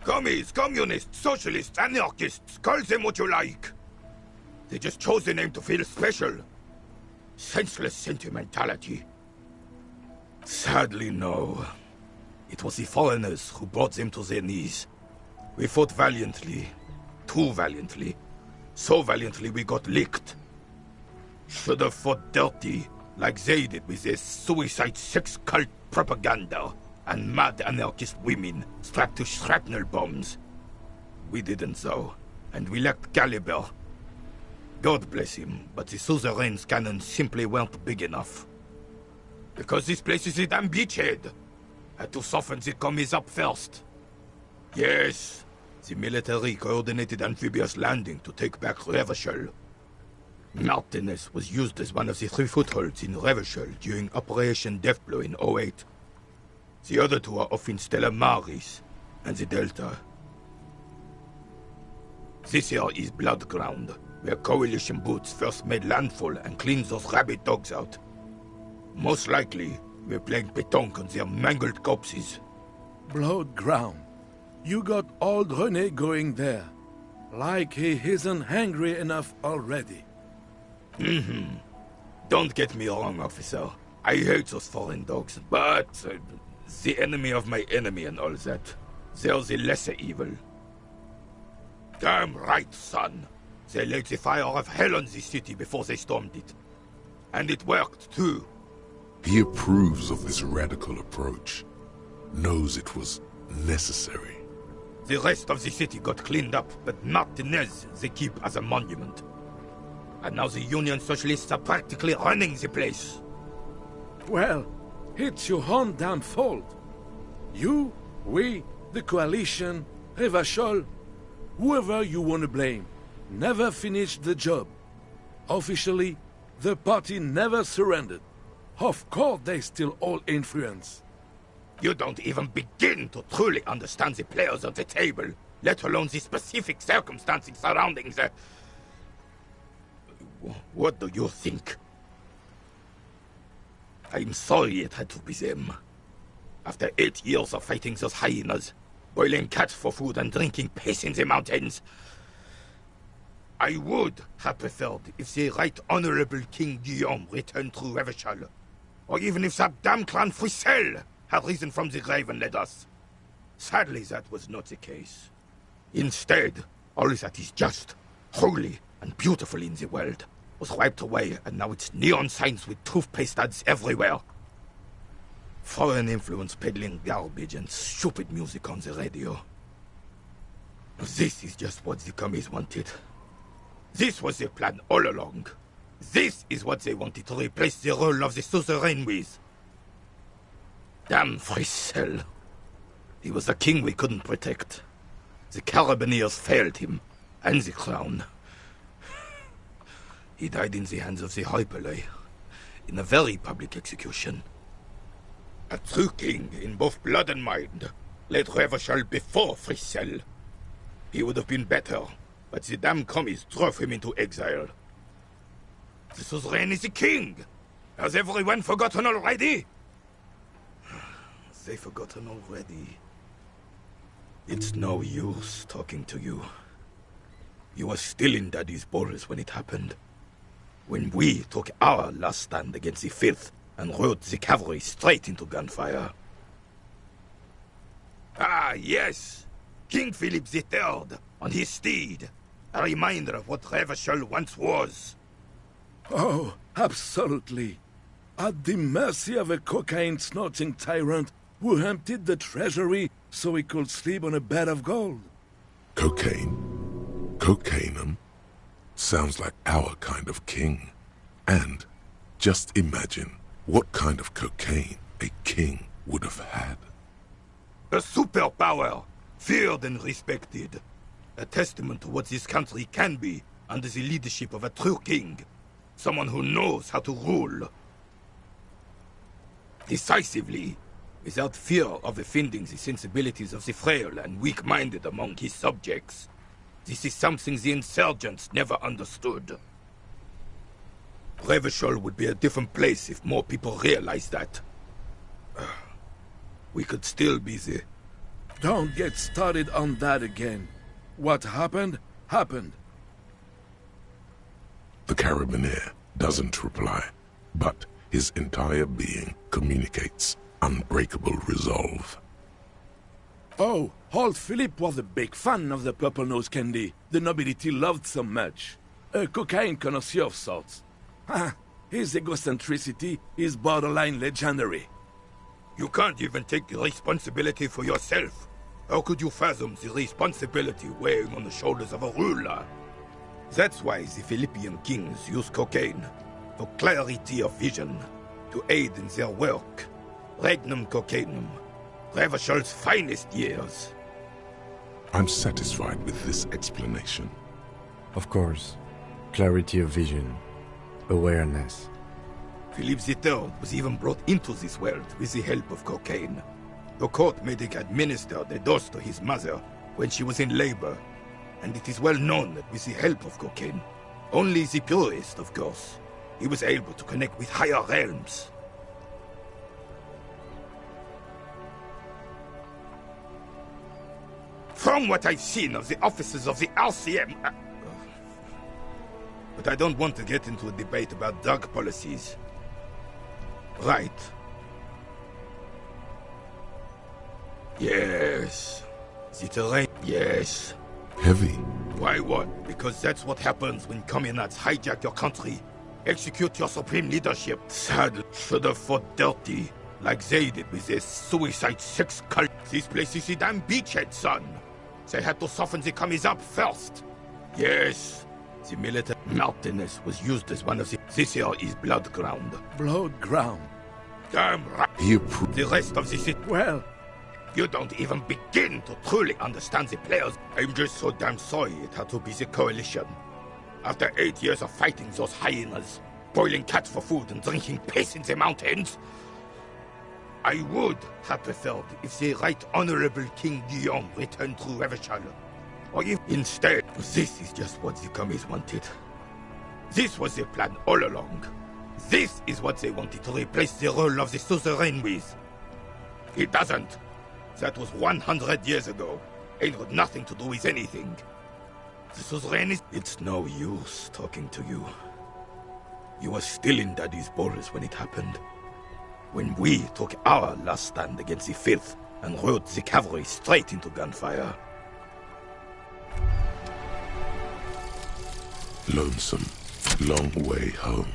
Commies, communists, socialists, anarchists, call them what you like. They just chose the name to feel special. Senseless sentimentality. Sadly, no. It was the foreigners who brought them to their knees. We fought valiantly. Too valiantly. So valiantly we got licked. Should have fought dirty, like they did with their suicide sex cult propaganda and mad anarchist women strapped to shrapnel bombs. We didn't though, and we lacked caliber. God bless him, but the suzerain's cannons simply weren't big enough. Because this place is a damn beachhead. Had to soften the commies up first. Yes, the military coordinated amphibious landing to take back Revachol. Martinez was used as one of the 3 footholds in Revachol during Operation Deathblow in 08. The other 2 are off in Stella Maris and the Delta. This here is Blood Ground, where coalition boots first made landfall and cleaned those rabid dogs out. Most likely, we're playing pétanque on their mangled corpses. Blood ground. You got old René going there. Like he isn't hungry enough already. Don't get me wrong, officer. I hate those foreign dogs, but the enemy of my enemy and all that. They're the lesser evil. Damn right, son. They laid the fire of hell on the city before they stormed it. And it worked, too. He approves of this radical approach. Knows it was necessary. The rest of the city got cleaned up, but Martinez they keep as a monument. And now the Union Socialists are practically running the place. Well, it's your own damn fault. You, we, the coalition, Revachol, whoever you want to blame, never finished the job. Officially, the party never surrendered. Of course they still all influence. You don't even begin to truly understand the players at the table, let alone the specific circumstances surrounding the... What do you think? I'm sorry it had to be them. After 8 years of fighting those hyenas, boiling cats for food and drinking piss in the mountains, I would have preferred if the Right Honorable King Guillaume returned through Revachol, or even if that damn clan Frissel had risen from the grave and led us. Sadly, that was not the case. Instead, all that is just, holy, and beautiful in the world was wiped away, and now it's neon signs with toothpaste ads everywhere. Foreign influence peddling garbage and stupid music on the radio. This is just what the commies wanted. This was their plan all along. This is what they wanted to replace the role of the suzerain with. Damn Frissel. He was a king we couldn't protect. The Carabineers failed him, and the crown. He died in the hands of the Hyperlay, in a very public execution. A true king in both blood and mind led Revachol before Frissel. He would have been better, but the damn commies drove him into exile. The suzerain is the king! Has everyone forgotten already? They've forgotten already. It's no use talking to you. You were still in Daddy's balls when it happened. When we took our last stand against the filth and rode the cavalry straight into gunfire. Ah, yes! King Philip III, on his steed. A reminder of what Revachol once was. Oh, absolutely. At the mercy of a cocaine-snorting tyrant who emptied the treasury so he could sleep on a bed of gold. Cocaine? Cocainum? Sounds like our kind of king. And just imagine what kind of cocaine a king would have had. A superpower, feared and respected. A testament to what this country can be under the leadership of a true king. Someone who knows how to rule. Decisively, without fear of offending the sensibilities of the frail and weak-minded among his subjects. This is something the insurgents never understood. Revachol would be a different place if more people realized that. We could still be the... Don't get started on that again. What happened, happened. The Carabinier doesn't reply, but his entire being communicates unbreakable resolve. Oh, old Philip was a big fan of the purple nose candy the nobility loved so much. A cocaine connoisseur of sorts. His egocentricity is borderline legendary. You can't even take responsibility for yourself. How could you fathom the responsibility weighing on the shoulders of a ruler? That's why the Philippian kings use cocaine, for clarity of vision, to aid in their work. Regnum cocainum, Revachol's finest years. I'm satisfied with this explanation. Of course. Clarity of vision. Awareness. Philip III was even brought into this world with the help of cocaine. The court made him administer the dose to his mother when she was in labor, and it is well known that with the help of cocaine, only the purest, of course, he was able to connect with higher realms. From what I've seen of the officers of the RCM... But I don't want to get into a debate about drug policies. Right. Yes. The terrain... Yes. Heavy. Why what? Because that's what happens when communards hijack your country, execute your supreme leadership. Sad should have fought dirty, like they did with their suicide sex cult. This place is the damn beachhead, son. They had to soften the commies up first. Yes. The military mountainous was used as one of the... This here is blood ground. Blood ground? Damn right. He approved. The rest of the city... Well... You don't even begin to truly understand the players. I'm just so damn sorry it had to be the coalition. After 8 years of fighting those hyenas, boiling cats for food and drinking piss in the mountains, I would have preferred if the Right Honorable King Guillaume returned through Revachol. Or if instead, this is just what the commies wanted. This was their plan all along. This is what they wanted to replace the role of the suzerain with. He doesn't. That was 100 years ago. Ain't got nothing to do with anything. This was Rennie's... It's no use talking to you. You were still in Daddy's balls when it happened. When we took our last stand against the filth and rode the cavalry straight into gunfire. Lonesome, long way home.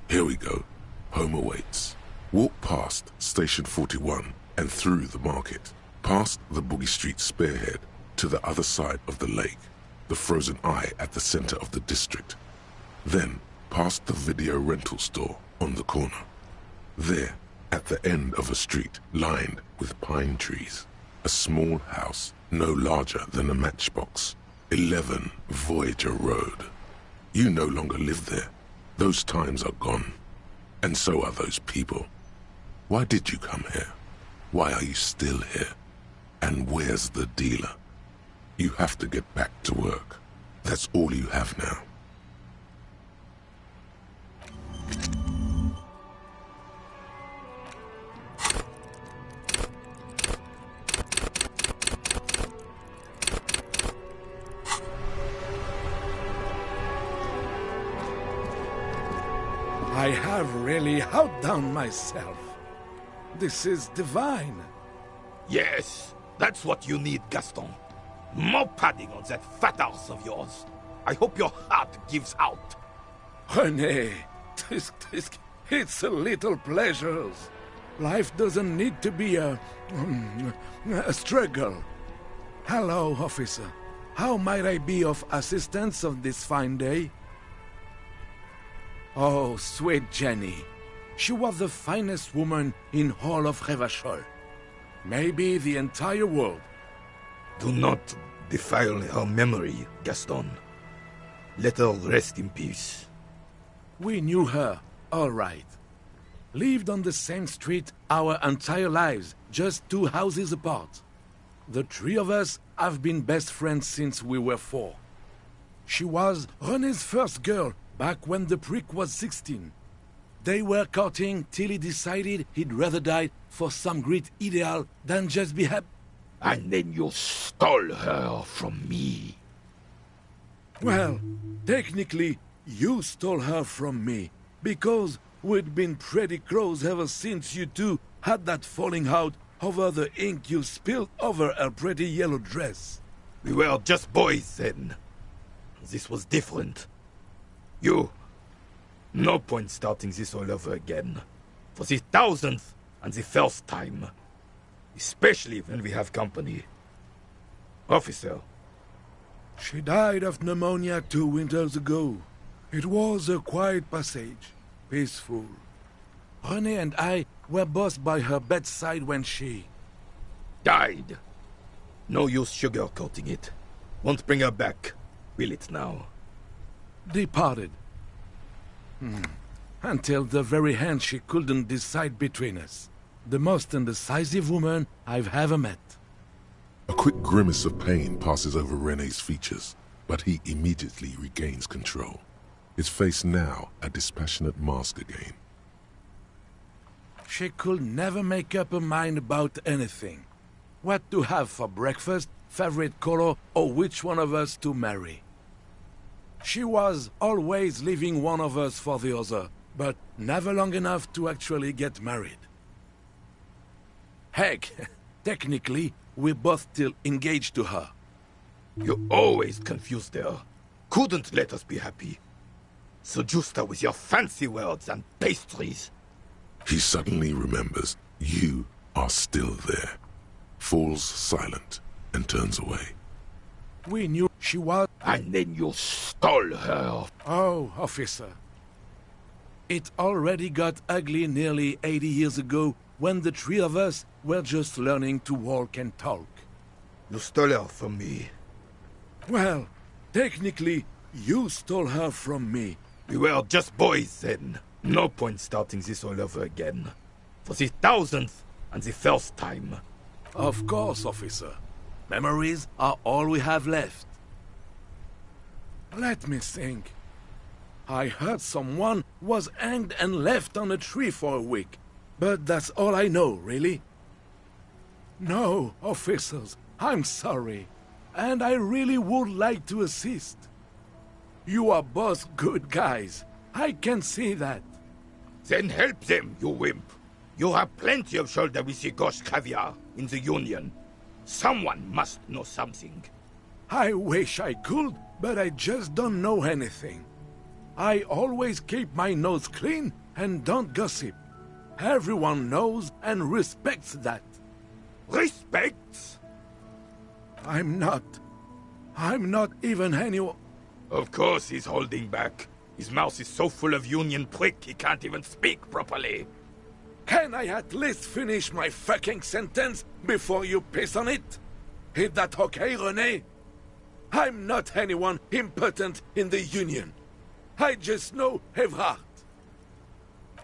Here we go. Home awaits. Walk past Station 41 and through the market, past the Boogie Street spearhead to the other side of the lake, the frozen eye at the center of the district. Then past the video rental store on the corner. There, at the end of a street lined with pine trees, a small house no larger than a matchbox. 11 Voyager Road. You no longer live there. Those times are gone. And so are those people. Why did you come here? Why are you still here? And where's the dealer? You have to get back to work. That's all you have now. I have really outdone myself. This is divine. Yes, that's what you need, Gaston. More padding on that fat ass of yours. I hope your heart gives out. René, it's a little pleasures. Life doesn't need to be a struggle. Hello, officer. How might I be of assistance on this fine day? Oh, sweet Jenny. She was the finest woman in all of Revachol. Maybe the entire world. Do not defile her memory, Gaston. Let her rest in peace. We knew her, all right. Lived on the same street our entire lives, just 2 houses apart. The 3 of us have been best friends since we were 4. She was René's first girl back when the prick was 16. They were courting till he decided he'd rather die for some great ideal than just be happy. And then you stole her from me. Well, technically, you stole her from me, because we'd been pretty close ever since you two had that falling out over the ink you spilled over her pretty yellow dress. We were just boys then. This was different. You... No point starting this all over again. For the 1000th and the first time. Especially when we have company. Officer. She died of pneumonia 2 winters ago. It was a quiet passage. Peaceful. René and I were both by her bedside when she... died. No use sugarcoating it. Won't bring her back. Will it now? Departed. Until the very end she couldn't decide between us. The most indecisive woman I've ever met. A quick grimace of pain passes over René's features, but he immediately regains control. His face now a dispassionate mask again. She could never make up her mind about anything. What to have for breakfast, favorite color, or which one of us to marry. She was always leaving one of us for the other, but never long enough to actually get married. Heck, technically, we're both still engaged to her. You always confused her. Couldn't let us be happy. Seduced her with your fancy words and pastries. He suddenly remembers you are still there, falls silent, and turns away. We knew she was... And then you stole her. Oh, officer. It already got ugly nearly 80 years ago when the 3 of us were just learning to walk and talk. You stole her from me. Well, technically, you stole her from me. We were just boys then. No point starting this all over again. For the 1000th and the first time. Of course, officer. Memories are all we have left. Let me think. I heard someone was hanged and left on a tree for a week. But that's all I know, really. No, officers, I'm sorry. And I really would like to assist. You are both good guys. I can see that. Then help them, you wimp. You have plenty of shoulder with the ghost caviar in the Union. Someone must know something. I wish I could, but I just don't know anything. I always keep my nose clean and don't gossip. Everyone knows and respects that. Respects? I'm not even anyone. Of course he's holding back. His mouth is so full of Union prick he can't even speak properly. Can I at least finish my fucking sentence before you piss on it? Is that okay, René? I'm not anyone important in the Union. I just know Evrard.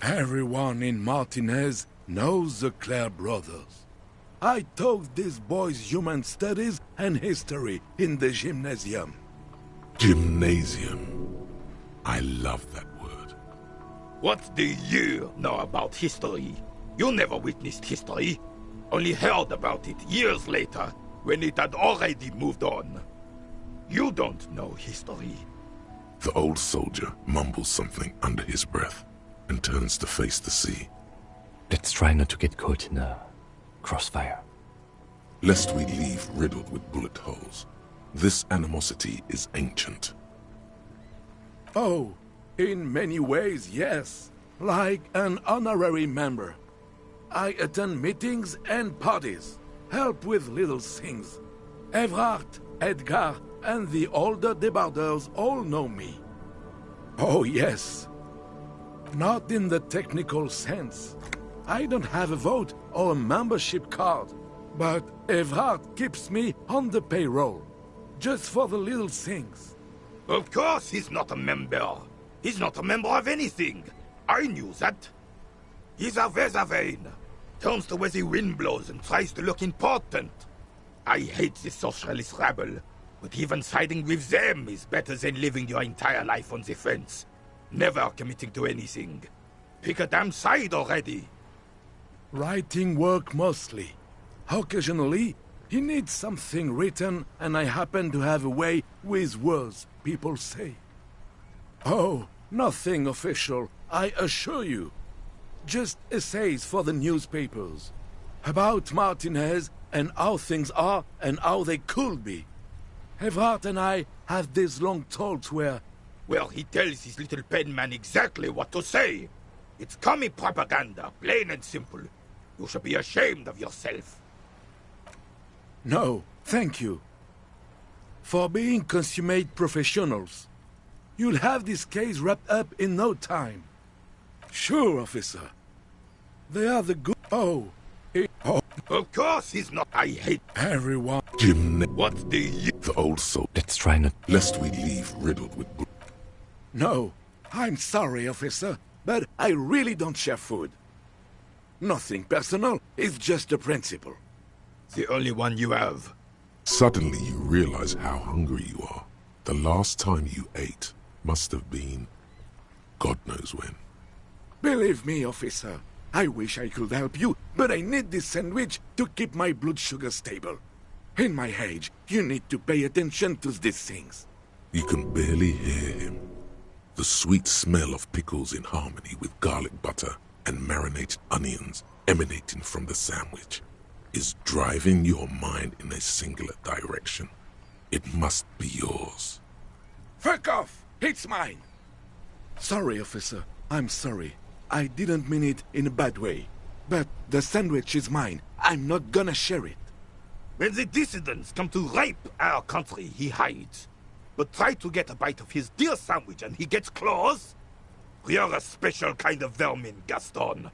Everyone in Martinez knows the Clare brothers. I taught these boys human studies and history in the gymnasium. Gymnasium. I love that word. What do you know about history? You never witnessed history. Only heard about it years later, when it had already moved on. You don't know history. The old soldier mumbles something under his breath and turns to face the sea. Let's try not to get caught in a crossfire. Lest we leave riddled with bullet holes. This animosity is ancient. Oh, in many ways, yes. Like an honorary member. I attend meetings and parties, help with little things. Evrard, Edgar, and the older debarders all know me. Oh, yes. Not in the technical sense. I don't have a vote or a membership card, but Evrard keeps me on the payroll, just for the little things. Of course he's not a member. He's not a member of anything. I knew that. He's a Vezavein. Turns the way the wind blows and tries to look important. I hate the socialist rabble, but even siding with them is better than living your entire life on the fence. Never committing to anything. Pick a damn side already. Writing work mostly. Occasionally, he needs something written, and I happen to have a way with words, people say. Oh, nothing official, I assure you. Just essays for the newspapers. About Martinez and how things are and how they could be. Evrard and I have these long talks where... Well, he tells his little pen man exactly what to say. It's commie propaganda, plain and simple. You should be ashamed of yourself. No, thank you. For being consummate professionals. You'll have this case wrapped up in no time. Sure, officer. They are the good... Oh. Of course he's not. I hate everyone. What do you... The old soul. Let's try not... Lest we leave riddled with... No, I'm sorry, officer, but I really don't share food. Nothing personal, it's just a principle. The only one you have. Suddenly you realize how hungry you are. The last time you ate must have been... God knows when. Believe me, officer, I wish I could help you, but I need this sandwich to keep my blood sugar stable. In my age, you need to pay attention to these things. You can barely hear him. The sweet smell of pickles in harmony with garlic butter and marinated onions emanating from the sandwich is driving your mind in a singular direction. It must be yours. Fuck off! It's mine! Sorry, officer. I'm sorry. I didn't mean it in a bad way. But the sandwich is mine. I'm not gonna share it. When the dissidents come to rape our country, he hides. But try to get a bite of his dear sandwich and he gets claws? You're a special kind of vermin, Gaston.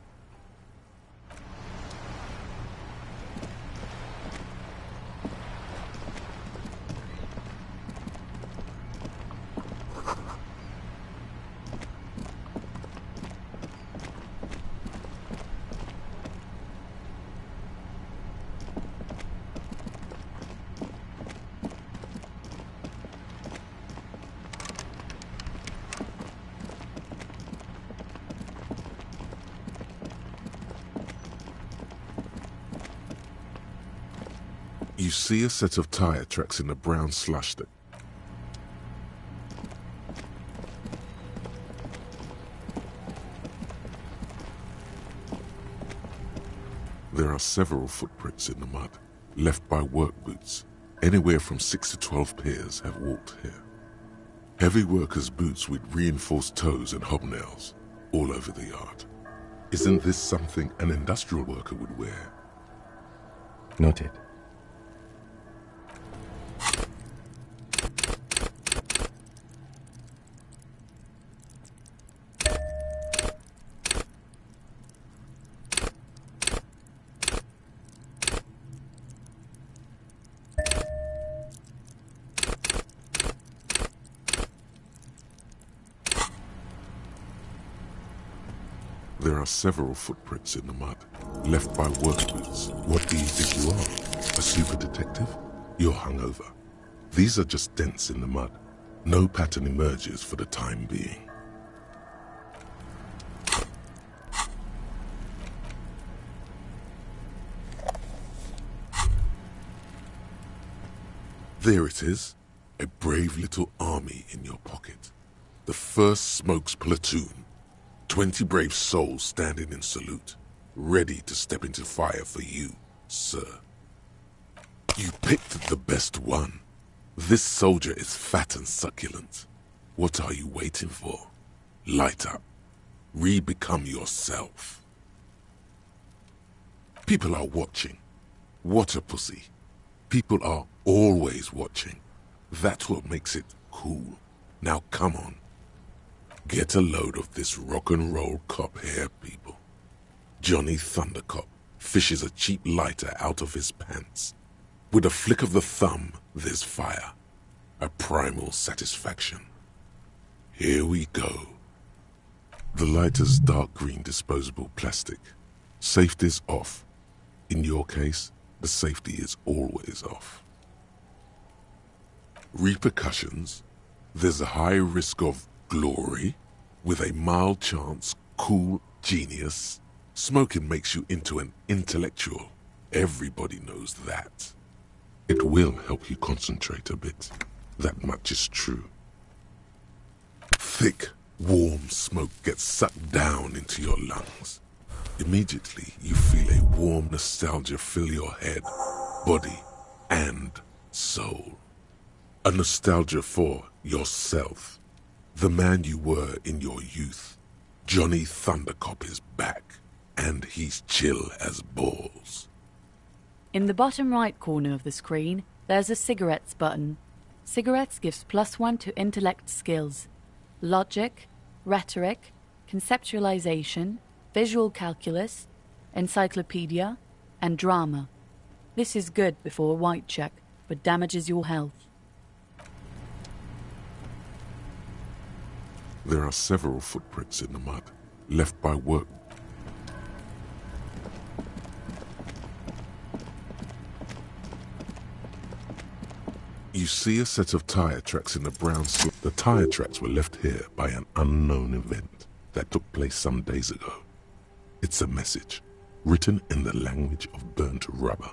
You see a set of tire tracks in the brown slush that... There are several footprints in the mud, left by work boots. Anywhere from 6 to 12 pairs have walked here. Heavy workers' boots with reinforced toes and hobnails, all over the yard. Isn't this something an industrial worker would wear? Noted. There are several footprints in the mud, left by work boots. What do you think you are? A super detective? You're hungover. These are just dents in the mud. No pattern emerges for the time being. There it is, a brave little army in your pocket. The 1st Smokes Platoon. 20 brave souls standing in salute, ready to step into fire for you, sir. You picked the best one. This soldier is fat and succulent. What are you waiting for? Light up. Re-become yourself. People are watching. What a pussy. People are always watching. That's what makes it cool. Now come on. Get a load of this rock and roll cop here, people. Johnny Thundercop fishes a cheap lighter out of his pants. With a flick of the thumb, there's fire. A primal satisfaction. Here we go. The lighter's dark green disposable plastic. Safety's off. In your case, the safety is always off. Repercussions? There's a high risk of glory, with a mild chance, cool genius. Smoking makes you into an intellectual. Everybody knows that. It will help you concentrate a bit. That much is true. Thick, warm smoke gets sucked down into your lungs. Immediately, you feel a warm nostalgia fill your head, body, and soul. A nostalgia for yourself. The man you were in your youth. Johnny Thundercop is back, and he's chill as balls. In the bottom right corner of the screen, there's a cigarettes button. Cigarettes gives +1 to intellect skills. Logic, rhetoric, conceptualization, visual calculus, encyclopedia, and drama. This is good before a white check, but damages your health. There are several footprints in the mud, left by work. You see a set of tire tracks in the brown slip. The tire tracks were left here by an unknown event that took place some days ago. It's a message, written in the language of burnt rubber.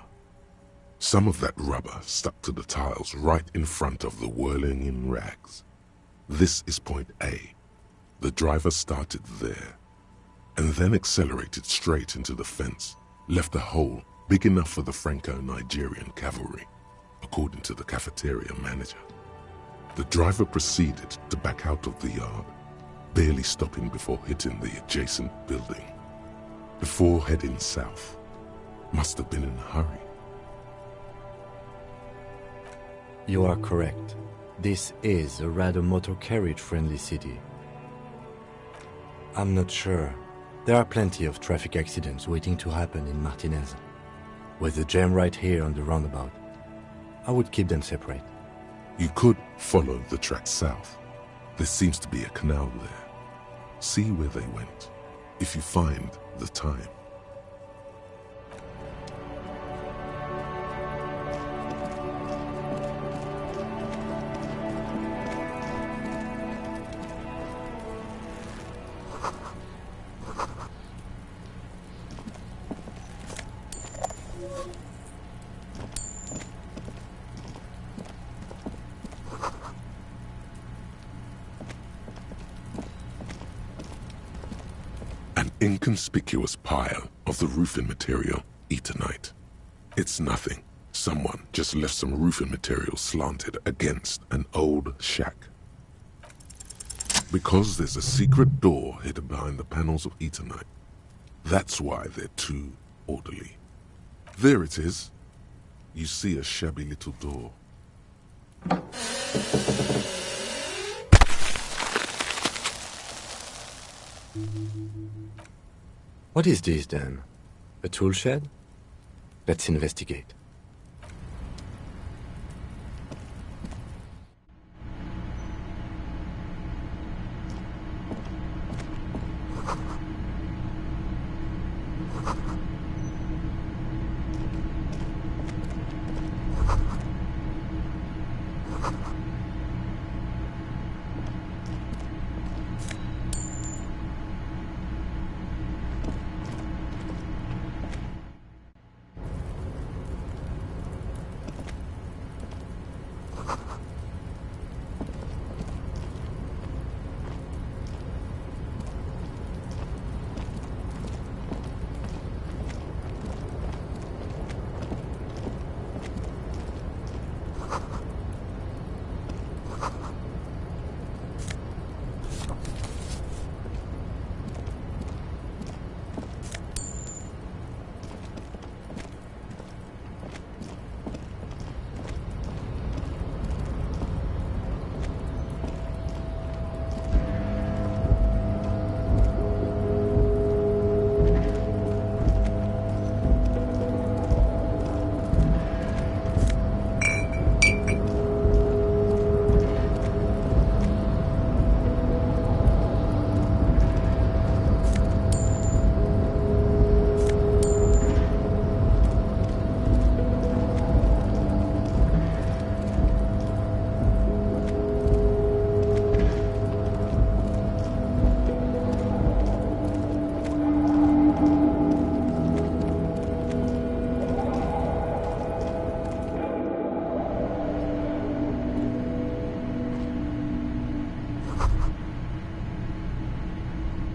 Some of that rubber stuck to the tiles right in front of the whirling in rags. This is point A. The driver started there, and then accelerated straight into the fence, left a hole big enough for the Franco-Nigerian cavalry, according to the cafeteria manager. The driver proceeded to back out of the yard, barely stopping before hitting the adjacent building. Before heading south, must have been in a hurry. You are correct. This is a rather motor carriage-friendly city. I'm not sure. There are plenty of traffic accidents waiting to happen in Martinez. With the jam right here on the roundabout, I would keep them separate. You could follow the track south. There seems to be a canal there. See where they went, if you find the time. inconspicuous pile of the roofing material, Eternite. It's nothing. Someone just left some roofing material slanted against an old shack. Because there's a secret door hidden behind the panels of Eternite. That's why they're too orderly. There it is. You see a shabby little door. What is this, then? A tool shed? Let's investigate.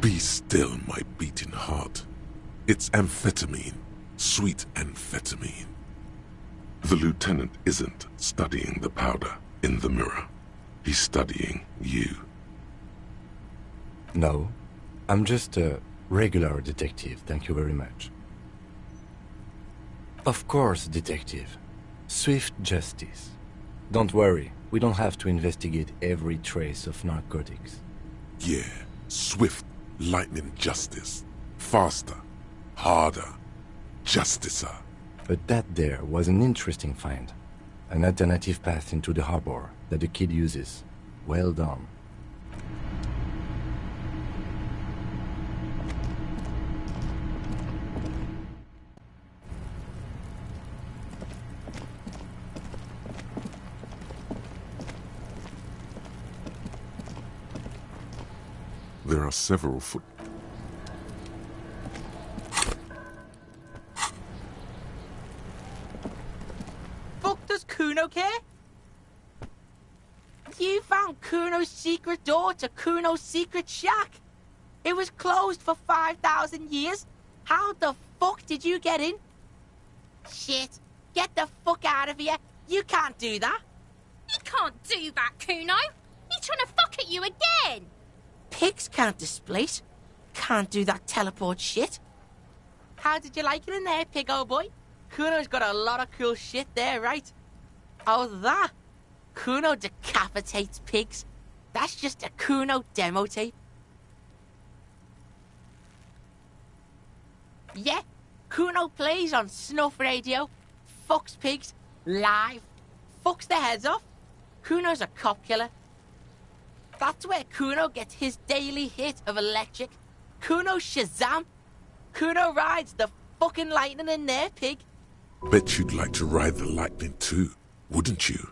Be still, my beating heart. It's amphetamine. Sweet amphetamine. The lieutenant isn't studying the powder in the mirror. He's studying you. No, I'm just a regular detective, thank you very much. Of course, detective. Swift justice. Don't worry, we don't have to investigate every trace of narcotics. Yeah, swift, lightning justice. Faster, harder, justicer. But that there was an interesting find. An alternative path into the harbor that the kid uses. Well done. There are several foot... Fuck does Kuno care? You found Kuno's secret door to Kuno's secret shack. It was closed for 5,000 years. How the fuck did you get in? Shit. Get the fuck out of here. You can't do that. He can't do that, Kuno. He's trying to fuck at you again. Pigs can't displace. Can't do that teleport shit. How did you like it in there, pig old boy? Kuno's got a lot of cool shit there, right? Oh, that? Kuno decapitates pigs. That's just a Kuno demo tape. Yeah, Kuno plays on snuff radio, fucks pigs, live, fucks their heads off. Kuno's a cop killer. That's where Kuno gets his daily hit of electric. Kuno Shazam. Kuno rides the fucking lightning in there, pig. Bet you'd like to ride the lightning too, wouldn't you?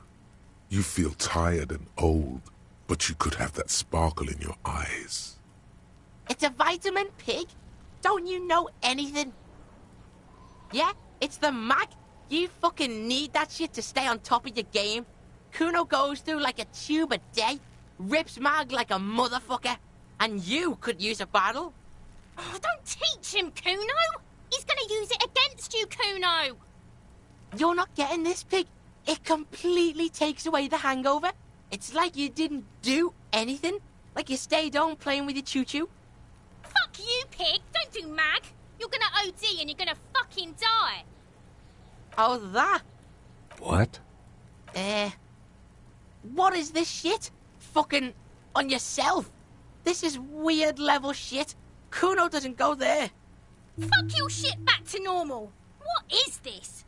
You feel tired and old, but you could have that sparkle in your eyes. It's a vitamin, pig. Don't you know anything? Yeah, it's the mag. You fucking need that shit to stay on top of your game. Kuno goes through like a tube a day, rips mag like a motherfucker, and you could use a bottle. Oh, don't teach him, Kuno! He's gonna use it against you, Kuno! You're not getting this, Pig. It completely takes away the hangover. It's like you didn't do anything. Like you stayed home playing with your choo-choo. Fuck you, Pig! Don't do mag! You're gonna OD and you're gonna fucking die! Oh, that? What? What is this shit? Fucking on yourself. This is weird level shit. Kuno doesn't go there. Fuck your shit back to normal. What is this?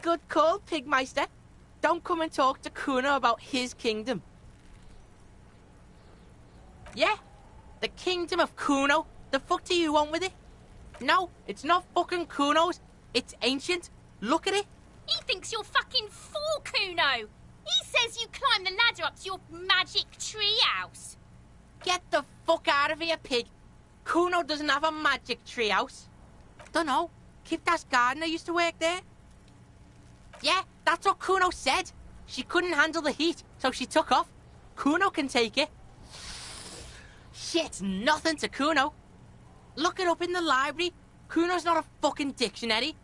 Good call, Pigmeister. Don't come and talk to Kuno about his kingdom. Yeah? The kingdom of Kuno? The fuck do you want with it? No, it's not fucking Kuno's. It's ancient. Look at it. He thinks you're fucking for Kuno. He says you climb the ladder up to your magic tree house. Get the fuck out of here, Pig. Kuno doesn't have a magic tree house. Dunno. Kipta's gardener used to work there. Yeah, that's what Kuno said. She couldn't handle the heat, so she took off. Kuno can take it. Shit's nothing to Kuno. Look it up in the library. Kuno's not a fucking dictionary.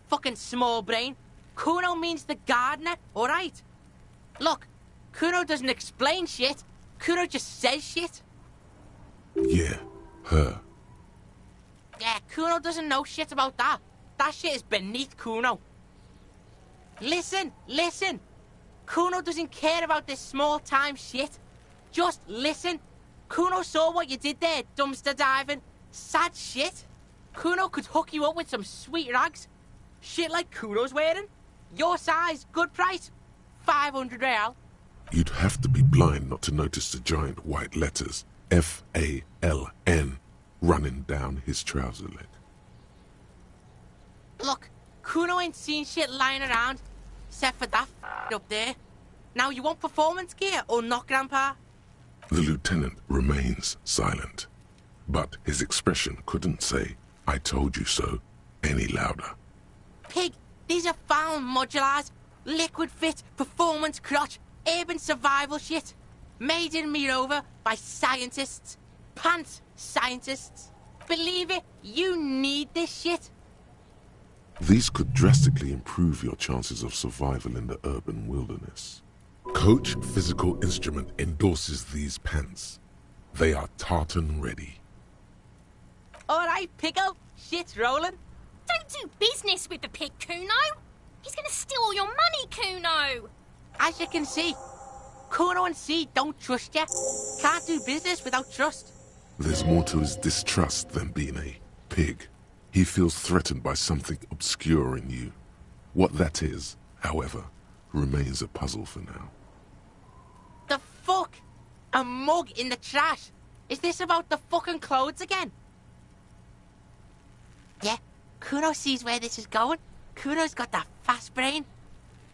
Fucking small brain. Kuno means the gardener, alright? Look, Kuno doesn't explain shit. Kuno just says shit. Yeah, her. Yeah, Kuno doesn't know shit about that. That shit is beneath Kuno. Listen, listen. Kuno doesn't care about this small-time shit. Just listen. Kuno saw what you did there, dumpster diving. Sad shit. Kuno could hook you up with some sweet rags. Shit like Kuno's wearing. Your size, good price. 500 real. You'd have to be blind not to notice the giant white letters F-A-L-N running down his trouser leg. Look, Kuno ain't seen shit lying around, except for that up there. Now you want performance gear or not, Grandpa? The lieutenant remains silent, but his expression couldn't say, "I told you so," any louder. Pig, these are found modulars. Liquid fit, performance crotch, urban survival shit. Made in Mirova by scientists. Pants scientists. Believe it, you need this shit. These could drastically improve your chances of survival in the urban wilderness. Coach Physical Instrument endorses these pants. They are tartan ready. Alright, Pickle. Shit's rolling. Don't do business with the pig, Kuno. He's gonna steal all your money, Kuno. As you can see, Kuno and C don't trust you. Can't do business without trust. There's more to his distrust than being a pig. He feels threatened by something obscure in you. What that is, however, remains a puzzle for now. The fuck? A mug in the trash? Is this about the fucking clothes again? Yeah, Kuno sees where this is going. Kuno's got that fast brain.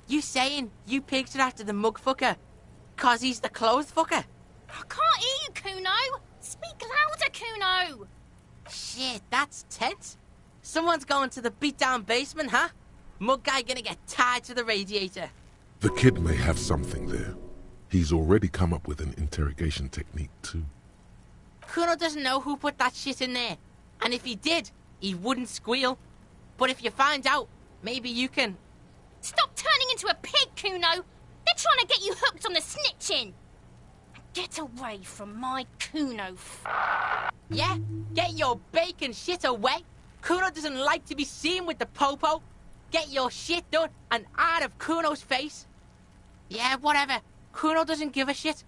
You saying you pigs are after the mug fucker, 'cause he's the clothes fucker? I can't hear you, Kuno. Speak louder, Kuno. Shit, that's tense. Someone's going to the beat-down basement, huh? Mug guy gonna get tied to the radiator. The kid may have something there. He's already come up with an interrogation technique, too. Kuno doesn't know who put that shit in there. And if he did, he wouldn't squeal. But if you find out, maybe you can... Stop turning into a pig, Kuno. They're trying to get you hooked on the snitching. Get away from my Kuno. Yeah, get your bacon shit away. Kuno doesn't like to be seen with the popo. Get your shit done and out of Kuno's face. Yeah, whatever. Kuno doesn't give a shit.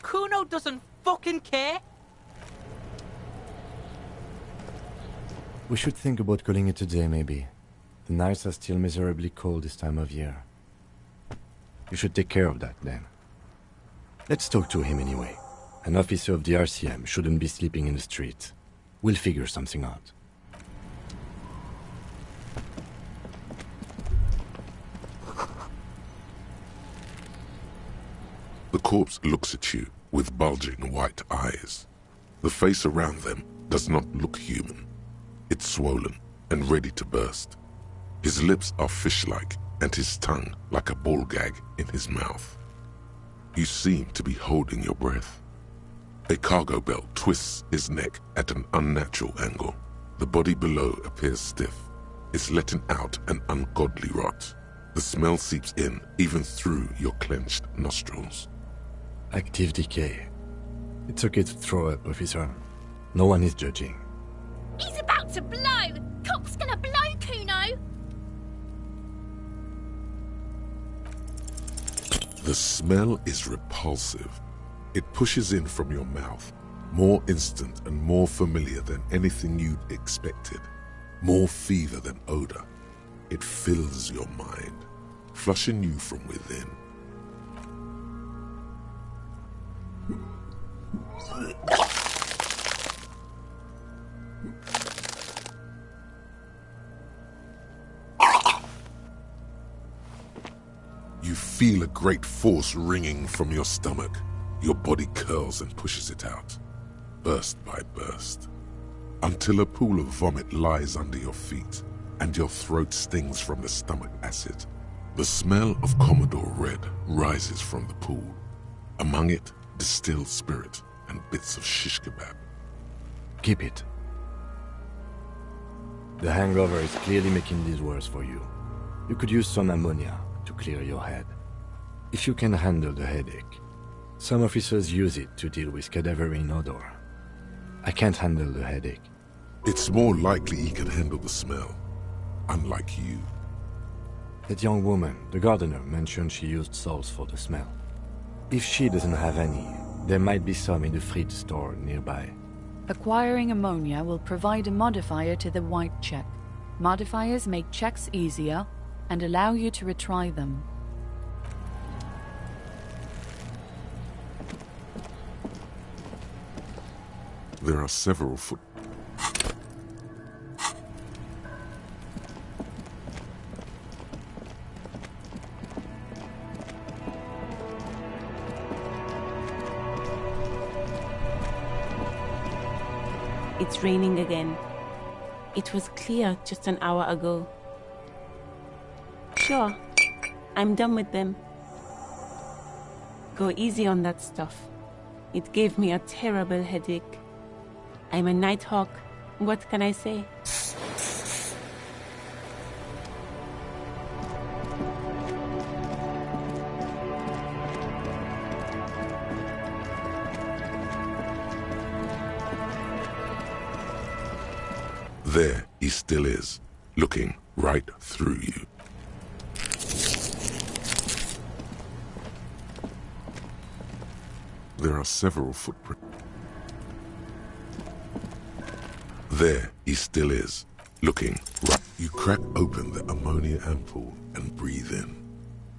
Kuno doesn't fucking care. We should think about calling it a day, maybe. The nights are still miserably cold this time of year. You should take care of that, then. Let's talk to him anyway. An officer of the RCM shouldn't be sleeping in the street. We'll figure something out. The corpse looks at you with bulging white eyes. The face around them does not look human. It's swollen and ready to burst. His lips are fish-like and his tongue like a ball gag in his mouth. You seem to be holding your breath. A cargo belt twists his neck at an unnatural angle. The body below appears stiff. It's letting out an ungodly rot. The smell seeps in, even through your clenched nostrils. Active decay. It's okay to throw up, officer. No one is judging. He's about to blow! Cock's gonna blow, Kuno! The smell is repulsive. It pushes in from your mouth, more instant and more familiar than anything you'd expected. More fever than odor. It fills your mind, flushing you from within. You feel a great force ringing from your stomach. Your body curls and pushes it out, burst by burst, until a pool of vomit lies under your feet and your throat stings from the stomach acid. The smell of Commodore Red rises from the pool. Among it, distilled spirit and bits of shish kebab. Keep it. The hangover is clearly making this worse for you. You could use some ammonia to clear your head. If you can handle the headache. Some officers use it to deal with cadaverine odor. I can't handle the headache. It's more likely he can handle the smell, unlike you. That young woman, the gardener, mentioned she used salts for the smell. If she doesn't have any, there might be some in the fridge store nearby. Acquiring ammonia will provide a modifier to the white check. Modifiers make checks easier and allow you to retry them. There are several foot... It's raining again. It was clear just an hour ago. Sure, I'm done with them. Go easy on that stuff. It gave me a terrible headache. I'm a nighthawk. What can I say? There he still is, looking right through you. There are several footprints. There he still is, looking right. You crack open the ammonia ampoule and breathe in.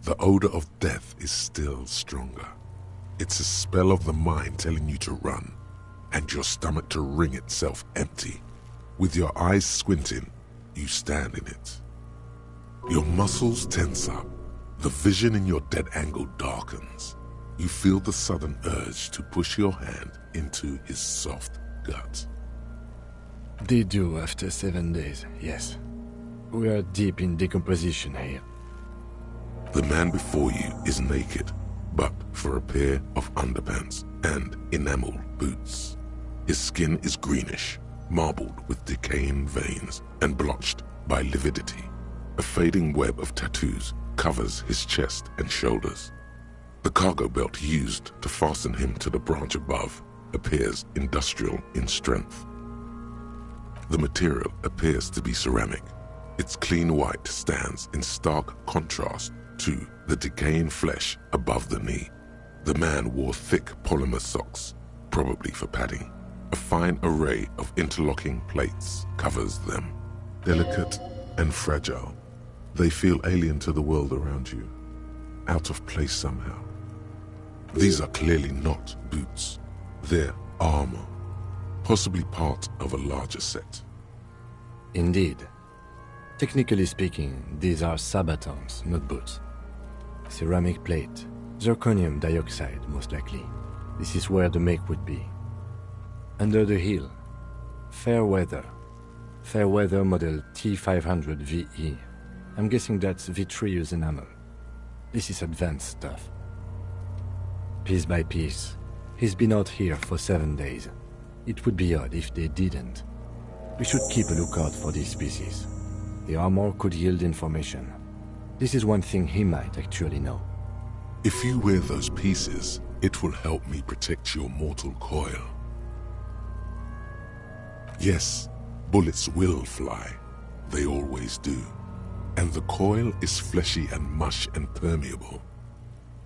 The odor of death is still stronger. It's a spell of the mind telling you to run, and your stomach to wring itself empty. With your eyes squinting, you stand in it. Your muscles tense up. The vision in your dead angle darkens. You feel the sudden urge to push your hand into his soft gut. They do after 7 days, yes. We are deep in decomposition here. The man before you is naked, but for a pair of underpants and enamel boots. His skin is greenish, marbled with decaying veins and blotched by lividity. A fading web of tattoos covers his chest and shoulders. The cargo belt used to fasten him to the branch above appears industrial in strength. The material appears to be ceramic. Its clean white stands in stark contrast to the decaying flesh above the knee. The man wore thick polymer socks, probably for padding. A fine array of interlocking plates covers them. Delicate and fragile, they feel alien to the world around you, out of place somehow. These are clearly not boots. They're armor, possibly part of a larger set. Indeed. Technically speaking, these are sabatons, not boots. Ceramic plate, zirconium dioxide, most likely. This is where the make would be. Under the heel, fair weather model T500VE. I'm guessing that's vitreous enamel. This is advanced stuff. Piece by piece, He's been out here for 7 days. It would be odd if they didn't. We should keep a lookout for these species. The armor could yield information. This is one thing he might actually know. If you wear those pieces, it will help me protect your mortal coil. Yes, bullets will fly. They always do. And the coil is fleshy and mush and permeable.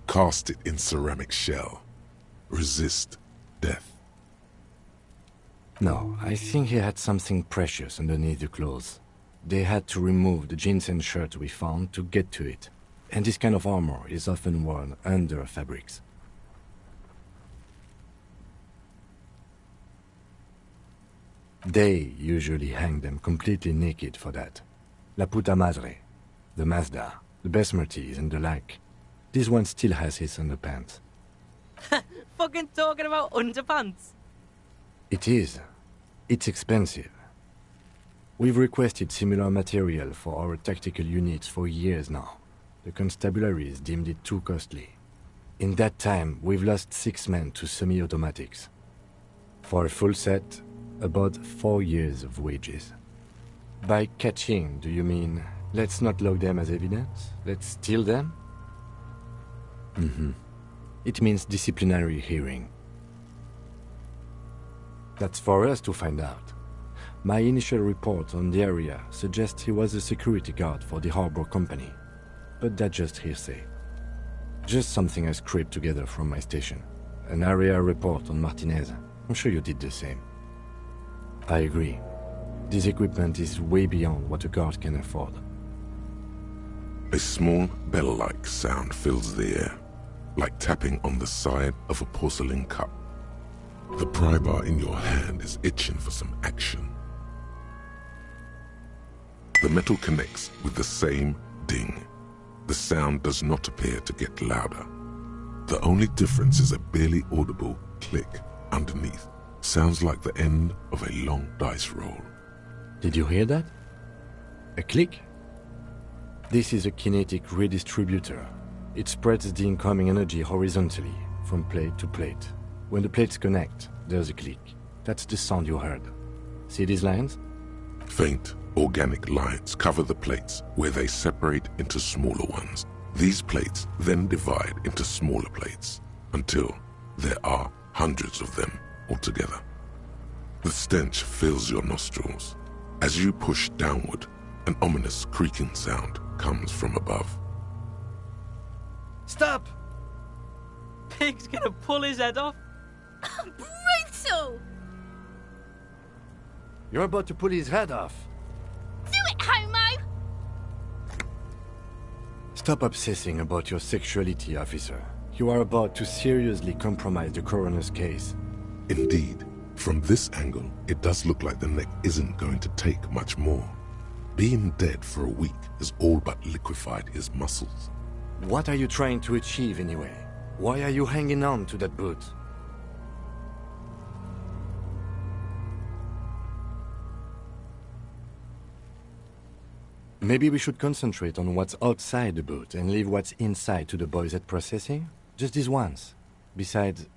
Cast it in ceramic shell. Resist death. No, I think he had something precious underneath the clothes. They had to remove the jeans and shirt we found to get to it. And this kind of armor is often worn under fabrics. They usually hang them completely naked for that. La puta madre, the Mazda, the Besmerties and the like. This one still has his underpants. Fucking talking about underpants. It is. It's expensive. We've requested similar material for our tactical units for years now. The constabularies deemed it too costly. In that time, we've lost 6 men to semi-automatics. For a full set, about 4 years of wages. By catching, do you mean, let's not log them as evidence? Let's steal them? It means disciplinary hearing. That's for us to find out. My initial report on the area suggests he was a security guard for the harbor company. But that's just hearsay. Just something I scraped together from my station. An area report on Martinez. I'm sure you did the same. I agree. This equipment is way beyond what a guard can afford. A small bell-like sound fills the air, like tapping on the side of a porcelain cup. The pry bar in your hand is itching for some action. The metal connects with the same ding. The sound does not appear to get louder. The only difference is a barely audible click underneath. Sounds like the end of a long dice roll. Did you hear that? A click? This is a kinetic redistributor. It spreads the incoming energy horizontally, from plate to plate. When the plates connect, there's a click. That's the sound you heard. See these lines? Faint, organic lines cover the plates where they separate into smaller ones. These plates then divide into smaller plates until there are hundreds of them altogether. The stench fills your nostrils. As you push downward, an ominous creaking sound comes from above. Stop! Pig's gonna pull his head off. Brutal! You're about to pull his head off. Do it, homo! Stop obsessing about your sexuality, officer. You are about to seriously compromise the coroner's case. Indeed, from this angle, it does look like the neck isn't going to take much more. Being dead for a week has all but liquefied his muscles. What are you trying to achieve anyway? Why are you hanging on to that boot? Maybe we should concentrate on what's outside the boot and leave what's inside to the boys at processing? Just this once. Besides,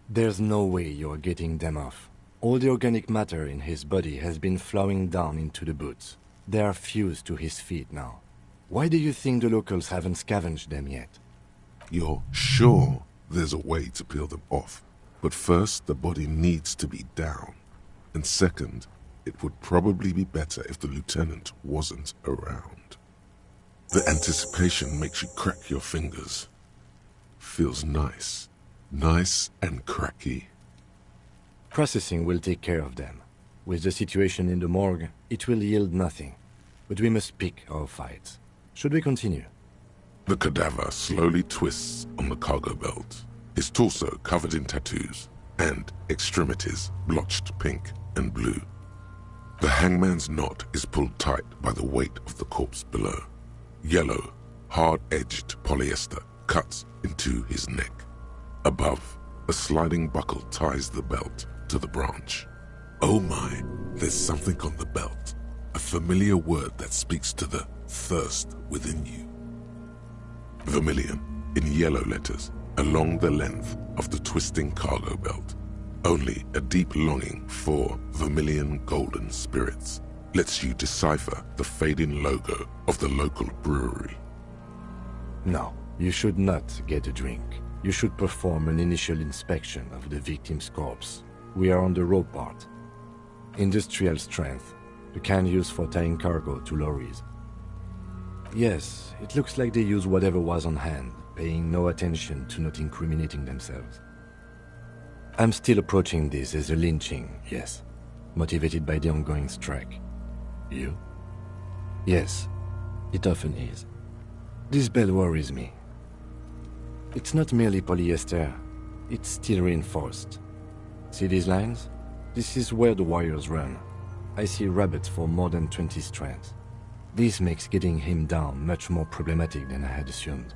there's no way you're getting them off. All the organic matter in his body has been flowing down into the boots. They are fused to his feet now. Why do you think the locals haven't scavenged them yet? You're sure there's a way to peel them off, but first the body needs to be down. And second, it would probably be better if the lieutenant wasn't around. The anticipation makes you crack your fingers. Feels nice. Nice and cracky. Processing will take care of them. With the situation in the morgue, it will yield nothing. But we must pick our fights. Should we continue? The cadaver slowly twists on the cargo belt, his torso covered in tattoos, and extremities blotched pink and blue. The hangman's knot is pulled tight by the weight of the corpse below. Yellow, hard-edged polyester cuts into his neck. Above, a sliding buckle ties the belt to the branch. Oh my, there's something on the belt. A familiar word that speaks to the thirst within you. Vermilion, in yellow letters, along the length of the twisting cargo belt. Only a deep longing for vermilion golden spirits lets you decipher the fading logo of the local brewery. No, you should not get a drink. You should perform an initial inspection of the victim's corpse. We are on the raw part. Industrial strength, the kind used for tying cargo to lorries. Yes, it looks like they used whatever was on hand, paying no attention to not incriminating themselves. I'm still approaching this as a lynching, yes, motivated by the ongoing strike. You? Yes, it often is. This bell worries me. It's not merely polyester, it's steel reinforced. See these lines? This is where the wires run. I see rabbits for more than 20 strands. This makes getting him down much more problematic than I had assumed.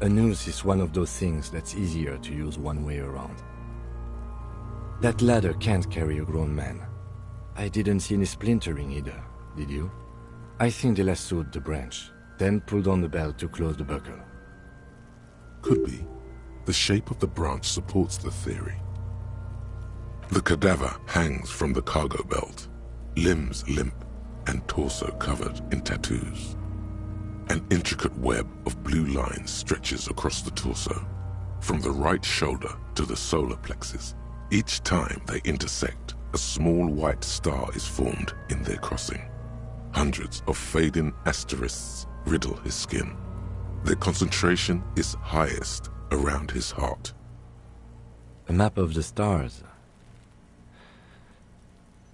A noose is one of those things that's easier to use one way around. That ladder can't carry a grown man. I didn't see any splintering either, did you? I think they lassoed the branch, then pulled on the belt to close the buckle. Could be. The shape of the branch supports the theory. The cadaver hangs from the cargo belt, limbs limp and torso covered in tattoos. An intricate web of blue lines stretches across the torso, from the right shoulder to the solar plexus. Each time they intersect, a small white star is formed in their crossing. Hundreds of fading asterisks riddle his skin. Their concentration is highest around his heart. A map of the stars.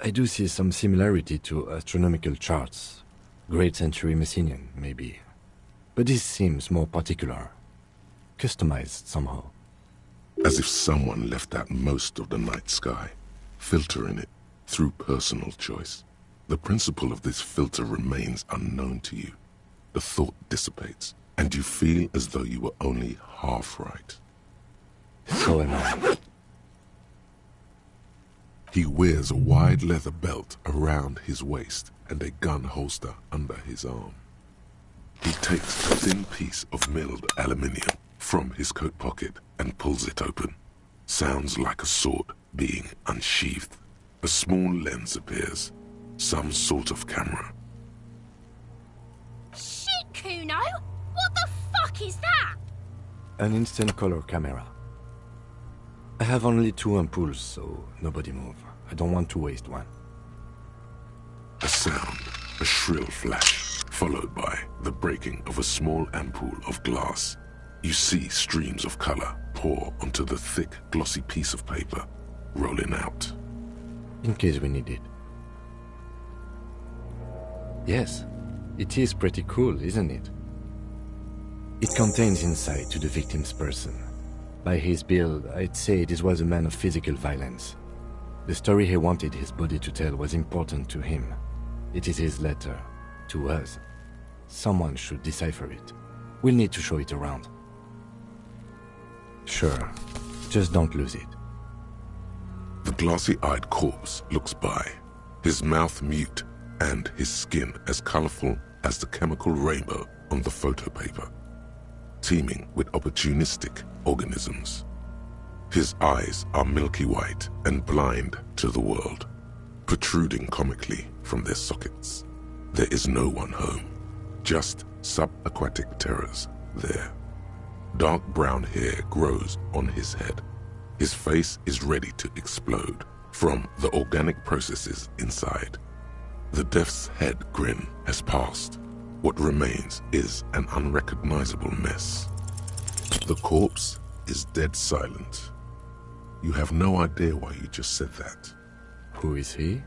I do see some similarity to astronomical charts. Great Century Messinian, maybe. But this seems more particular. Customized somehow. As if someone left out most of the night sky, filtering it through personal choice. The principle of this filter remains unknown to you. The thought dissipates, and you feel as though you were only half right. So am I. He wears a wide leather belt around his waist and a gun holster under his arm. He takes a thin piece of milled aluminium from his coat pocket and pulls it open. Sounds like a sword being unsheathed. A small lens appears. Some sort of camera. Shit, Kuno! What the fuck is that? An instant color camera. I have only 2 ampoules, so nobody move. I don't want to waste one. A sound, a shrill flash, followed by the breaking of a small ampoule of glass. You see streams of color pour onto the thick, glossy piece of paper, rolling out. In case we need it. Yes, it is pretty cool, isn't it? It contains insight to the victim's person. By his build, I'd say this was a man of physical violence. The story he wanted his body to tell was important to him. It is his letter, to us. Someone should decipher it. We'll need to show it around. Sure, just don't lose it. The glassy-eyed corpse looks by, his mouth mute and his skin as colorful as the chemical rainbow on the photo paper, teeming with opportunistic organisms. His eyes are milky white and blind to the world, protruding comically from their sockets. There is no one home, just subaquatic terrors there. Dark brown hair grows on his head. His face is ready to explode from the organic processes inside. The death's head grin has passed. What remains is an unrecognizable mess. The corpse is dead silent. You have no idea why you just said that. Who is he?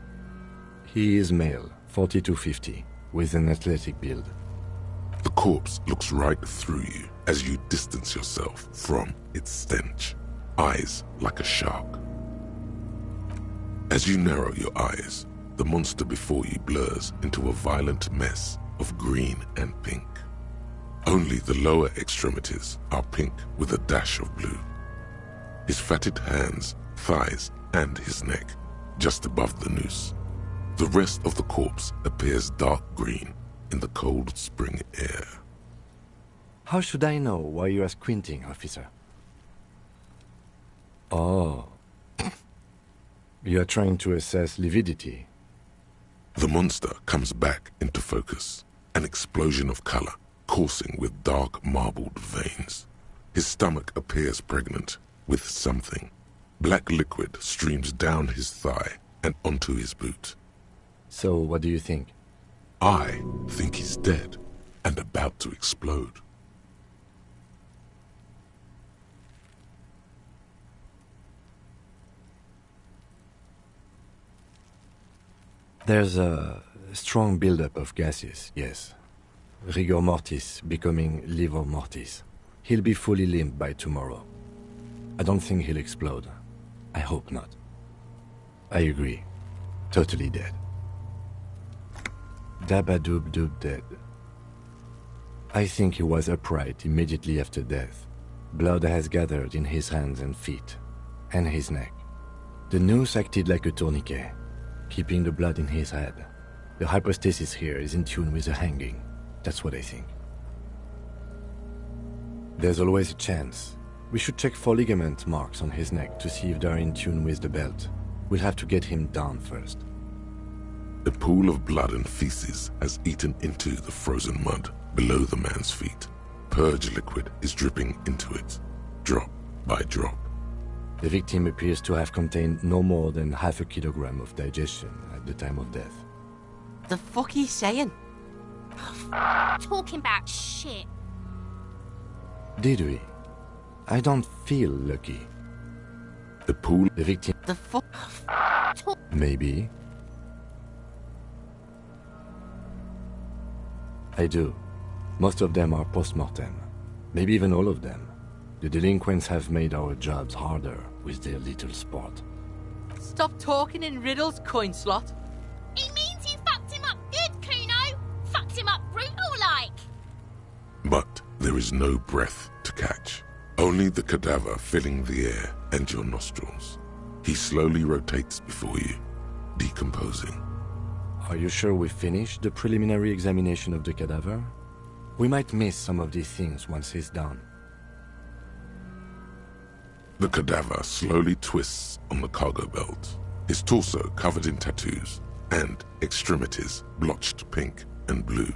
He is male, 40 to 50, with an athletic build. The corpse looks right through you as you distance yourself from its stench, eyes like a shark. As you narrow your eyes, the monster before you blurs into a violent mess of green and pink. Only the lower extremities are pink with a dash of blue. His fatted hands, thighs, and his neck, just above the noose. The rest of the corpse appears dark green in the cold spring air. How should I know why you are squinting, officer? Oh. You are trying to assess lividity. The monster comes back into focus, an explosion of color, coursing with dark marbled veins. His stomach appears pregnant with something. Black liquid streams down his thigh and onto his boot. So, what do you think? I think he's dead and about to explode. There's a strong buildup of gases, yes. Rigor mortis becoming livor mortis. He'll be fully limbed by tomorrow. I don't think he'll explode. I hope not. I agree. Totally dead. Dabadoob-doob dead. I think he was upright immediately after death. Blood has gathered in his hands and feet, and his neck. The noose acted like a tourniquet, keeping the blood in his head. The hypostasis here is in tune with the hanging. That's what I think. There's always a chance. We should check for ligament marks on his neck to see if they're in tune with the belt. We'll have to get him down first. A pool of blood and feces has eaten into the frozen mud below the man's feet. Purge liquid is dripping into it, drop by drop. The victim appears to have contained no more than half a kilogram of digestion at the time of death. The fuck he's saying? Talking about shit. Did we? I don't feel lucky. The pool... The victim... The fuck... Maybe. I do. Most of them are post-mortem. Maybe even all of them. The delinquents have made our jobs harder with their little sport. Stop talking in riddles, coin slot. It means you fucked him up good, Kuno. Fucked him up brutal-like. But there is no breath to catch. Only the cadaver filling the air and your nostrils. He slowly rotates before you, decomposing. Are you sure we finished the preliminary examination of the cadaver? We might miss some of these things once he's done. The cadaver slowly twists on the cargo belt, his torso covered in tattoos, and extremities blotched pink and blue.